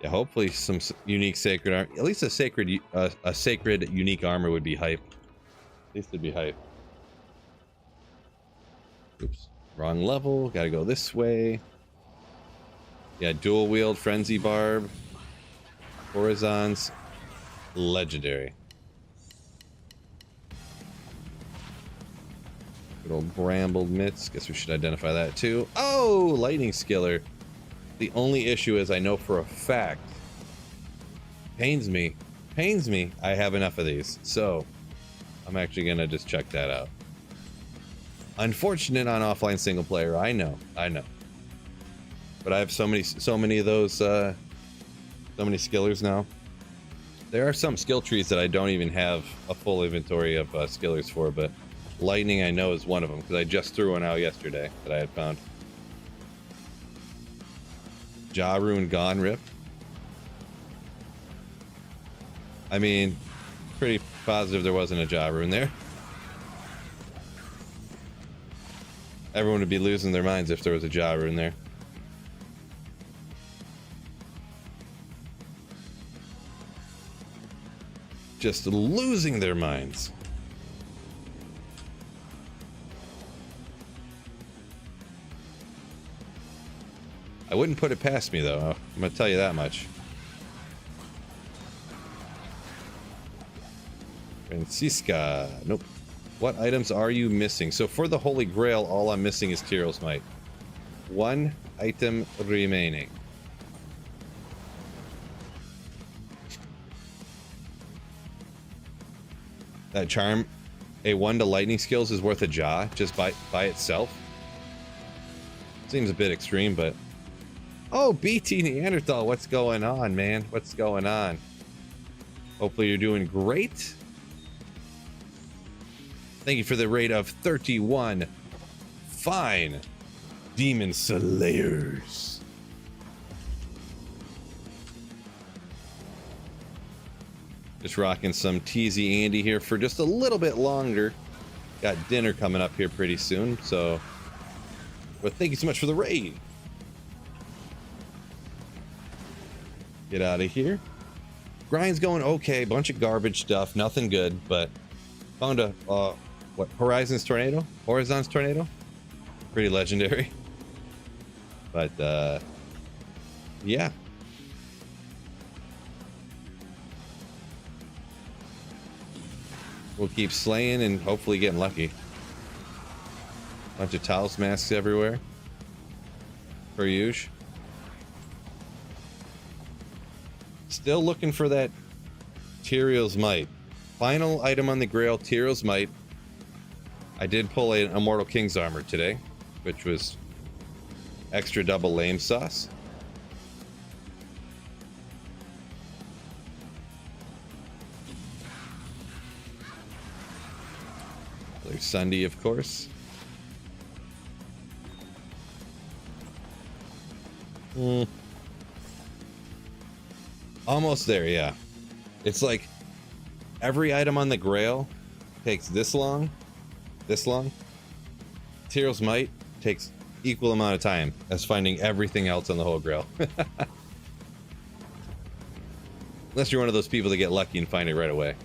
Yeah, hopefully some unique sacred armor. At least a sacred unique armor would be hype. At least it'd be hype. Oops, wrong level. Gotta go this way. Yeah, dual wield frenzy barb. Horizons, legendary. Good old brambled mitts. Guess we should identify that too. Oh, lightning skiller. The only issue is I know for a fact, pains me, I have enough of these. So I'm actually gonna just check that out. Unfortunate on offline single player, I know. But I have so many of those, so many skillers now. There are some skill trees that I don't even have a full inventory of skillers for, but lightning I know is one of them because I just threw one out yesterday that I had found. Jaw Rune Gone Rip. I mean, pretty positive there wasn't a Jaw Rune there. Everyone would be losing their minds if there was a Jaw Rune there. Just losing their minds. I wouldn't put it past me though, I'm gonna tell you that much. Francisca, nope. What items are you missing? So for the Holy Grail, all I'm missing is Tyrell's Might. One item remaining. That charm, a 1 to lightning skills is worth a jaw just by itself. Seems a bit extreme, but oh, BT Neanderthal, what's going on, man? What's going on? Hopefully you're doing great. Thank you for the rate of 31 fine demon slayers. Just rocking some TZ Andy here for just a little bit longer. Got dinner coming up here pretty soon, so. But thank you so much for the raid. Get out of here. Grind's going okay. Bunch of garbage stuff. Nothing good, but found a what? Horizon's Tornado? Horizon's Tornado? Pretty legendary. But yeah. We'll keep slaying and hopefully getting lucky. Bunch of Taos masks everywhere. Per usual. Still looking for that Tyrell's Might. Final item on the Grail, Tyrell's Might. I did pull an Immortal King's Armor today, which was extra double lame sauce. There's Sunday, of course. Almost there, yeah. It's like every item on the Grail takes this long. Tyrell's Might takes equal amount of time as finding everything else on the whole Grail. Unless you're one of those people that get lucky and find it right away.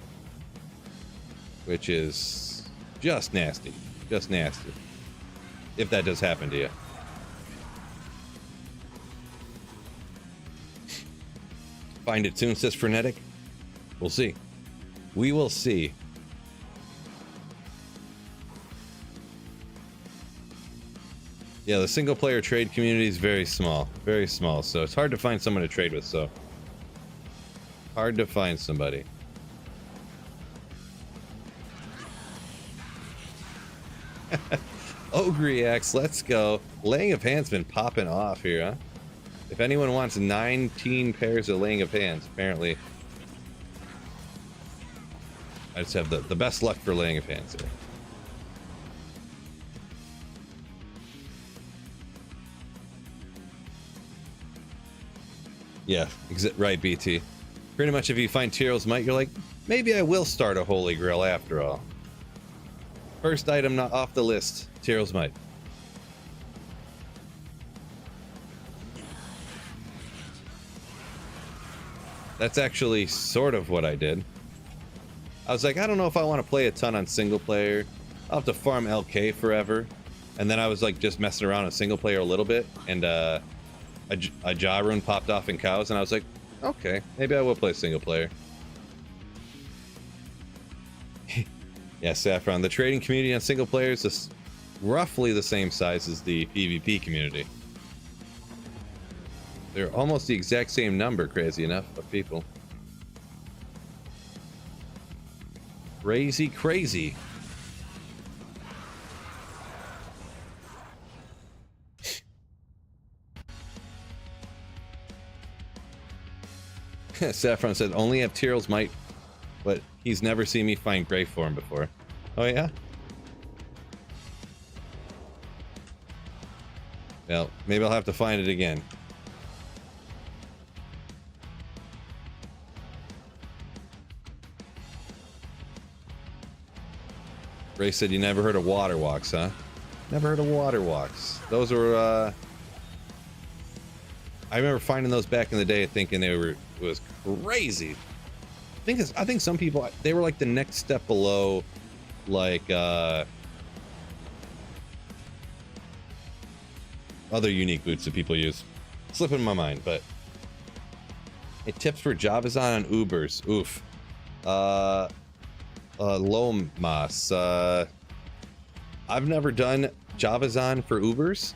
Which is just nasty. Just nasty. If that does happen to you. Find it soon, says Frenetic. We'll see. We will see. Yeah, the single player trade community is very small. Very small. So it's hard to find someone to trade with, so. Hard to find somebody. Ogriax, let's go. Laying of Hands been popping off here, huh? If anyone wants 19 pairs of Laying of Hands, apparently. I just have the best luck for Laying of Hands here. Yeah, right, BT. Pretty much if you find Tyrell's Might, you're like, maybe I will start a Holy Grail after all. First item not off the list, Tyrell's Might. That's actually sort of what I did. I was like, I don't know if I want to play a ton on single player. I'll have to farm LK forever. And then I was like just messing around on single player a little bit, and a Jaw Rune popped off in cows, and I was like, okay, maybe I will play single player. Yeah, Saffron. The trading community on single players is roughly the same size as the PvP community. They're almost the exact same number, crazy enough, of people. Crazy, crazy. Saffron said, only have Tyrrell's might, but he's never seen me find Grey Form before. Oh, yeah? Well, maybe I'll have to find it again. Ray said you never heard of water walks, huh? Never heard of water walks. Those were, I remember finding those back in the day, thinking it was crazy. I think some people, they were like the next step below, like, other unique boots that people use. Slipping my mind, but it tips for Javazon on Ubers. Oof. Lomas. I've never done Javazon for Ubers.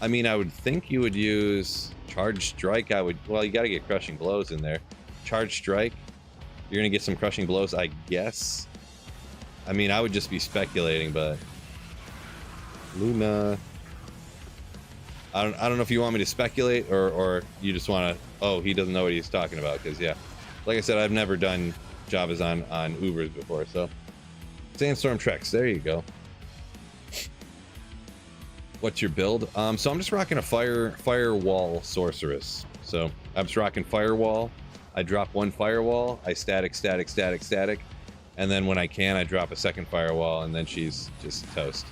I mean, I would think you would use Charge Strike. Well, you got to get Crushing Blows in there. Charge Strike. You're going to get some Crushing Blows, I guess. I mean, I would just be speculating, but Luna. I don't know if you want me to speculate or you just want to. Oh, he doesn't know what he's talking about, because yeah, like I said, I've never done Javazon on Ubers before. So Sandstorm Treks, there you go. What's your build? So I'm just rocking a firewall sorceress. So I'm just rocking firewall. I drop one firewall, I static, and then when I can, I drop a second firewall, and then she's just toast.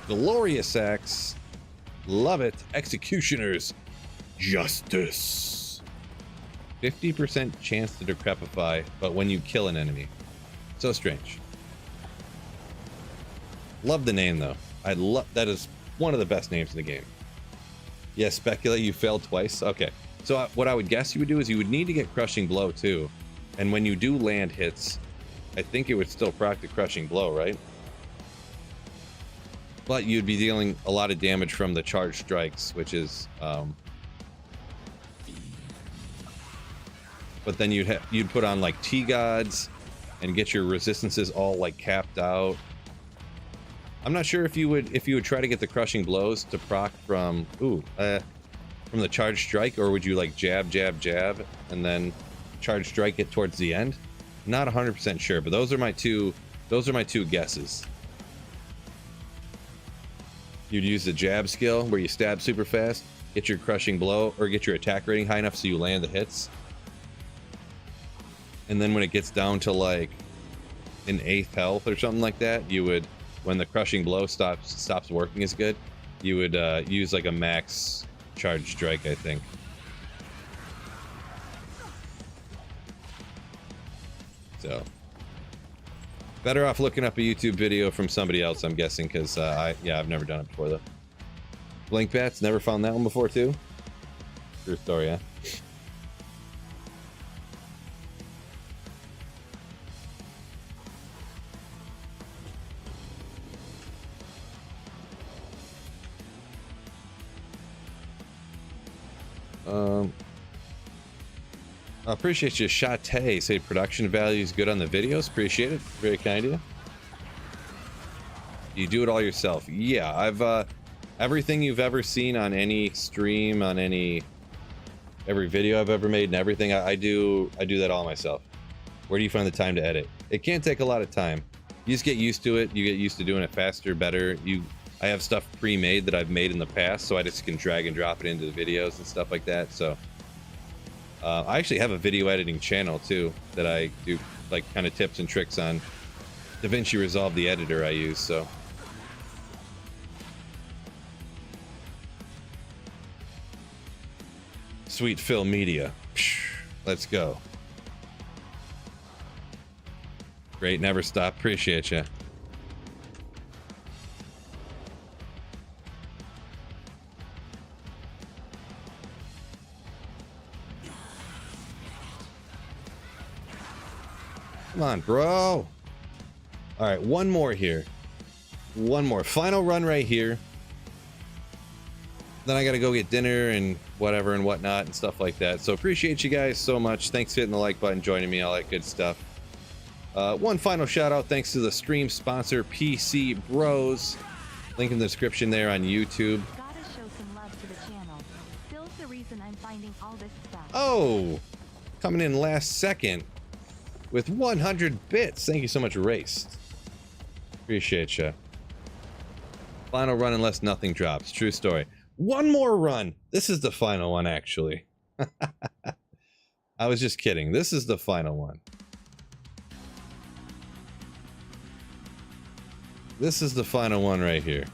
Glorious Axe, love it. Executioner's Justice. 50% chance to decrepify, but when you kill an enemy. So strange. Love the name though. That is one of the best names in the game. Yes, speculate you failed twice. Okay. So what I would guess you would do is you would need to get Crushing Blow too. And when you do land hits, I think it would still proc the Crushing Blow, right? But you'd be dealing a lot of damage from the Charge Strikes, which is but then you'd put on like T-Gods and get your resistances all like capped out. I'm not sure if you would try to get the Crushing Blows to proc from from the Charge Strike, or would you like jab and then Charge Strike it towards the end? Not 100% sure, but those are my two guesses. You'd use the jab skill where you stab super fast, get your Crushing Blow, or get your attack rating high enough so you land the hits. And then when it gets down to like an 8th health or something like that, you would, when the Crushing Blow stops working as good, you would use like a max Charge Strike, I think. So better off looking up a YouTube video from somebody else, I'm guessing, because I've never done it before though. Blink Bats, never found that one before too. True story, yeah. I appreciate you, Shate. Say production value is good on the videos. Appreciate it. Very kind of you. You do it all yourself. Yeah, I've everything you've ever seen on any stream, on every video I've ever made, and everything I do that all myself. Where do you find the time to edit? It can't take a lot of time. You just get used to it. You get used to doing it faster, better. I have stuff pre-made that I've made in the past, so I just can drag and drop it into the videos and stuff like that. So I actually have a video editing channel too that I do like kind of tips and tricks on. DaVinci Resolve, the editor I use. So Sweet Phil Media, let's go. Great, never stop. Appreciate you. Come on, bro. All right, one more here. One more final run right here. Then I gotta go get dinner and whatever and whatnot and stuff like that. So appreciate you guys so much. Thanks for hitting the like button, joining me, all that good stuff. One final shout out, thanks to the stream sponsor, PC Bros. Link in the description there on YouTube. Gotta show some love to the channel. Phil's the reason I'm finding all this stuff. Oh, coming in last second with 100 bits. Thank you so much, Raced. Appreciate you. Final run unless nothing drops. True story. One more run. This is the final one, actually. I was just kidding. This is the final one. This is the final one right here.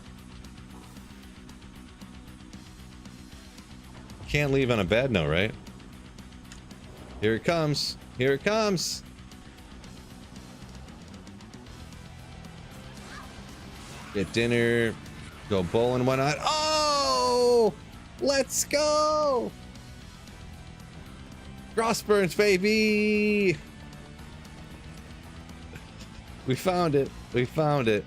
Can't leave on a bad note, right? Here it comes. Here it comes. Get dinner. Go bowling and whatnot. Oh! Let's go! Crossburns, baby! We found it. We found it.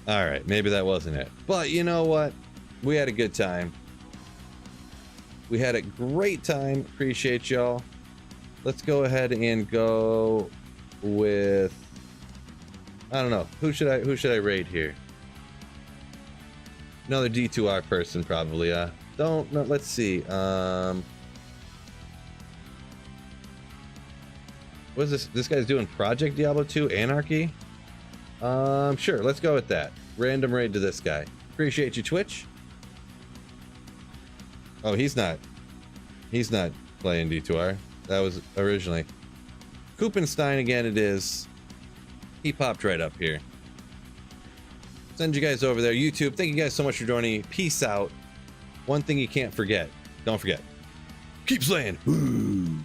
Alright, maybe that wasn't it. But you know what? We had a good time. We had a great time. Appreciate y'all. Let's go ahead and go with... I don't know. Who should I raid here? Another D2R person, probably. No, let's see. What is this? This guy's doing Project Diablo 2 Anarchy? Sure, let's go with that. Random raid to this guy. Appreciate you, Twitch. Oh, he's not playing D2R. That was originally. Kupenstein again, it is. He popped right up here. Send you guys over there. YouTube, thank you guys so much for joining. Peace out. One thing you can't forget. Don't forget. Keep slaying. Ooh.